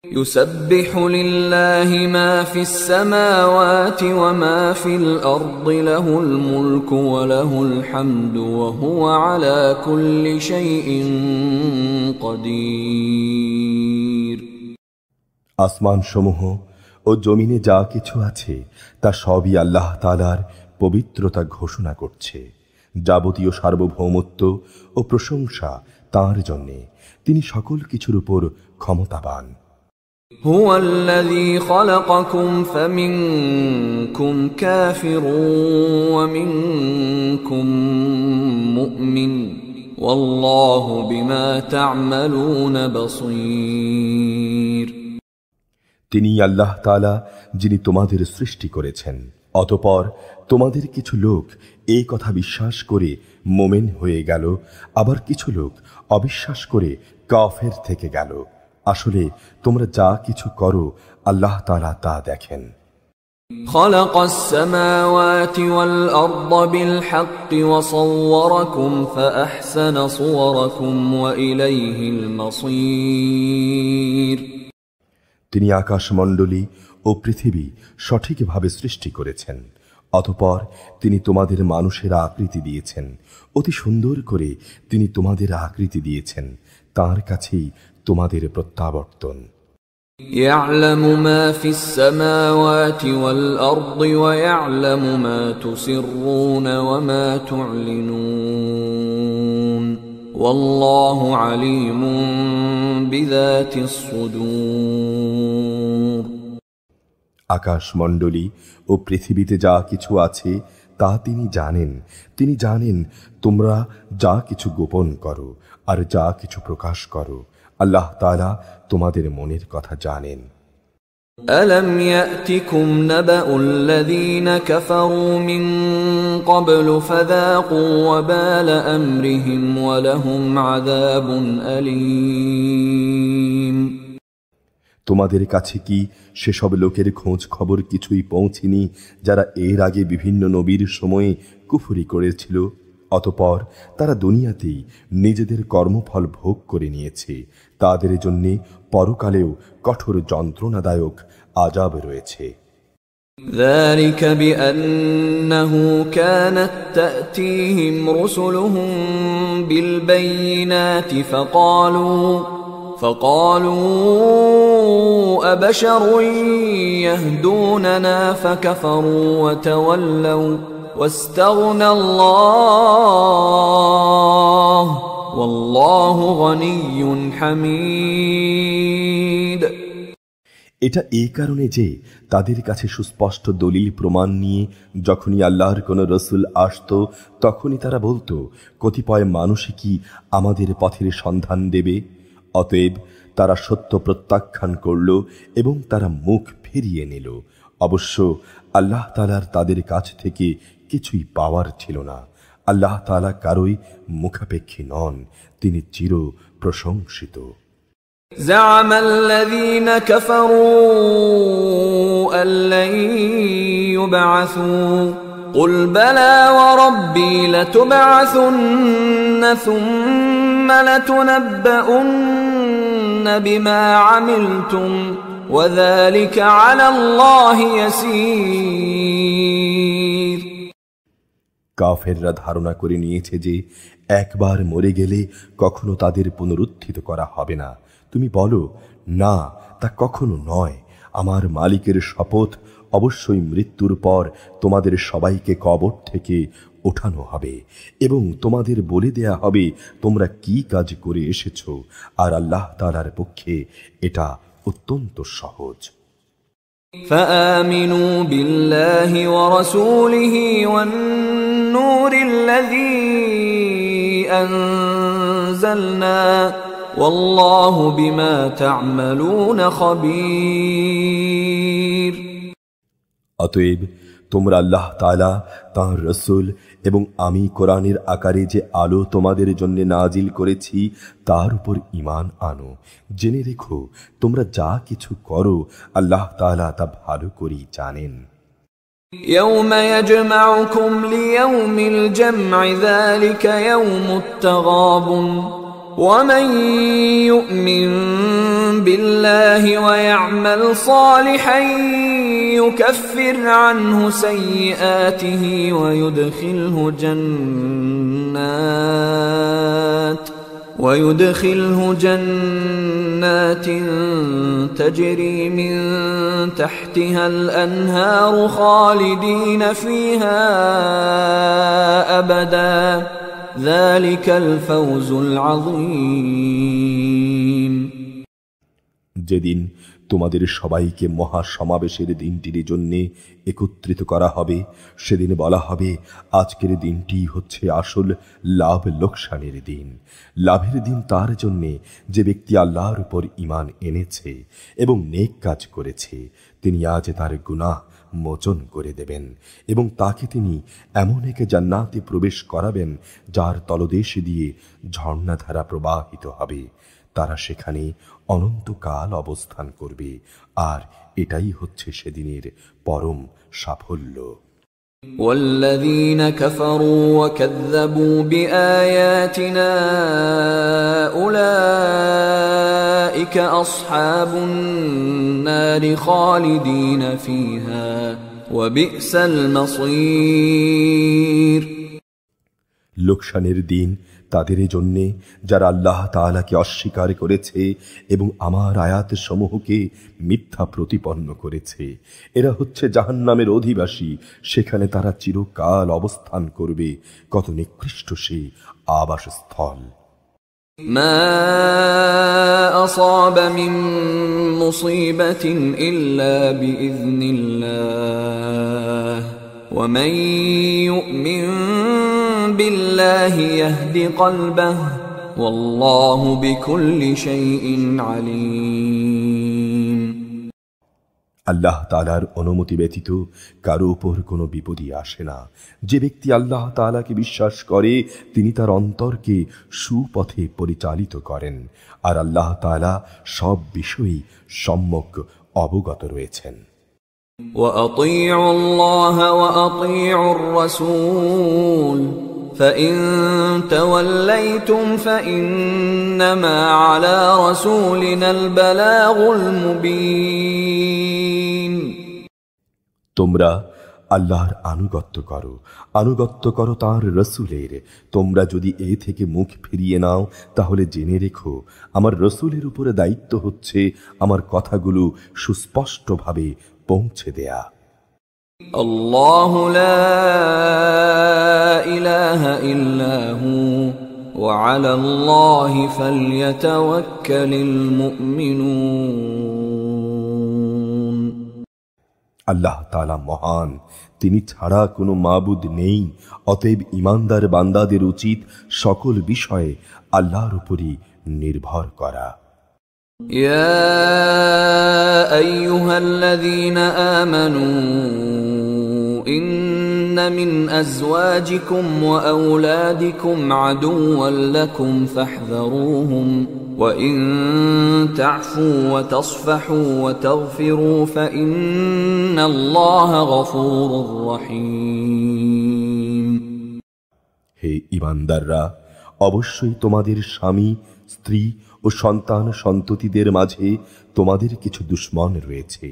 يسبح لله ما في السماوات وما في الأرض له الملك وله الحمد وهو على كل شيء قدير আসমান সমূহ ও জমিনে যা কিছু আছে তা সবই আল্লাহ তাআলার পবিত্রতা ঘোষণা করছে। যাবতীয় সার্বভৌমত্ব ও প্রশংসা তাঁর জন্যে, তিনি সকল কিছুর উপর ক্ষমতাবান। هو الذي خلقكم فمنكم كافر ومنكم مؤمن والله بما تعملون بصير তিনি আল্লাহ তাআলা যিনি তোমাদের সৃষ্টি করেছেন, অতঃপর তোমাদের কিছু লোক এই কথা বিশ্বাস করে মুমিন হয়ে গেল, আবার কিছু লোক অবিশ্বাস করে কাফের থেকে গেল। আসলে তোমরা যা কিছু করো আল্লাহ তাআলা তা দেখেন। خلق السماوات والأرض بالحق وصوركم فأحسن صوركم وإليه المصير তিনি আকাশমণ্ডলী ও পৃথিবী সঠিকভাবে সৃষ্টি করেছেন, অতঃপর তিনি তোমাদের মানুষের আকৃতি দিয়েছেন, অতি সুন্দর করে তিনি তোমাদের আকৃতি দিয়েছেন, তাঁর কাছেই তোমাদের প্রত্যাবর্তন। يعلم ما في السماوات والأرض ويعلم ما تسرون وما تعلنون والله عليم بذات الصدور আকাশমণ্ডলী ও পৃথিবীতে যা কিছু আছে তা তিনি জানেন। তিনি জানেন তোমরা যা কিছু গোপন করো আর যা কিছু প্রকাশ করো। আল্লাহ তাআলা তোমাদের মনের কথা জানেন। ألم يأتكم نبأ الذين كفروا من قبل فذاقوا وبال أمرهم ولهم عذاب أليم। তোমাদের কাছে কি সেসব লোকের খোঁজ খবর কিছুই পৌঁছেনি যারা এর আগে বিভিন্ন নবীর সময়ে কুফরি করেছিল, অতঃপর তারা দুনিয়াতেই নিজেদের কর্মফল ভোগ করে নিয়েছে। তাদের জন্য পরকালেও কঠোর যন্ত্রণাদায়ক আযাব রয়েছে। ذلك بأنه كانت تأتيهم رسلهم بالبينات فقالوا أبشر يهدوننا فكفروا وتولوا واستغنى الله والله غني حميد। এটা এই কারণে যে তাদের কাছে সুস্পষ্ট দলিল প্রমাণ নিয়ে যখনই আল্লাহর কোনো রসুল আসত তখনই তারা বলতো, কতিপয় মানুষই কি আমাদের পথের সন্ধান দেবে? অতএব তারা সত্য প্রত্যাখ্যান করল এবং তারা মুখ ফিরিয়ে নিল। অবশ্য আল্লাহ তাআলার তাদের কাছ থেকে কিছুই পাওয়ার ছিল না। আল্লাহ তাআলা কারোই মুখাপেক্ষী নন, তিনি চির প্রশংসিত। زعم الذين كفروا أن لن يبعثوا قل بلى وربي لتبعثن ثم لتنبؤن بما عملتم وذلك على الله يسير। কাফেররা ধারণা করে নিয়েছে যে একবার মরে গেলে কখনো তাদের পুনরুত্থিত করা হবে না। তুমি বলো, না, তা কখনো নয়। আমার মালিকের শপথ, অবশ্যই মৃত্যুর পর তোমাদের সবাইকে কবর থেকে ওঠানো হবে এবং তোমাদের বলে দেয়া হবে তোমরা কি কাজ করে এসেছো, আর আল্লাহ তাআলার পক্ষে এটা অত্যন্ত সহজ। فآمنوا بالله ورسوله والنور الذي أنزلنا والله بما تعملون خبير। অতএব তোমরা আল্লাহ তাআলা, তাঁর রসুল এবং আমি কোরআনের আকারে যে আলো তোমাদের জন্য নাজিল করেছি তার উপর ঈমান আনো। জেনে রেখো তোমরা যা কিছু করো আল্লাহ তাআলা তা ভালো করেই জানেন। يوم يجمعكم ليوم الجمع ذلك يوم التغابن ومن يؤمن بالله ويعمل صالحا يكفر عنه سيئاته ويدخله جنات تجري من تحتها الأنهار خالدين فيها أبدا ذلك الفوز العظيم। যেদিন তোমাদের সবাইকে মহা সমাবেশের দিনটির জন্য একত্রিত করা হবে, সেদিন বলা হবে, আজকের দিনটি হচ্ছে আসল লাভ লোকসানের দিন। লাভের দিন তার জন্যে যে ব্যক্তি আল্লাহর উপর ঈমান এনেছে এবং নেক কাজ করেছে। তিনি আজ তার গুনাহ মোচন করে দেবেন এবং তাকে তিনি এমন এক জান্নাতে প্রবেশ করাবেন যার তলদেশ দিয়ে ঝর্ণাধারা প্রবাহিত হবে। তারা সেখানে অনন্তকাল অবস্থান করবে, আর এটাই হচ্ছে সেদিনের পরম সাফল্য। والذين كفروا وكذبوا بآياتنا أولئك أصحاب النار خالدين فيها وبئس المصير। লোকসানের দিন তাদের জন্যে যারা আল্লাহ তাআলাকে অস্বীকার করেছে এবং আমার আয়াত সমূহকে মিথ্যা প্রতিপন্ন করেছে। এরা হচ্ছে জাহান্নামের অধিবাসী, সেখানে তারা চিরকাল অবস্থান করবে। কত নিকৃষ্ট সে আবাসস্থল। ما أصاب من مصيبة إلا بإذن الله ومن يؤمن بالله يهد قلبه والله بكل شيء عليم। আল্লাহ তাআলার অনুমতি ব্যতীত কারো উপর কোনো বিপদই আসে না। যে ব্যক্তি আল্লাহ তাআলাকে বিশ্বাস করে তিনি তার অন্তরকে সুপথে পরিচালিত করেন, আর আল্লাহ তাআলা সব বিষয়েই সম্যক অবগত রয়েছেন। وأطيعوا الله وأطيعوا الرسول فإن توليتم فإنما على رسولنا البلاغ المبين। তোমরা আল্লাহর আনুগত্য করো তাঁর রসুলের। তোমরা যদি এ থেকে মুখ ফিরিয়ে নাও তাহলে জেনে রেখো আমার রসুলের উপরে দায়িত্ব হচ্ছে আমার কথাগুলো সুস্পষ্টভাবে পৌঁছে দেয়া। আল্লাহু লা ইলাহা ইল্লা হু ওয়া আলাল্লাহি ফালইয়াতাওয়াক্কালিল মুমিনুন। আল্লাহ তাআলা মহান, তিনি ছাড়া কোনো মাবুদ নেই। অতএব ঈমানদার বান্দাদের উচিত সকল বিষয়ে আল্লাহর উপরই নির্ভর করা। ইয়া আইয়ুহাল্লাযীনা আমানু ইন্না মিন আজওয়াজিকুম ওয়া আওলাদিকুম আদুওয়ান লাকুম ফাহযারুহুম ওয়া ইন তা'ফু ওয়া তাসফাহু ওয়া তাগফিরু ফাইন্নাল্লাহা গফুরুর রহিম। হে ঈমানদাররা, অবশ্যই তোমাদের স্বামী, স্ত্রী ও সন্তান সন্ততিদের মাঝে তোমাদের কিছু দুশমন রয়েছে।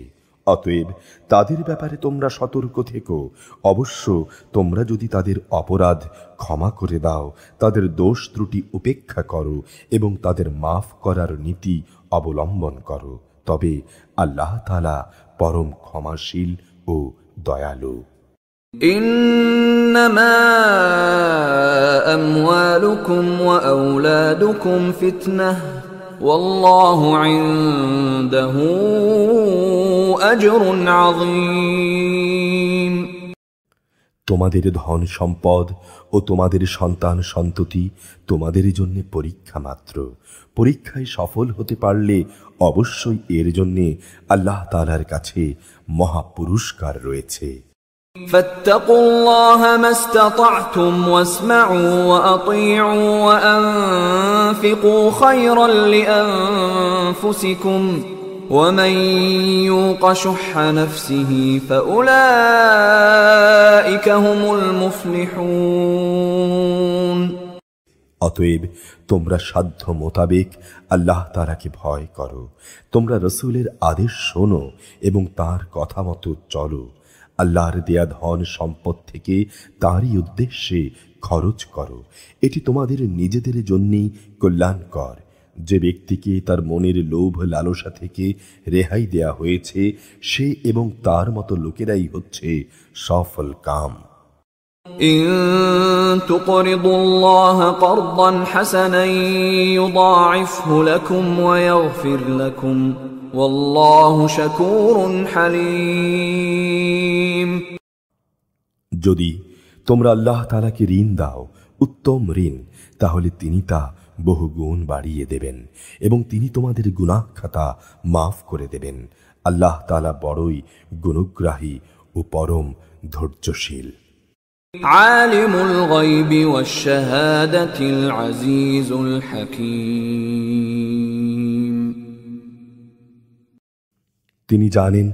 অতএব তাদের ব্যাপারে তোমরা সতর্ক থেকো। অবশ্য তোমরা যদি তাদের অপরাধ ক্ষমা করে দাও, তাদের দোষ ত্রুটি উপেক্ষা করো এবং তাদের মাফ করার নীতি অবলম্বন করো, তবে আল্লাহ তাআলা পরম ক্ষমাশীল ও দয়ালু। ইন্নামা আমওয়ালুকুম ওয়া আওলাদুকুম ফিতনাহ ওয়াল্লাহু ইনদাহু আজরুন আযীম। তোমাদের ধন সম্পদ ও তোমাদের সন্তান সন্ততি তোমাদের জন্য পরীক্ষা মাত্র। পরীক্ষায় সফল হতে পারলে অবশ্যই এর জন্য আল্লাহ তাআলার কাছে মহা পুরস্কার রয়েছে। فاتقوا الله ما استطعتم واسمعوا وأطيعوا وأنفقوا خيرا لأنفسكم ومن يوق شح نفسه فأولئك هم المفلحون। অতএব তোমরা সাধ্য মোতাবেক আল্লাহ তাআলাকে ভয় করো, তোমরা রসুলের আদেশ শোনো এবং তার কথা মতো চলো। আল্লাহর দেয়া ধন সম্পদ থেকে তারই উদ্দেশ্যে খরচ করো, এটি তোমাদের নিজেদের জন্যই কল্যাণকর। যে ব্যক্তিকে তার মনের লোভ লালসা থেকে রেহাই দেয়া হয়েছে, সে এবং তার মতো লোকেরাই হচ্ছে সফল কাম। ইন তুকরিদুল্লাহা কারদান হাসানান ইউদাঈফহু লাকুম ওয়া ইয়াগফির লাকুম ওয়াল্লাহু শাকুরুন হালিম। যদি তোমরা আল্লাহ তাআলাকে ঋণ দাও, উত্তম ঋণ, তাহলে তিনি তা বহুগুণ বাড়িয়ে দেবেন এবং তিনি তোমাদের গুনাহ খাতা মাফ করে দেবেন। আল্লাহ তাআলা বড়ই গুণগ্রাহী ও পরম ধৈর্যশীল। আলিমুল গায়বি ওয়াশ শাহাদাতিল আজিজুল হাকীম। তিনি জানেন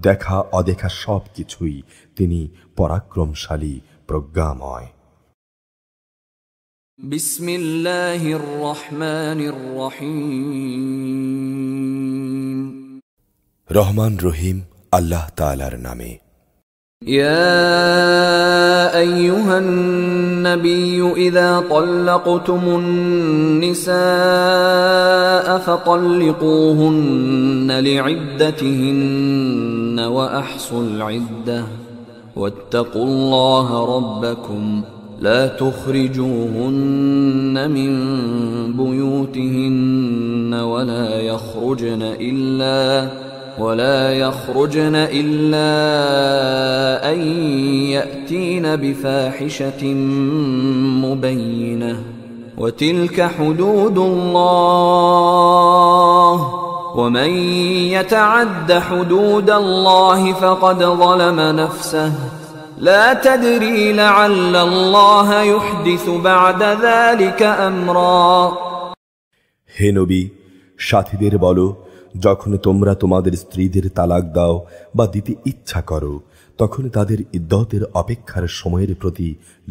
দেখা অদেখা সব কিছুই, তিনি পরাক্রমশালী প্রজ্ঞাময়। বিসমিল্লাহির রহমানির রহিম। রহমান রহিম আল্লাহ তাআলার নামে। ইয়া আইয়ুহান নাবিয়্যু ইযা তাল্লাকতুমুন নিসা ফাতাল্লিকুহুন্না লিইদ্দাতিহিন্না ওয়া আহসুল ইদ্দাহ ওয়াত্তাকুল্লাহা রাব্বাকুম لا تخرجوهن من بيوتهن ولا يخرجن إلا أن يأتين بفاحشة مبينة وتلك حدود الله ومن يتعد حدود الله فقد ظلم نفسه لا تدري لعل الله يحدث بعد ذلك أمرا। হে নবী, সাথীদের বলো, যখন তোমরা তোমাদের স্ত্রীদের তালাক দাও বা দিতে ইচ্ছা করো, তখন তাদের ইদ্দতের অপেক্ষার সময়ের প্রতি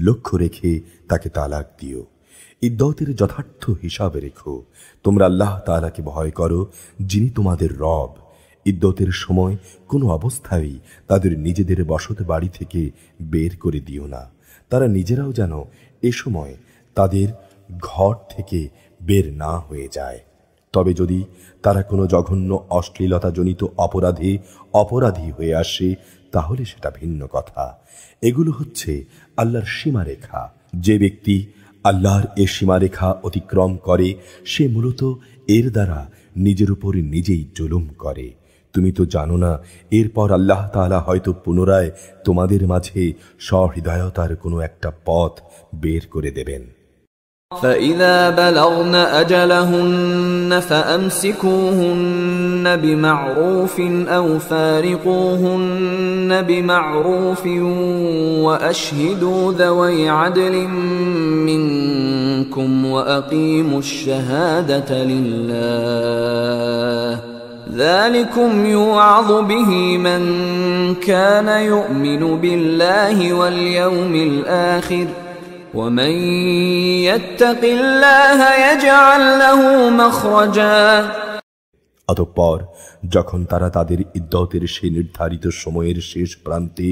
লক্ষ্য রেখে তাকে তালাক দিও। ইদ্দতের যথার্থ হিসাবে রেখো। তোমরা আল্লাহ তাআলাকে ভয় করো, যিনি তোমাদের রব। ইদ্দতের সময় কোনো অবস্থায় তাদের নিজেদের বসত বাড়ি থেকে বের করে দিও না। তারা নিজেরাও যেন এ সময় তাদের ঘর থেকে বের না হয়ে যায়। তবে যদি তারা কোনো জঘন্য অশ্লীলতাজনিত অপরাধী হয়ে আসে, তাহলে সেটা ভিন্ন কথা। এগুলো হচ্ছে আল্লাহর সীমারেখা। যে ব্যক্তি আল্লাহর এ সীমারেখা অতিক্রম করে, সে মূলত এর দ্বারা নিজের উপর নিজেই জুলুম করে। তুমি তো জানো না, এরপর আল্লাহ তাআলা হয়তো পুনরায় তোমাদের মাঝে সহৃদয়তার কোনো একটা পথ বের করে দেবেন। فإذا بلغن أجلهن فأمسكوهن بمعروف أو فارقوهن بمعروف وأشهدوا ذوي عدل منكم وأقيموا الشهادة لله ذلكم يوعظ به من كان يؤمن بالله واليوم الآخر ومن يتق الله يجعل له مخرجا। অতঃপর যখন তারা তাদের ইদ্দতের সেই নির্ধারিত সময়ের শেষ প্রান্তে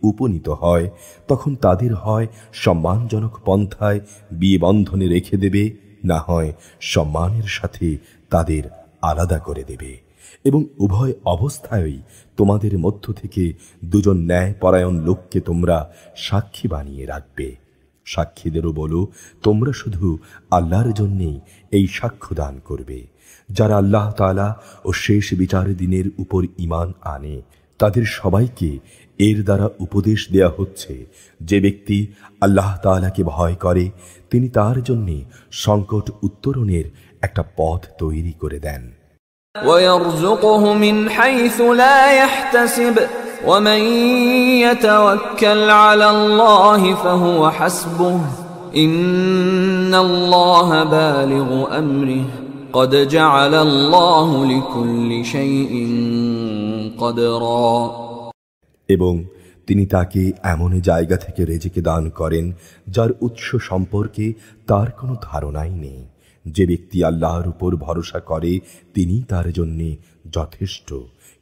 উপনীত হয়, তখন তাদের হয় সম্মানজনক পন্থায় বিয়ে বন্ধনে রেখে দেবে, না হয় সম্মানের সাথে তাদের আলাদা করে দেবে। এবং উভয় অবস্থায়ই তোমাদের মধ্য থেকে দুজন ন্যায়পরায়ণ লোককে তোমরা সাক্ষী বানিয়ে রাখবে। সাক্ষীদেরও বলো, তোমরা শুধু আল্লাহর জন্যেই এই সাক্ষ্য দান করবে। যারা আল্লাহ তাআলা ও শেষ বিচার দিনের উপর ঈমান আনে, তাদের সবাইকে এর দ্বারা উপদেশ দেয়া হচ্ছে, যে ব্যক্তি আল্লাহ তাআলাকে ভয় করে, তিনি তার জন্যে সংকট উত্তরণের একটা পথ তৈরি করে দেন। ويرزقه من حيث لا يحتسب ومن يتوكل على الله فهو حسبه إن الله بالغ أمره قد جعل الله لكل شيء قدرا। এবং তিনি তাকে এমন জায়গা থেকে রিজিক দান করেন যার উৎস সম্পর্কে তার কোনো ধারণাই নেই। যে ব্যক্তি আল্লাহর উপর ভরসা করে, তিনি তার জন্য যথেষ্ট।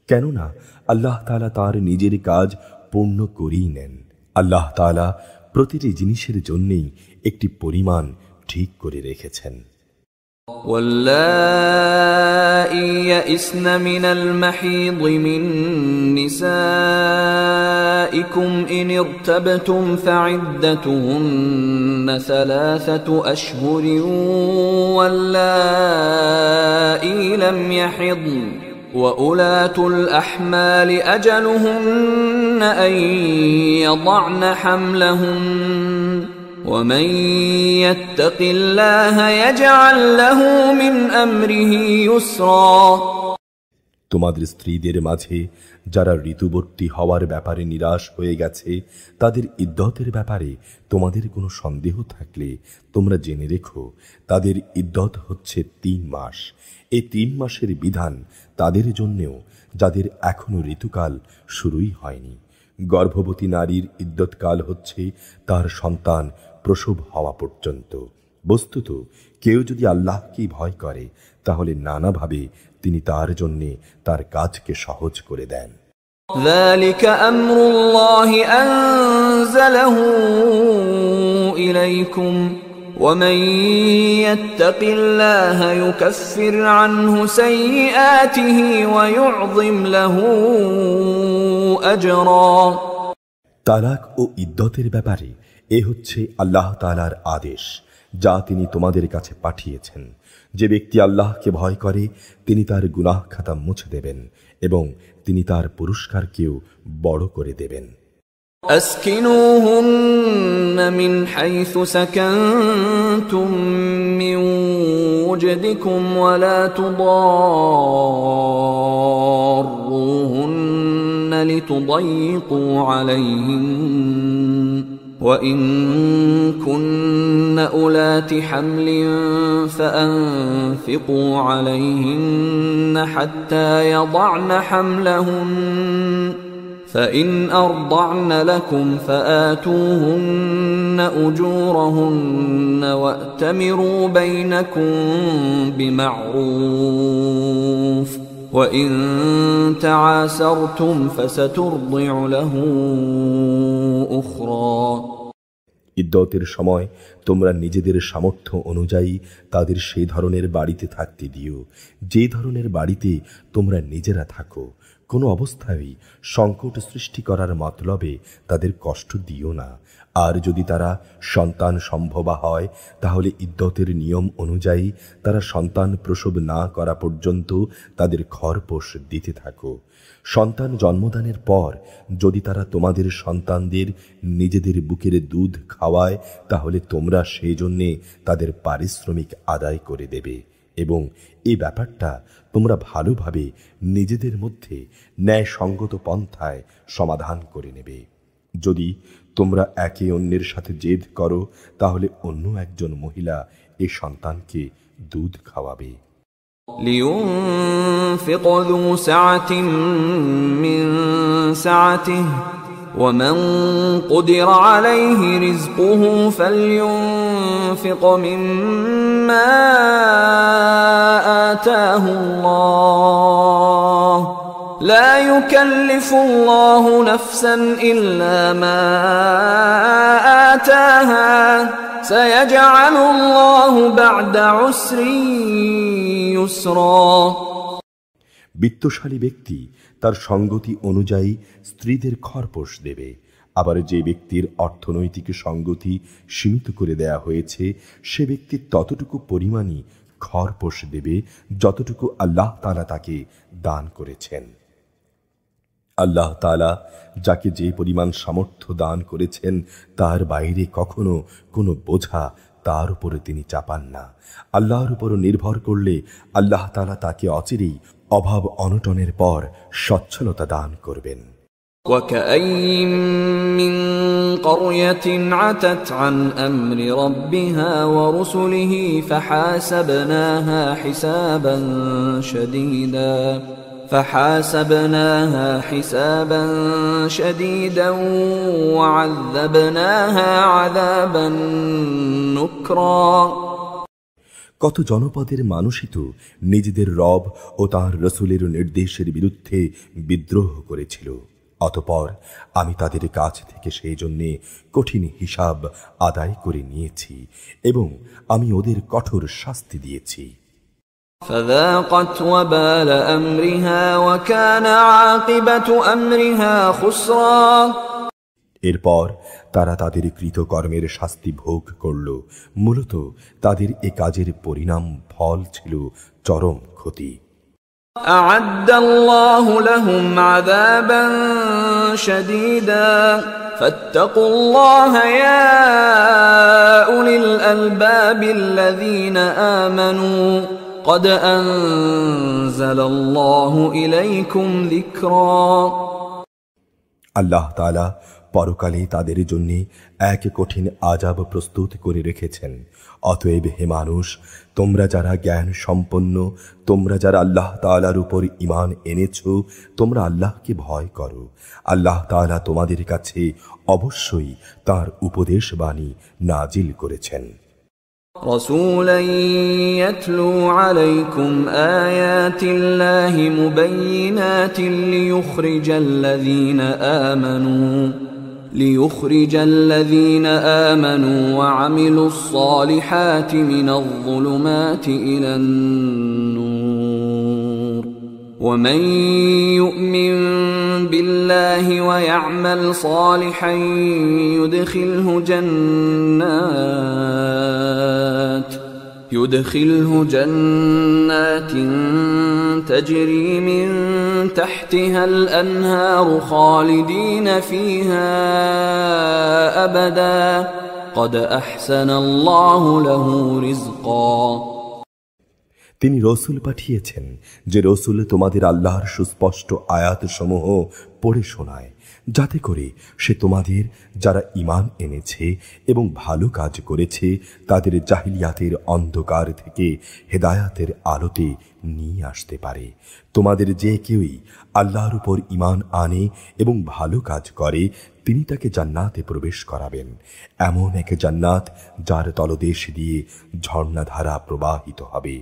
কেননা আল্লাহ তাআলা তার নিজের কাজ পূর্ণ করেই নেন। আল্লাহ তাআলা প্রতিটি জিনিসের জন্যই একটি পরিমাণ ঠিক করে রেখেছেন। واللائي يئسن من المحيض من نسائكم إن ارتبتم فعدتهن 3 أشهر واللائي لم يحضن وأولاة الأحمال أجلهن أن يضعن حملهن ومن يتق الله يجعل له من أمره يسرا। তোমাদের স্ত্রীদের মাঝে যারা ঋতুবর্তী হওয়ার ব্যাপারে নিরাশ হয়ে গেছে, তাদের ইদ্দতের ব্যাপারে তোমাদের কোনো সন্দেহ থাকলে তোমরা জেনে রেখো, তাদের ইদ্দত হচ্ছে 3 মাস। এই 3 মাসের বিধান তাদের জন্যেও যাদের এখনো ঋতুকাল শুরুই হয়নি। গর্ভবতী নারীর ইদ্দতকাল হচ্ছে তার সন্তান প্রসব হওয়া পর্যন্ত। বস্তুত কেউ যদি আল্লাহকেই ভয় করে, তাহলে নানাভাবে তিনি তার জন্যে তার কাজকে সহজ করে দেন। ذلك أمر الله أنزله إليكم ومن يتق الله يكفر عنه سيئاته ويعظم له أجرا। তালাক ও ইদ্দতের ব্যাপারে এ হচ্ছে আল্লাহ তাআলার আদেশ যা তিনি তোমাদের কাছে পাঠিয়েছেন। যে ব্যক্তি আল্লাহকে ভয় করে তিনি তার গুনাহ খাতা মুছে দেবেন এবং তিনি তার পুরস্কারকেও বড় করে দেবেন। أسكنوهن من حيث سكنتم من وجدكم ولا تضاروهن لتضيقوا عليهن وإن كن أولات حمل فأنفقوا عليهن حتى يضعن حملهن فإن أرضعن لكم فآتوهن أجورهن وأتمروا بينكم بمعروف وإن تعاسرتم فسترضع له أخرى ইদ্দতের সময় তোমরা নিজেদের সামর্থ্য অনুযায়ী তাদের সেই ধরনের বাড়িতে থাকতে দিও যে ধরনের বাড়িতে তোমরা নিজেরা থাকো। কোনো অবস্থায় সংকট সৃষ্টি করার মতলবে তাদের কষ্ট দিও না। আর যদি তারা সন্তান সম্ভবা হয় তাহলে ইদ্দতের নিয়ম অনুযায়ী তারা সন্তান প্রসব না করা পর্যন্ত তাদের খরপোশ দিতে থাকো। সন্তান জন্মদানের পর যদি তারা তোমাদের সন্তানদের নিজেদের বুকের দুধ খাওয়ায় তাহলে তোমরা সেই জন্যে তাদের পারিশ্রমিক আদায় করে দেবে এবং এই ব্যাপারটা তোমরা ভালোভাবে নিজেদের মধ্যে ন্যায়সঙ্গত পন্থায় সমাধান করে নেবে। যদি তোমরা একে অন্যের সাথে জেদ করো তাহলে অন্য একজন মহিলা এই সন্তানকে দুধ খাওয়াবে। لينفق ذو سعة من سعته ومن قدر عليه رزقه فلينفق مما آتاه الله لا يكلف الله نفسا إلا ما آتاها سيجعل الله بعد عسر يسرا বিত্তশালী ব্যক্তি তার সঙ্গতি অনুযায়ী স্ত্রীদের খরপোশ দেবে। আবার যে ব্যক্তির অর্থনৈতিক সঙ্গতি সীমিত করে দেয়া হয়েছে সে ব্যক্তি ততটুকু পরিমাণই খরপোশ দেবে যতটুকু আল্লাহ তাআলা তাকে দান করেছেন। আল্লাহ তাআলা যাকে যে পরিমাণ সামর্থ্য দান করেছেন তার বাইরে কখনো কোনো বোঝা তার উপরে তিনি চাপান না। আল্লাহর উপর নির্ভর করলে আল্লাহ তাআলা তাকে অচিরেই অভাব অনটনের পর সচ্ছলতা দান করবেন। وكأين من قرية عتت عن أمر ربها ورسله فحاسبناها حسابا شديدا وعذبناها عذابا نكرا কত জনপদের মানুষই তো নিজেদের রব ও তাঁর রসুলের নির্দেশের বিরুদ্ধে বিদ্রোহ করেছিল। অতঃপর আমি তাদের কাছ থেকে সেই জন্যে কঠিন হিসাব আদায় করে নিয়েছি এবং আমি ওদের কঠোর শাস্তি দিয়েছি। فذاقت وبال أمرها وكان عاقبة أمرها خسرا এরপর তারা তাদের কৃতকর্মের শাস্তি ভোগ করল। মূলত তাদের এ কাজের পরিণাম ফল ছিল চরম ক্ষতি। أعد الله لهم عذابا شديدا فاتقوا الله يا أولي الألباب الذين آمنوا قد أنزل الله إليكم ذكرا আল্লাহ তাআলা পরকালে তাদের জন্য এক কঠিন আযাব প্রস্তুত করে রেখেছেন। অতএব হে মানুষ, তোমরা যারা জ্ঞান সম্পন্ন, তোমরা যারা আল্লাহ তাআলার উপর ঈমান এনেছো, তোমরা আল্লাহকে ভয় করো। আল্লাহ তাআলা তোমাদের কাছে অবশ্যই তার উপদেশ বাণী নাজিল করেছেন। رسولا يتلو عليكم آيات الله مبينات ليخرج الذين آمنوا وعملوا الصالحات من الظلمات إلى النور ومن يؤمن بالله ويعمل صالحا يدخله جنات تجري من تحتها الأنهار خالدين فيها أبدا قد أحسن الله له رزقا। তিনি রসুল পাঠিয়েছেন যে রসুল তোমাদের আল্লাহর সুস্পষ্ট আয়াতসমূহ পড়ে শোনায়, যাতে করে সে তোমাদের যারা ঈমান এনেছে এবং ভালো কাজ করেছে তাদের জাহিলিয়াতের অন্ধকার থেকে হেদায়াতের আলোতে নিয়ে আসতে পারে। তোমাদের যে কেউই আল্লাহর উপর ঈমান আনে এবং ভালো কাজ করে তিনি তাকে জান্নাতে প্রবেশ করাবেন, এমন এক জান্নাত যার তলদেশ দিয়ে ঝর্ণাধারা প্রবাহিত হবে,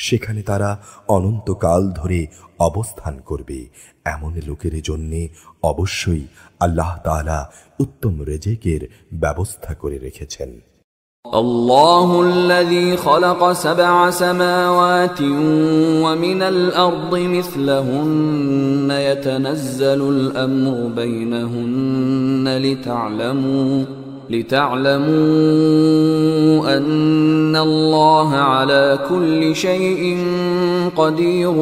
সেখানে তারা অনন্তকাল ধরে অবস্থান করবে। এমন লোকের জন্যে অবশ্যই আল্লাহ তাআলা উত্তম রিজিকের ব্যবস্থা করে রেখেছেন। الله الذي خلق 7 سماوات ومن الأرض مثلهن يتنزل الأمر بينهن لتعلموا أن الله على كل شيء قدير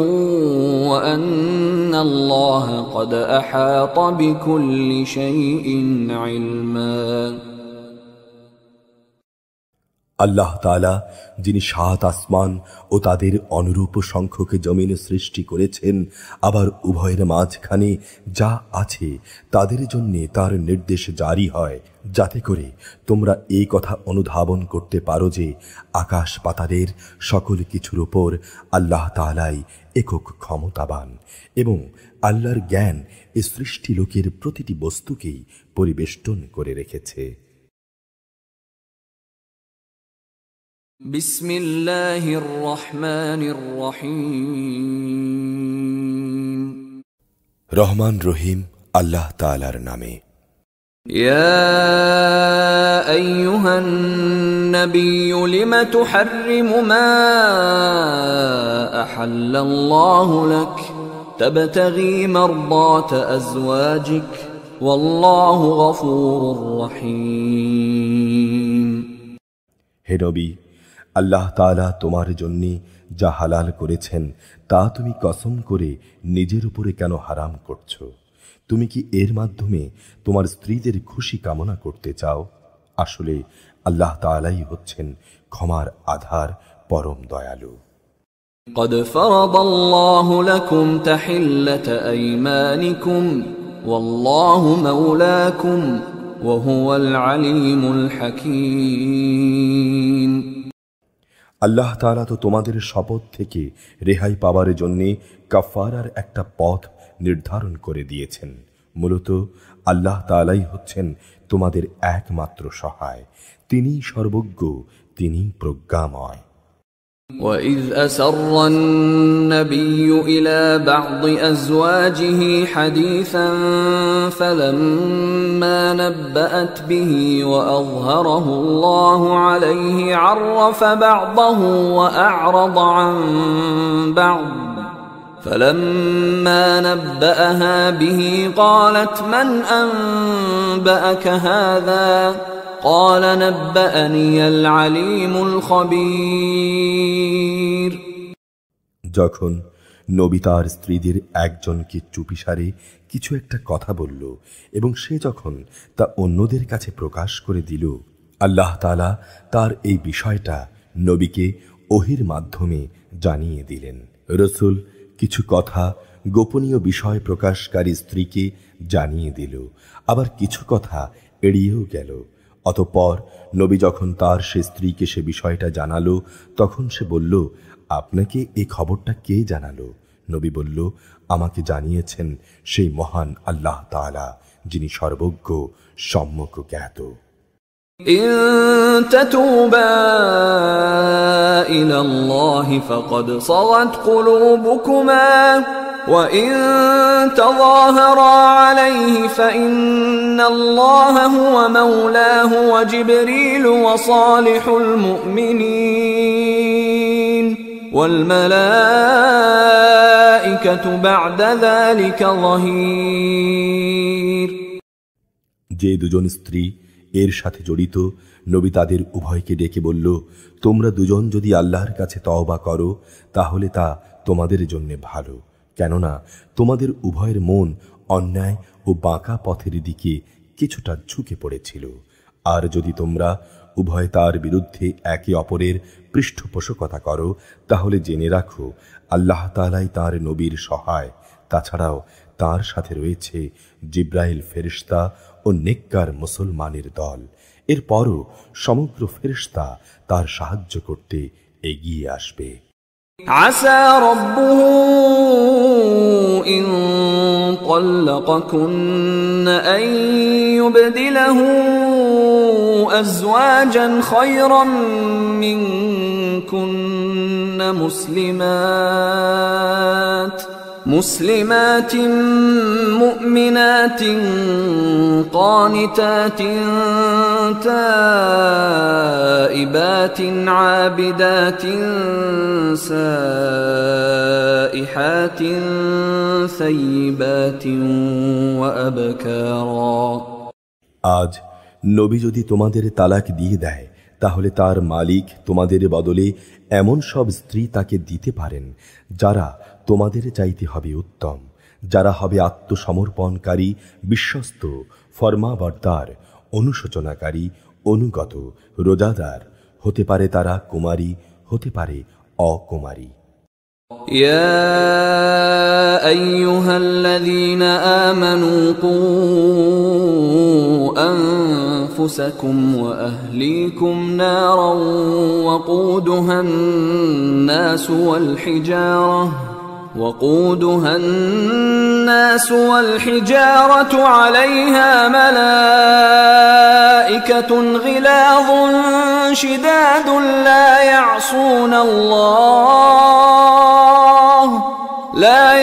وأن الله قد أحاط بكل شيء علما। আল্লাহ তাআলা যিনি 7 আসমান ও তাদের অনুরূপ সংখ্যক জমিন সৃষ্টি করেছেন, আবার উভয়ের মাঝখানে যা আছে তাদের জন্য তার নির্দেশ জারি হয়, যাতে করে তোমরা এই কথা অনুধাবন করতে পারো যে আকাশ পাতালের সকল কিছুর উপর আল্লাহ তাআলাই একক ক্ষমতাবান এবং আল্লাহর জ্ঞান এই সৃষ্টি লোকের প্রতিটি বস্তুকেই পরিবেষ্টন করে রেখেছে। বিসমিল্লাহির রহমানির রহিম। রহমান রহিম আল্লাহ তাআলার নামে। ইয়া আইয়ুহান নাবিয়্যু লিমা তুহাররিমু মা আহাল্লাল্লাহু লাক তাবতাগী মারদাতা আজওয়াজিক ওয়াল্লাহু গফুরুর রহিম। হে নবী, আল্লাহ তাআলা তোমার জন্য যা হালাল করেছেন তা তুমি কসম করে নিজের উপরে কেন হারাম করছো? তুমি কি এর মাধ্যমে তোমার স্ত্রীদের খুশি কামনা করতে চাও? আসলে আল্লাহ তাআলাই হচ্ছেন ক্ষমার আধার, পরম দয়ালু। قد فرض الله لكم تحلة أيمانكم والله مولاكم وهو العليم الحكيم। আল্লাহ তাআলা তো তোমাদের শপথ থেকে রেহাই পাওয়ার জন্য কাফারার একটা পথ নির্ধারণ করে দিয়েছেন। মূলত আল্লাহ তাআলাই হচ্ছেন তোমাদের একমাত্র সহায়, তিনিই সর্বজ্ঞ, তিনিই প্রজ্ঞাময়। وَإِذْ أَسَرَّ النَّبِيُّ إِلَى بَعْضِ أَزْوَاجِهِ حَدِيثًا فَلَمَّا نَبَّأَتْ بِهِ وَأَظْهَرَهُ اللَّهُ عَلَيْهِ عَرَّفَ بَعْضَهُ وَأَعْرَضَ عَن بَعْضٍ فَلَمَّا نَبَّأَهَا بِهِ قَالَتْ مَنْ أَنبَأَكَ هَذَا قال نبأني العليم الخبير। যখন নবী তার স্ত্রীদের একজনকে চুপিসারে কিছু একটা কথা বলল এবং সে যখন তা অন্যদের কাছে প্রকাশ করে দিল, আল্লাহ তাআলা তার এই বিষয়টা নবীকে ওহীর মাধ্যমে জানিয়ে দিলেন। রাসূল কিছু কথা গোপনীয় বিষয় প্রকাশকারী স্ত্রীকে জানিয়ে দিল, আবার কিছু কথা এড়িয়েও গেল। অতঃপর নবী যখন তার সে স্ত্রীকে সে বিষয়টা জানালো, তখন সে বলল, আপনাকে এই খবরটা কে জানালো? নবী বলল, আমাকে জানিয়েছেন সেই মহান আল্লাহ তাআলা, যিনি সর্বজ্ঞ, সম্যক জ্ঞাত। ইন তাতুবা ইলাল্লাহি ফাকাদ সাগাত কুলুবুকুমা وَإِن تَظَاهَرَا عَلَيْهِ فَإِنَّ اللَّهَ هُوَ مَوْلَاهُ وَجِبْرِيلُ وَصَالِحُ الْمُؤْمِنِينَ والملائكة بعد ذلك ظهير। যে দুজন স্ত্রী এর সাথে জড়িত, নবী তাদের উভয়কে ডেকে বলল, তোমরা দুজন যদি আল্লাহর কাছে তওবা করো তাহলে তা তোমাদের জন্য ভালো, কেননা তোমাদের উভয়ের মন অন্যায় ও বাঁকা পথের দিকে কিছুটা ঝুঁকে পড়েছিল। আর যদি তোমরা উভয় তার বিরুদ্ধে একে অপরের পৃষ্ঠপোষকতা করো তাহলে জেনে রাখো আল্লাহ তাআলাই তাঁর নবীর সহায়। তাছাড়াও তার সাথে রয়েছে জিব্রাইল ফেরেশতা ও নেককার মুসলমানের দল। এরপরও সমগ্র ফেরেশতা তার সাহায্য করতে এগিয়ে আসবে। আসা রাব্বুহু ইন তাল্লাকাকুন্না আন ইউবদিলাহু আজওয়াজান খায়রান মিনকুন্না মুসলিমাত মুমিনাত قانتات تائبات عابدات سائحات ثيبات وأبكارا। আজ নবী যদি তোমাদের তালাক দিয়ে দেয় তাহলে তার মালিক তোমাদের বদলে এমন সব স্ত্রী তাকে দিতে পারেন যারা তোমাদের চাইতে হবে উত্তম, যারা হবে আত্মসমর্পণকারী, বিশ্বস্ত, ফরমাবর্তার, অনুশোচনাকারী, অনুগত, রোজাদার। হতে পারে তারা কুমারী, হতে পারে অকুমারী। ইয়া আইয়ুহাল্লাযীনা আমানু কু আনফুসাকুম ওয়া আহলিকুম নারান ওয়াকুদুহান নাস ওয়াল হিজারাহ وقودها الناس والحجارة عليها ملائكة غلاظ شداد لا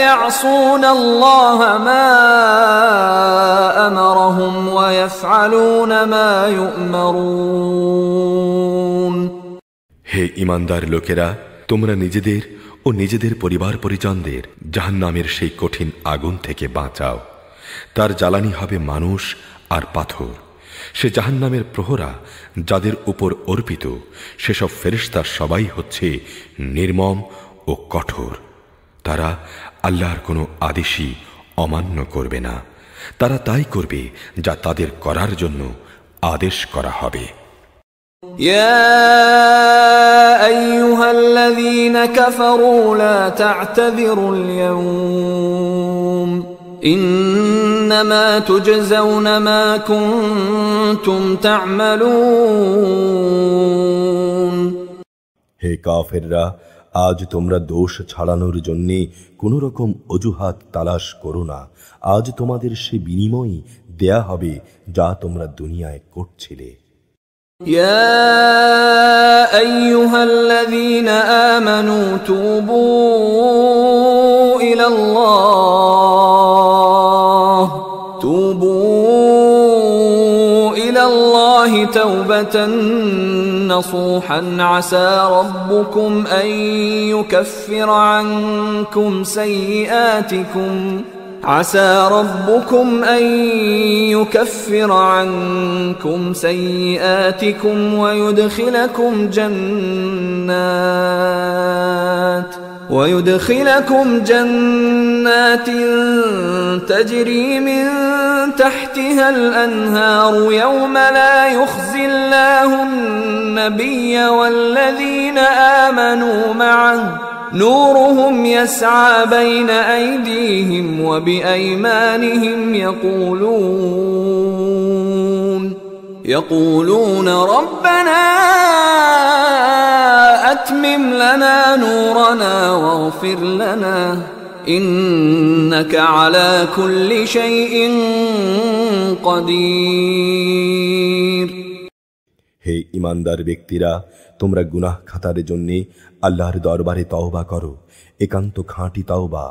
يعصون الله ما أمرهم ويفعلون ما يؤمرون। হে ঈমানদার লোকেরা, তোমরা নিজেদের ও নিজেদের পরিবার পরিজনদের জাহান্নামের সেই কঠিন আগুন থেকে বাঁচাও। তার জ্বালানি হবে মানুষ আর পাথর। সে জাহান্নামের প্রহরা যাদের উপর অর্পিত, সেসব ফেরেশতা সবাই হচ্ছে নির্মম ও কঠোর। তারা আল্লাহর কোনো আদেশই অমান্য করবে না। তারা তাই করবে যা তাদের করার জন্য আদেশ করা হবে। يا أيها الذين كفروا لا تعتذروا اليوم إنما تجزون ما كنتم تعملون। হে কাফেররা, আজ তোমরা দোষ ছাড়ানোর জন্যে কোনো রকম অজুহাত তালাশ করো না। আজ তোমাদের সে বিনিময় দেয়া হবে যা তোমরা দুনিয়ায় করছিলে। يا أيها الذين آمنوا توبوا إلى الله توبة نصوحا عسى ربكم أن يكفر عنكم سيئاتكم ويدخلكم جنات تجري من تحتها الأنهار يوم لا يخزي الله النبي والذين آمنوا معه نورهم يسعى بين أيديهم وبأيمانهم يقولون ربنا أتمم لنا نورنا واغفر لنا إنك على كل شيء قدير। হে ঈমানদার ব্যক্তিরা, তোমরা গুনাহ খাতার জন্যে আল্লাহর দরবারে তওবা করো। একান্ত খাঁটি তওবা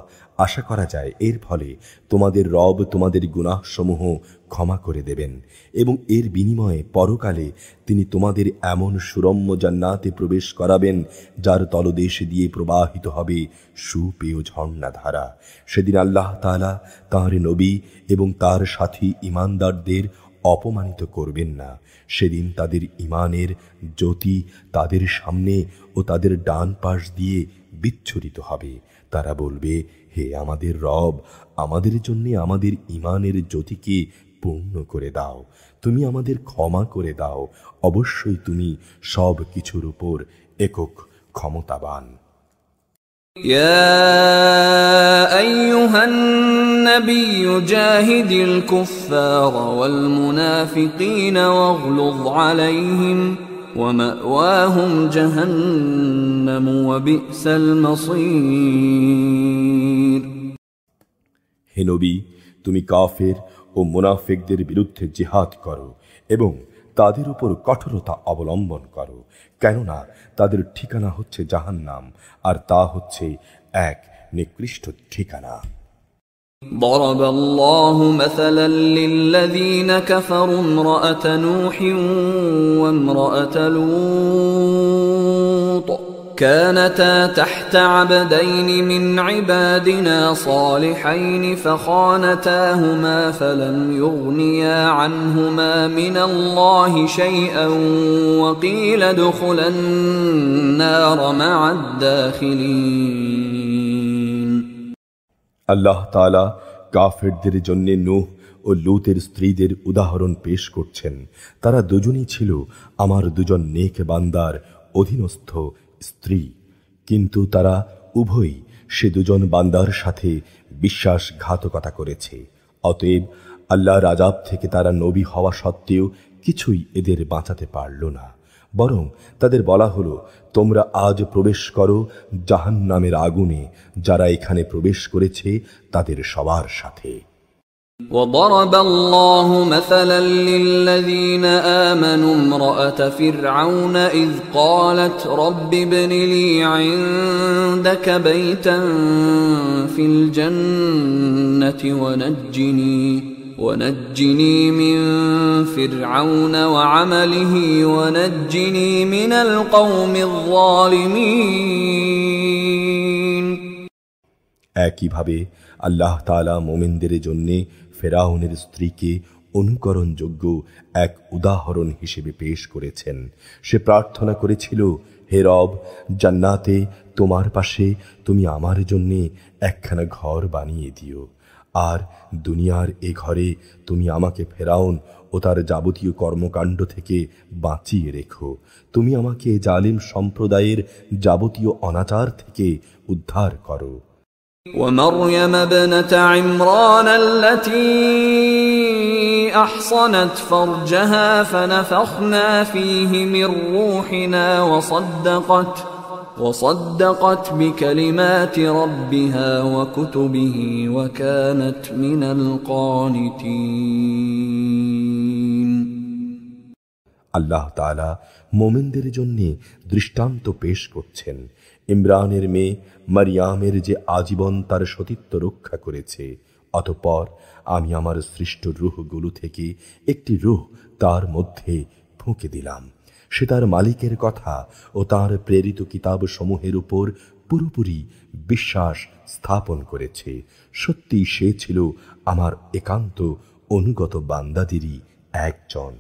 আশা করা যায় এর ফলে তোমাদের রব তোমাদের গুনাহসমূহ ক্ষমা করে দেবেন এবং এর বিনিময়ে পরকালে তিনি তোমাদের এমন সুরম্য জান্নাতে প্রবেশ করাবেন যার তলদেশ দিয়ে প্রবাহিত হবে সুপেয় ঝর্ণাধারা। সেদিন আল্লাহ তাআলা তাঁর নবী এবং তার সাথী ঈমানদারদের অপমানিত করবেন না। সেদিন তাদের ঈমানের জ্যোতি তাদের সামনে ও তাদের ডান পাশ দিয়ে বিচ্ছুরিত হবে। তারা বলবে, হে আমাদের রব, আমাদের জন্য আমাদের ঈমানের জ্যোতিকে পূর্ণ করে দাও, তুমি আমাদের ক্ষমা করে দাও, অবশ্যই তুমি সব কিছুর উপর একক ক্ষমতাবান। يا أيها النبي جاهد الكفار والمنافقين واغلظ عليهم ومأواهم جهنم وبئس المصير। হে নবী, তুমি কাফের ও মুনাফিকদের বিরুদ্ধে জিহাদ করো এবং তাদের উপর কঠোরতা অবলম্বন করো, কেননা তাদের ঠিকানা হচ্ছে জাহান্নাম, আর তা হচ্ছে এক নিকৃষ্ট ঠিকানা। ضرب الله مثلا للذين كفروا امرأة نوح وامرأة لوط كانتا تحت عبدين من عبادنا صالحين فخانتاهما فلم يغنيا عنهما من الله شيئا وقيل ادخلا النار مع الداخلين। আল্লাহ তাআলা কাফেরদের জন্য নূহ ও লূতের স্ত্রীদের উদাহরণ পেশ করছেন। তারা দুজনই ছিল আমার দুজন নেক বান্দার অধীনস্থ স্ত্রী, কিন্তু তারা উভয়ই সে দুজন বান্দার সাথে বিশ্বাসঘাতকতা করেছে। অতএব আল্লাহর আযাব থেকে তারা নবী হওয়া সত্ত্বেও কিছুই এদের বাঁচাতে পারল না, বরং তাদের বলা হলো, তোমরা আজ প্রবেশ করো জাহান্নামের আগুনে, যারা এখানে প্রবেশ করেছে তাদের সবার সাথে। وضرب الله مثلا للذين آمنوا امرأة فرعون إذ قالت رب ابن لي عندك بيتا في الجنة ونجني من فرعون وعمله ونجني من القوم الظالمين। একইভাবে আল্লাহ তাআলা মুমিনদের জন্য ফেরাউনের স্ত্রীকে অনুকরণযোগ্য এক উদাহরণ হিসেবে পেশ করেছেন। সে প্রার্থনা করেছিল, হে রব, জান্নাতে তোমার পাশে তুমি আমার জন্য একখানা ঘর বানিয়ে দিও, আর দুনিয়ার এ ঘরে তুমি আমাকে ফেরাউন ও তার যাবতীয় কর্মকাণ্ড থেকে বাঁচিয়ে রেখো। তুমি আমাকে জালিম সম্প্রদায়ের যাবতীয় অনাচার থেকে উদ্ধার করো। ومريم ابنة عمران التي أحصنت فرجها فنفخنا فيه من روحنا وصدقت بكلمات ربها وكتبه وكانت من القانتين। আল্লাহ তাআলা মুমিনদের জন্য দৃষ্টান্ত পেশ করছেন। ইমরানের মেয়ে মারিয়ামের যে আজীবন তার সতীত্ব রক্ষা করেছে, অতঃপর আমি আমার সৃষ্ট রূহগুলো থেকে একটি রূহ তার মধ্যে ফুঁকে দিলাম। সে তার মালিকের কথা ও তার প্রেরিত কিতাব সমূহের উপর পুরোপুরি বিশ্বাস স্থাপন করেছে। সত্যি সে ছিল আমার একান্ত অনুগত বান্দাদেরই একজন।